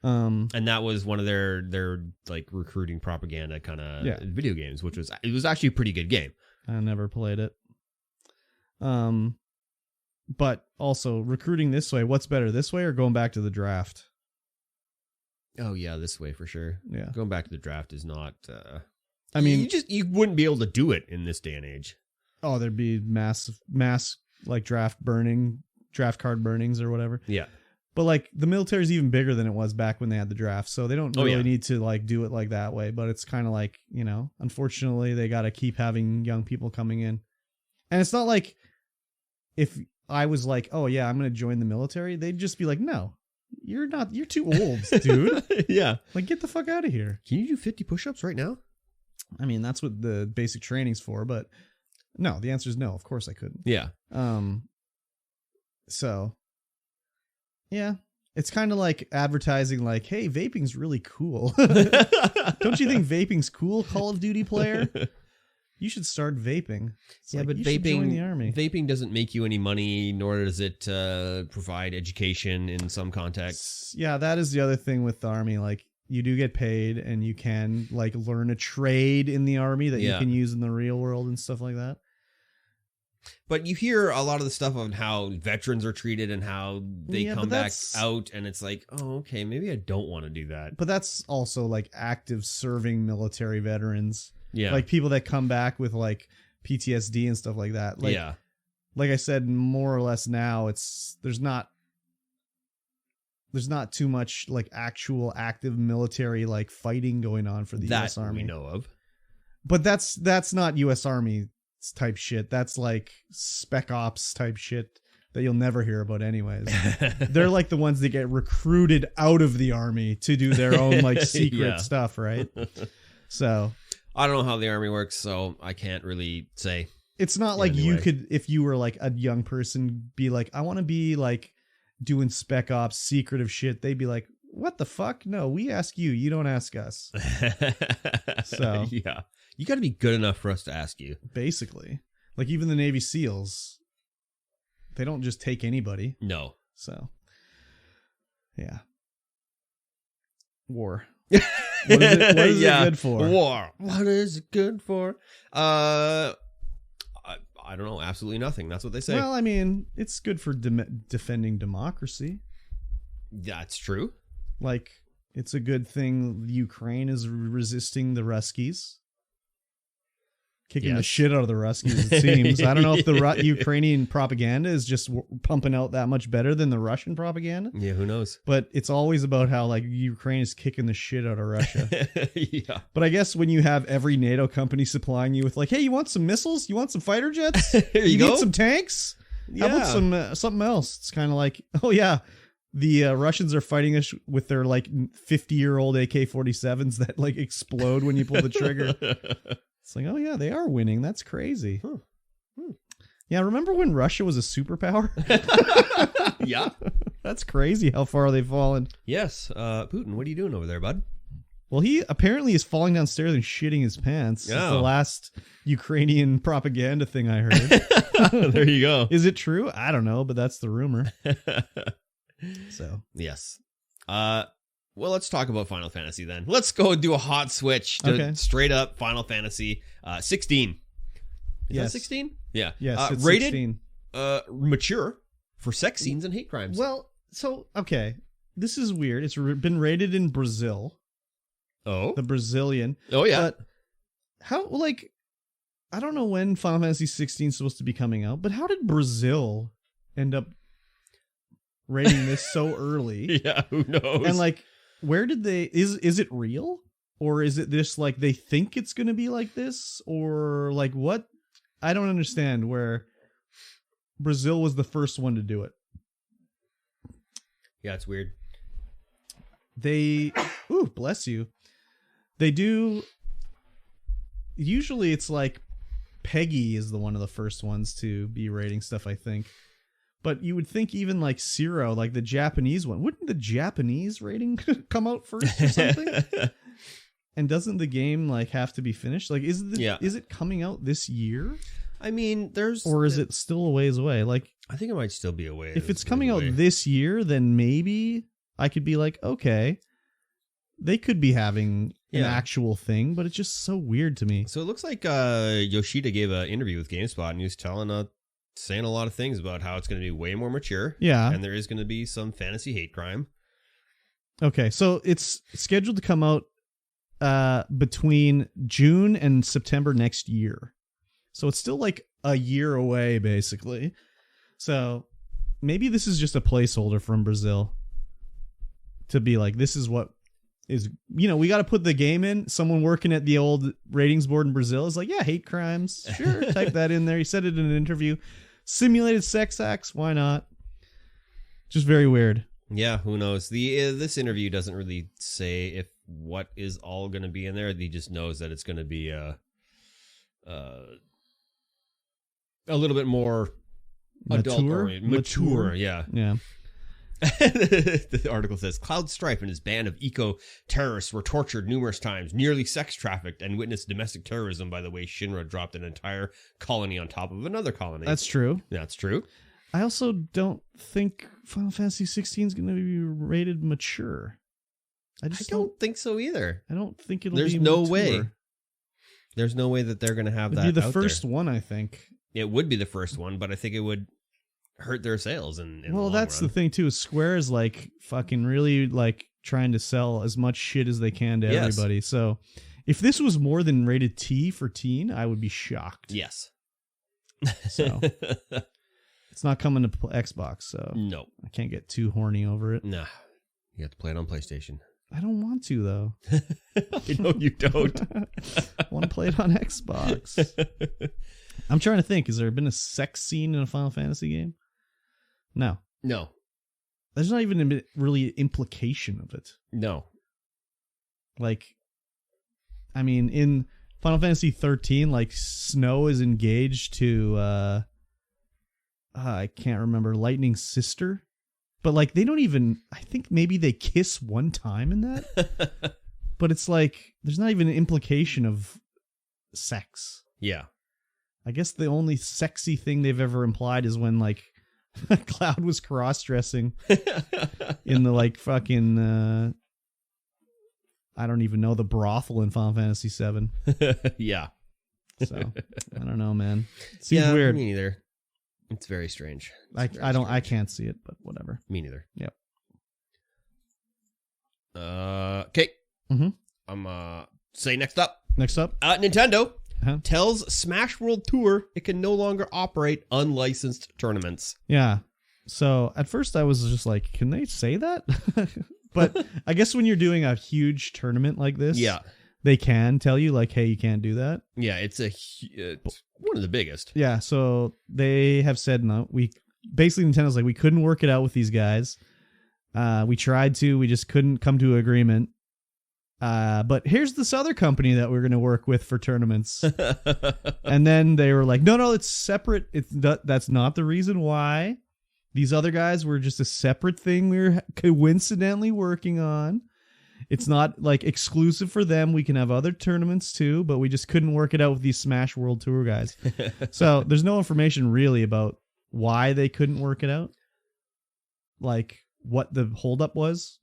And that was one of their like recruiting propaganda kind of video games, which was actually a pretty good game. I never played it. But also recruiting this way, what's better, this way or going back to the draft? Oh yeah, this way for sure. Yeah. Going back to the draft is not I mean, you wouldn't be able to do it in this day and age. Oh, there'd be mass like draft card burnings or whatever. Yeah. But like the military is even bigger than it was back when they had the draft. So they don't really need to like do it like that way, but it's kind of like, you know, unfortunately they got to keep having young people coming in. And it's not like if I was like, "Oh yeah, I'm going to join the military." They'd just be like, "No. You're too old, dude." Yeah. Like, get the fuck out of here. Can you do 50 push-ups right now? I mean, that's what the basic training's for, but no, the answer is no. Of course I couldn't. Yeah. So yeah, it's kind of like advertising like, "Hey, vaping's really cool." Don't you think vaping's cool, Call of Duty player? You should start vaping. It's yeah, like, but you should join the army. Vaping doesn't make you any money, nor does it provide education in some contexts. Yeah, that is the other thing with the army. Like, you do get paid, and you can like learn a trade in the army that you can use in the real world and stuff like that. But you hear a lot of the stuff on how veterans are treated and how they come back out, and it's like, oh, okay, maybe I don't want to do that. But that's also like active serving military veterans. Yeah. Like people that come back with like PTSD and stuff like that. Like, like I said, more or less now there's not too much like actual active military like fighting going on for the US Army. We know of. But that's not US Army type shit. That's like spec ops type shit that you'll never hear about anyways. They're like the ones that get recruited out of the army to do their own like secret stuff, right? So I don't know how the army works, so I can't really say. It's not like you could, if you were like a young person, be like, I want to be like doing spec ops, secretive shit. They'd be like, what the fuck? No, we ask you. You don't ask us. So yeah, you got to be good enough for us to ask you. Basically, like even the Navy SEALs, they don't just take anybody. No. So yeah, war. What is it good for? War. What is it good for? I don't know. Absolutely nothing. That's what they say. Well, I mean, it's good for defending democracy. That's true. Like, it's a good thing Ukraine is resisting the Ruskies. Kicking the shit out of the Ruskies, it seems. I don't know if the Ukrainian propaganda is just pumping out that much better than the Russian propaganda. Yeah, who knows? But it's always about how like Ukraine is kicking the shit out of Russia. Yeah. But I guess when you have every NATO company supplying you with like, hey, you want some missiles? You want some fighter jets? you need some tanks? Yeah. How about something else? It's kind of like, oh yeah, the Russians are fighting us with their like 50-year-old AK-47s that like explode when you pull the trigger. It's like, oh yeah, they are winning. That's crazy. Yeah, remember when Russia was a superpower? Yeah. That's crazy how far they've fallen. Yes. Putin, what are you doing over there, bud? Well, he apparently is falling downstairs and shitting his pants. It's the last Ukrainian propaganda thing I heard. There you go. Is it true? I don't know, but that's the rumor. So. Yes. Well, let's talk about Final Fantasy then. Let's go do a hot switch to straight up Final Fantasy 16. Is that 16? Yeah. Yes, it's rated 16. Mature for sex scenes and hate crimes. Well, so, okay. This is weird. It's been rated in Brazil. Oh? The Brazilian. Oh, yeah. But how, like, I don't know when Final Fantasy 16 is supposed to be coming out, but how did Brazil end up rating this so early? Yeah, who knows? And, like, where did they, is it real? Or is it this, like, they think it's going to be like this? Or, like, what? I don't understand where Brazil was the first one to do it. Yeah, it's weird. They, ooh, bless you. They do, usually it's like Peggy is the one of the first ones to be rating stuff, I think. But you would think even like Zero, like the Japanese one, wouldn't the Japanese rating come out first or something? And doesn't the game like have to be finished? Like, is it coming out this year? I mean, or is it still a ways away? Like, I think it might still be a ways. If it's coming out this year, then maybe I could be like, okay. they could be having an actual thing, but it's just so weird to me. So it looks like Yoshida gave an interview with GameSpot, and he was saying a lot of things about how it's going to be way more mature. Yeah. And there is going to be some fantasy hate crime. Okay, so it's scheduled to come out between June and September next year. So it's still like a year away, basically. So maybe this is just a placeholder from Brazil to be like, this is what is, we got to put the game in. Someone working at the old ratings board in Brazil is like, yeah, hate crimes. Sure, type that in there. He said it in an interview. Simulated sex acts, why not? Just very weird. Yeah, who knows? This interview doesn't really say if what is all going to be in there. He just knows that it's going to be a little bit more mature. Yeah. The article says Cloud Strife and his band of eco-terrorists were tortured numerous times, nearly sex trafficked, and witnessed domestic terrorism by the way Shinra dropped an entire colony on top of another colony. That's true. That's true. I also don't think Final Fantasy 16 is going to be rated mature. I don't think so either. I don't think it'll be no mature. Way. There's no way that they're going to have It'd that be the first one, I think. It would be the first one, but I think it would hurt their sales. Well, that's the the thing, too. Square is like fucking really like trying to sell as much shit as they can to everybody. So if this was more than rated T for teen, I would be shocked. Yes. So it's not coming to Xbox, so no, I can't get too horny over it. Nah, you have to play it on PlayStation. I don't want to, though. I know you don't. I want to play it on Xbox. I'm trying to think. Has there been a sex scene in a Final Fantasy game? No. There's not even a really implication of it. No. Like, I mean, in Final Fantasy 13, like, Snow is engaged to, I can't remember, Lightning's sister. But, like, they don't even, I think maybe they kiss one time in that. But it's like, there's not even an implication of sex. Yeah. I guess the only sexy thing they've ever implied is when, like, Cloud was cross-dressing in the, like, fucking, I don't even know, the brothel in Final Fantasy VII. Yeah. So, I don't know, man. Seems weird. Me neither. It's very strange. I can't see it, but whatever. Me neither. Yep. Okay. Mm-hmm. I'm say next up. Nintendo tells Smash World Tour it can no longer operate unlicensed tournaments. Yeah. So at first I was just like, can they say that? But I guess when you're doing a huge tournament like this, they can tell you like, hey, you can't do that. Yeah, it's one of the biggest. Yeah, so they have said no. Basically Nintendo's like, we couldn't work it out with these guys. We tried to, we just couldn't come to an agreement. But here's this other company that we're going to work with for tournaments. And then they were like, no, it's separate. That's not the reason why. These other guys were just a separate thing we were coincidentally working on. It's not like exclusive for them. We can have other tournaments too, but we just couldn't work it out with these Smash World Tour guys. So there's no information really about why they couldn't work it out. Like what the holdup was.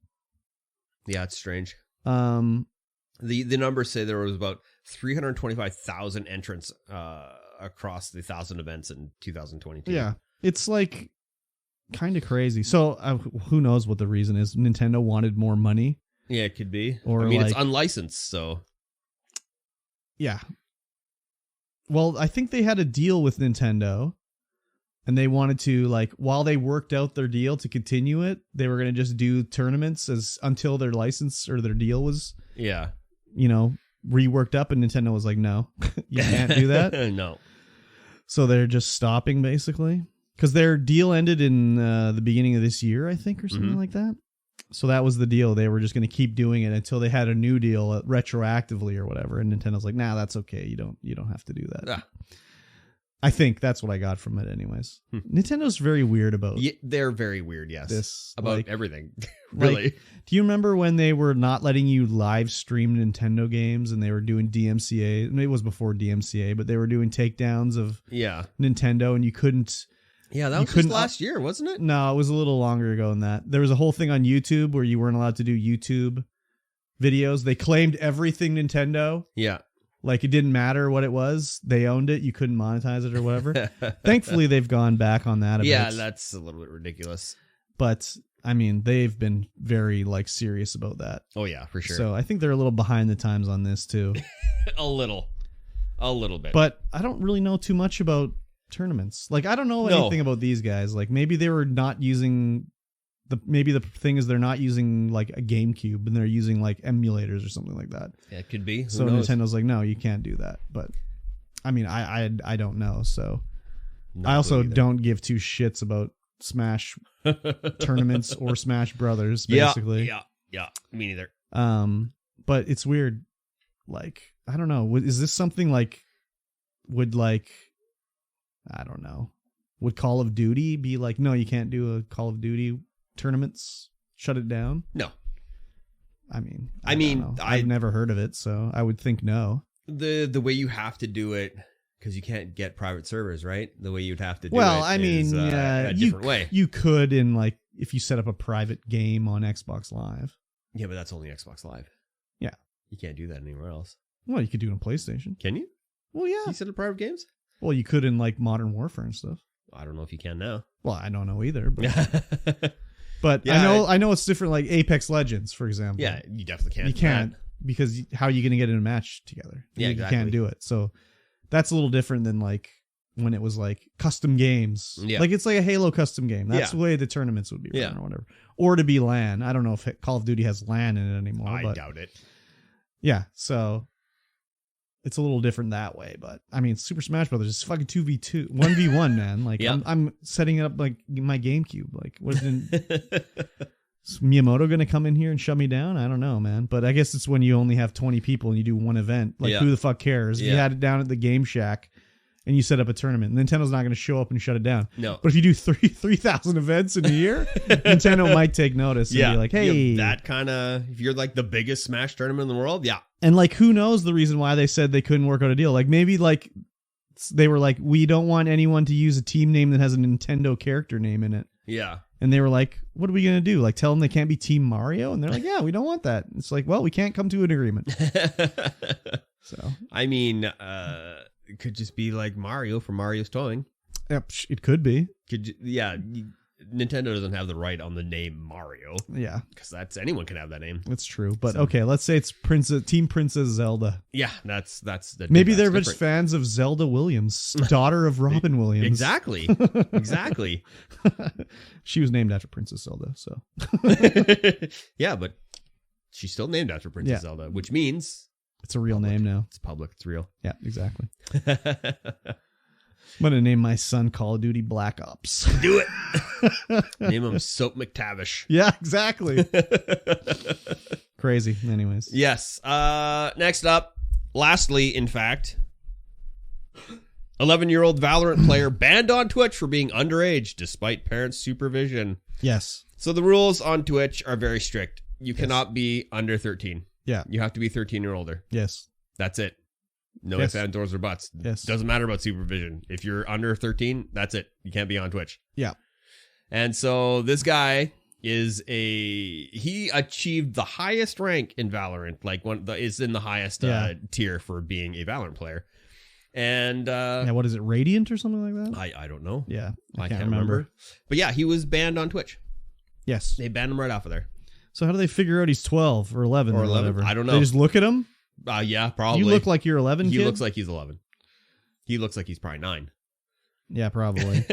Yeah, it's strange. The numbers say there was about 325,000 entrants across the 1,000 events in 2022. Yeah, it's like kind of crazy. So who knows what the reason is? Nintendo wanted more money. Yeah, it could be. Or I mean, it's unlicensed, so yeah. Well, I think they had a deal with Nintendo, and they wanted to, like, while they worked out their deal to continue it, they were going to just do tournaments until their license or their deal was, reworked up. And Nintendo was like, no, you can't do that. No. So they're just stopping, basically. Because their deal ended in the beginning of this year, I think, or something like that. So that was the deal. They were just going to keep doing it until they had a new deal retroactively or whatever. And Nintendo's like, nah, that's okay. You don't have to do that. Ah. I think that's what I got from it anyways. Nintendo's very weird about they're very weird, yes. This about everything. Really. Do you remember when they were not letting you live stream Nintendo games and they were doing DMCA? Maybe it was before DMCA, but they were doing takedowns of Nintendo and you couldn't. Yeah, that was just last year, wasn't it? No, it was a little longer ago than that. There was a whole thing on YouTube where you weren't allowed to do YouTube videos. They claimed everything Nintendo. Yeah. Like, it didn't matter what it was. They owned it. You couldn't monetize it or whatever. Thankfully, they've gone back on that a bit. Yeah, that's a little bit ridiculous. But, I mean, they've been very, like, serious about that. Oh, yeah, for sure. So I think they're a little behind the times on this, too. A little bit. But I don't really know too much about tournaments. Like, I don't know anything about these guys. Like, maybe they were not using... Maybe the thing is they're not using like a GameCube and they're using like emulators or something like that. Yeah, it could be. So Nintendo's like, no, you can't do that. But I mean, I don't know. So I also don't give two shits about Smash tournaments or Smash Brothers. Basically, yeah, me neither. But it's weird. Like, I don't know. Is this something like I don't know. Would Call of Duty be like, no, you can't do a Call of Duty tournaments, shut it down? No. I mean, I've never heard of it, so I would think no. The way you have to do it, because you can't get private servers, right? The way you'd have to do is a different way. You could in like if you set up a private game on Xbox Live. Yeah, but that's only Xbox Live. Yeah. You can't do that anywhere else. Well, you could do it on PlayStation. Can you? Well, yeah. You set up private games? Well, you could in like Modern Warfare and stuff. I don't know if you can now. Well, I don't know either, but but yeah, I know it's different. Like Apex Legends, for example. Yeah, you definitely can't. You can't because how are you going to get in a match together? Yeah, exactly. You can't do it. So that's a little different than like when it was like custom games. Yeah, like it's like a Halo custom game. That's the way the tournaments would be run or whatever. Or to be LAN. I don't know if Call of Duty has LAN in it anymore. I doubt it. Yeah, so it's a little different that way, but I mean, Super Smash Brothers is fucking 2v2, 1v1, man. Like, I'm setting it up like my GameCube. Like, is Miyamoto going to come in here and shut me down? I don't know, man. But I guess it's when you only have 20 people and you do one event. Like, who the fuck cares? If you had it down at the Game Shack and you set up a tournament, Nintendo's not going to show up and shut it down. No. But if you do 3,000 events in a year, Nintendo might take notice and be like, hey. That kind of, if you're like the biggest Smash tournament in the world, And like, who knows the reason why they said they couldn't work out a deal? Like, maybe like they were like, we don't want anyone to use a team name that has a Nintendo character name in it. Yeah. And they were like, what are we going to do? Like, tell them they can't be Team Mario? And they're like, yeah, we don't want that. It's like, well, we can't come to an agreement. So, I mean, it could just be like Mario from Mario's Towing. Yep, it could be. Nintendo doesn't have the right on the name Mario. Yeah. Because anyone can have that name. That's true. But okay, let's say it's Team Princess Zelda. Yeah, that's the maybe they're just fans of Zelda Williams, daughter of Robin Williams. Exactly. Exactly. She was named after Princess Zelda, so. Yeah, but she's still named after Princess Zelda, which means it's a real name now. It's public. It's real. Yeah, exactly. I'm going to name my son Call of Duty Black Ops. Do it. Name him Soap McTavish. Yeah, exactly. Crazy. Anyways. Yes. Next up, lastly, in fact, 11-year-old Valorant player banned on Twitch for being underage despite parents' supervision. Yes. So the rules on Twitch are very strict. You cannot be under 13. Yeah. You have to be 13 or older. Yes. That's it. No ifs, ands, or buts. Yes. Doesn't matter about supervision. If you're under 13, that's it. You can't be on Twitch. Yeah. And so this guy he achieved the highest rank in Valorant. Like is in the highest tier for being a Valorant player. And what is it, Radiant or something like that? I don't know. Yeah. I can't remember. But yeah, he was banned on Twitch. Yes. They banned him right off of there. So how do they figure out he's 12 or 11 or whatever? I don't know. They just look at him? Yeah, probably. You look like you're 11, He kid? looks like he's 11. He looks like he's probably 9. Yeah, probably.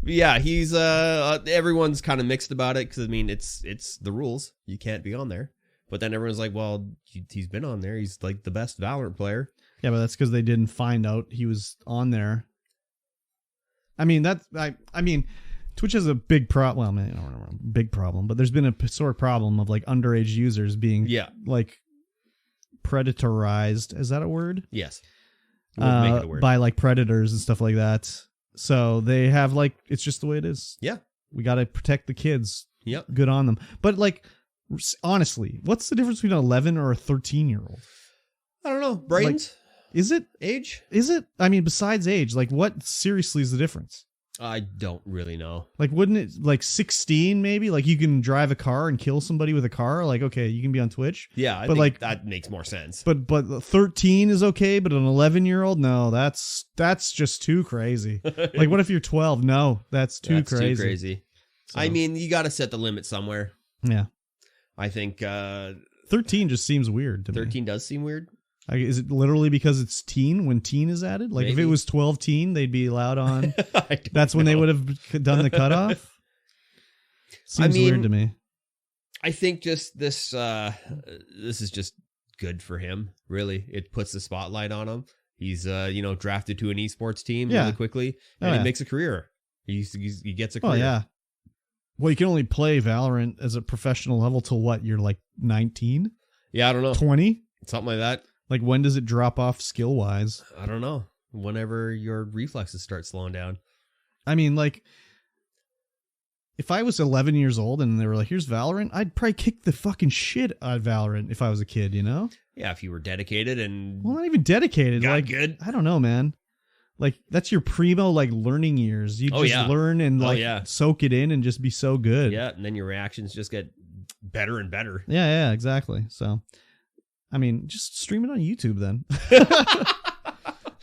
Yeah, he's everyone's kind of mixed about it because I mean it's the rules. You can't be on there. But then everyone's like, well, he's been on there. He's like the best Valorant player. Yeah, but that's because they didn't find out he was on there. I mean, Twitch has a big problem. Well, I mean, I don't know, big problem, but there's been a sort of problem of like underage users being like predatorized. Is that a word? Yes. Make it a word. By like predators and stuff like that. So they have like, it's just the way it is. Yeah. We got to protect the kids. Yep. Good on them. But like, honestly, what's the difference between an 11 or a 13-year-old? I don't know. Brains? Like, is it? Age? Is it? I mean, besides age, like what seriously is the difference? I don't really know. Like, wouldn't it, like 16 maybe? Like, you can drive a car and kill somebody with a car. Like, okay, you can be on Twitch. Yeah, I but think like that makes more sense. But 13 is okay, but an 11-year-old, no, that's just too crazy. Like, what if you're 12? No, that's too crazy. So. I mean, you got to set the limit somewhere. Yeah, I think 13 just seems weird to me. 13 does seem weird. Is it literally because it's teen when teen is added? Like, maybe. If it was 12 teen, they'd be allowed on. That's when they would have done the cutoff. Seems weird to me. I think just this is just good for him. Really, it puts the spotlight on him. He's drafted to an esports team really quickly, and he makes a career. He gets a career. Oh yeah. Well, you can only play Valorant as a professional level till what? You're like 19? Yeah, I don't know. 20? Something like that. Like, when does it drop off skill-wise? I don't know. Whenever your reflexes start slowing down. I mean, like, if I was 11 years old and they were like, here's Valorant, I'd probably kick the fucking shit out of Valorant if I was a kid, you know? Yeah, if you were dedicated and... Well, not even dedicated. Got like, good. I don't know, man. Like, that's your primo, like, learning years. You just learn and, like, soak it in and just be so good. Yeah, and then your reactions just get better and better. Yeah, exactly. So... I mean, just stream it on YouTube then.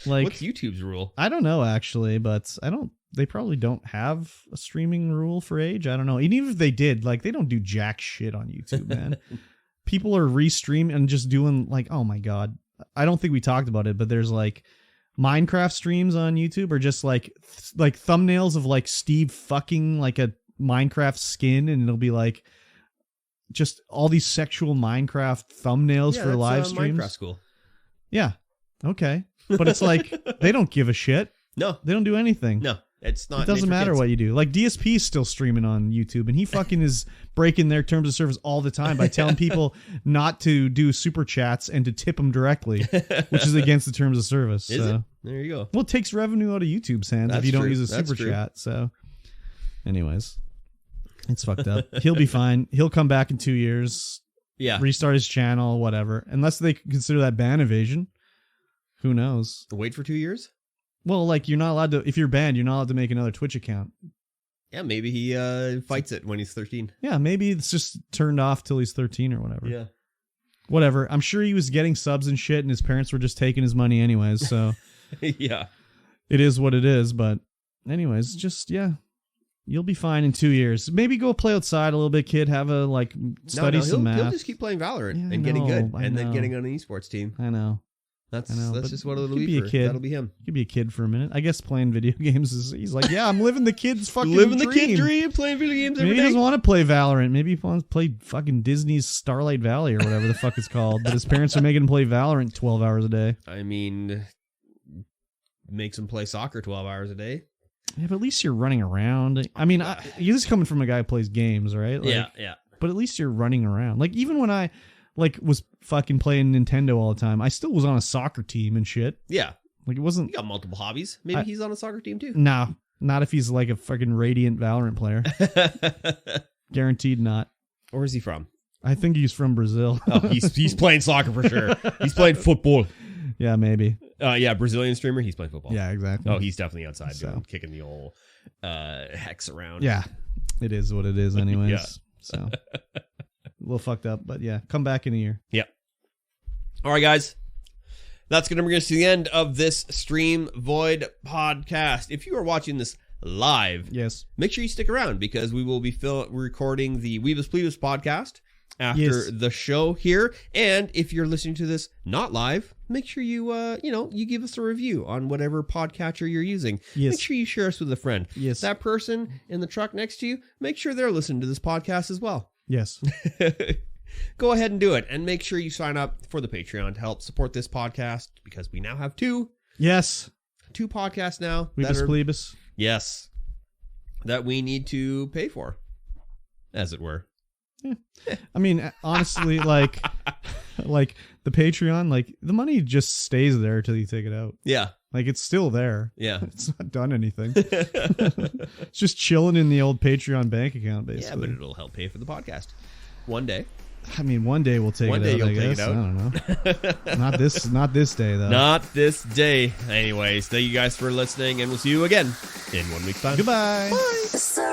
Like, what's YouTube's rule? I don't know actually, but they probably don't have a streaming rule for age. I don't know. And even if they did, like, they don't do jack shit on YouTube, man. People are restreaming and just doing like, oh my God. I don't think we talked about it, but there's like Minecraft streams on YouTube are just like thumbnails of like Steve fucking like a Minecraft skin, and it'll be like just all these sexual Minecraft thumbnails for live streams. Minecraft school. Yeah. Okay. But it's like, they don't give a shit. No. They don't do anything. No. It's not. It doesn't matter what you do. Like, DSP is still streaming on YouTube, and he fucking is breaking their terms of service all the time by telling people not to do super chats and to tip them directly, which is against the terms of service. Is it? There you go. Well, it takes revenue out of YouTube's hands if you don't use a super chat. So, anyways. It's fucked up. He'll be fine. He'll come back in 2 years. Yeah. Restart his channel, whatever. Unless they consider that ban evasion. Who knows? Wait for 2 years? Well, like, you're not allowed to, if you're banned, you're not allowed to make another Twitch account. Yeah, maybe he fights it when he's 13. Yeah, maybe it's just turned off till he's 13 or whatever. Yeah. Whatever. I'm sure he was getting subs and shit, and his parents were just taking his money anyways, so. Yeah. It is what it is, but anyways, just, yeah. You'll be fine in 2 years. Maybe go play outside a little bit, kid. Have a, like, study some math. He'll just keep playing Valorant and getting good. And then getting on an esports team. I know. That's just what it'll be for. That'll be him. He could be a kid for a minute. I guess playing video games is, he's like, yeah, I'm living the kid's fucking living dream. the kid dream, playing video games every day. Maybe he doesn't want to play Valorant. Maybe he wants to play fucking Disney's Starlight Valley or whatever the fuck it's called. But his parents are making him play Valorant 12 hours a day. I mean, makes him play soccer 12 hours a day. Yeah, but at least you're running around. I mean, you're just coming from a guy who plays games, right? Like, yeah. But at least you're running around. Like, even when I was fucking playing Nintendo all the time, I still was on a soccer team and shit. Yeah. Like, it wasn't... You got multiple hobbies. Maybe he's on a soccer team too. Nah, not if he's like a fucking Radiant Valorant player. Guaranteed not. Where is he from? I think he's from Brazil. Oh, he's playing soccer for sure. He's playing football. Yeah, maybe. Yeah, Brazilian streamer. He's playing football. Yeah, exactly. Oh, he's definitely outside kicking the old hex around. Yeah, it is what it is anyways. Yeah. So, a little fucked up, but yeah, come back in a year. Yeah. All right, guys. That's going to bring us to the end of this Streamvoid podcast. If you are watching this live, yes, make sure you stick around because we will be recording the Weebus Plebus podcast after the show here. And if you're listening to this not live, make sure you you give us a review on whatever podcatcher you're using. Yes. Make sure you share us with a friend. Yes. That person in the truck next to you, make sure they're listening to this podcast as well. Yes. Go ahead and do it. And make sure you sign up for the Patreon to help support this podcast because we now have two. Yes. 2 podcasts now. Weebus Plebus. Yes. That we need to pay for, as it were. Yeah. I mean, honestly, like the Patreon, like the money just stays there till you take it out. Yeah. Like it's still there. Yeah. It's not done anything. It's just chilling in the old Patreon bank account, basically. Yeah, but it'll help pay for the podcast. One day. I mean, one day we'll take one it day out. You'll take it out. I don't know. Not this day though. Not this day. Anyways, thank you guys for listening, and we'll see you again in 1 week's time. Goodbye. Bye.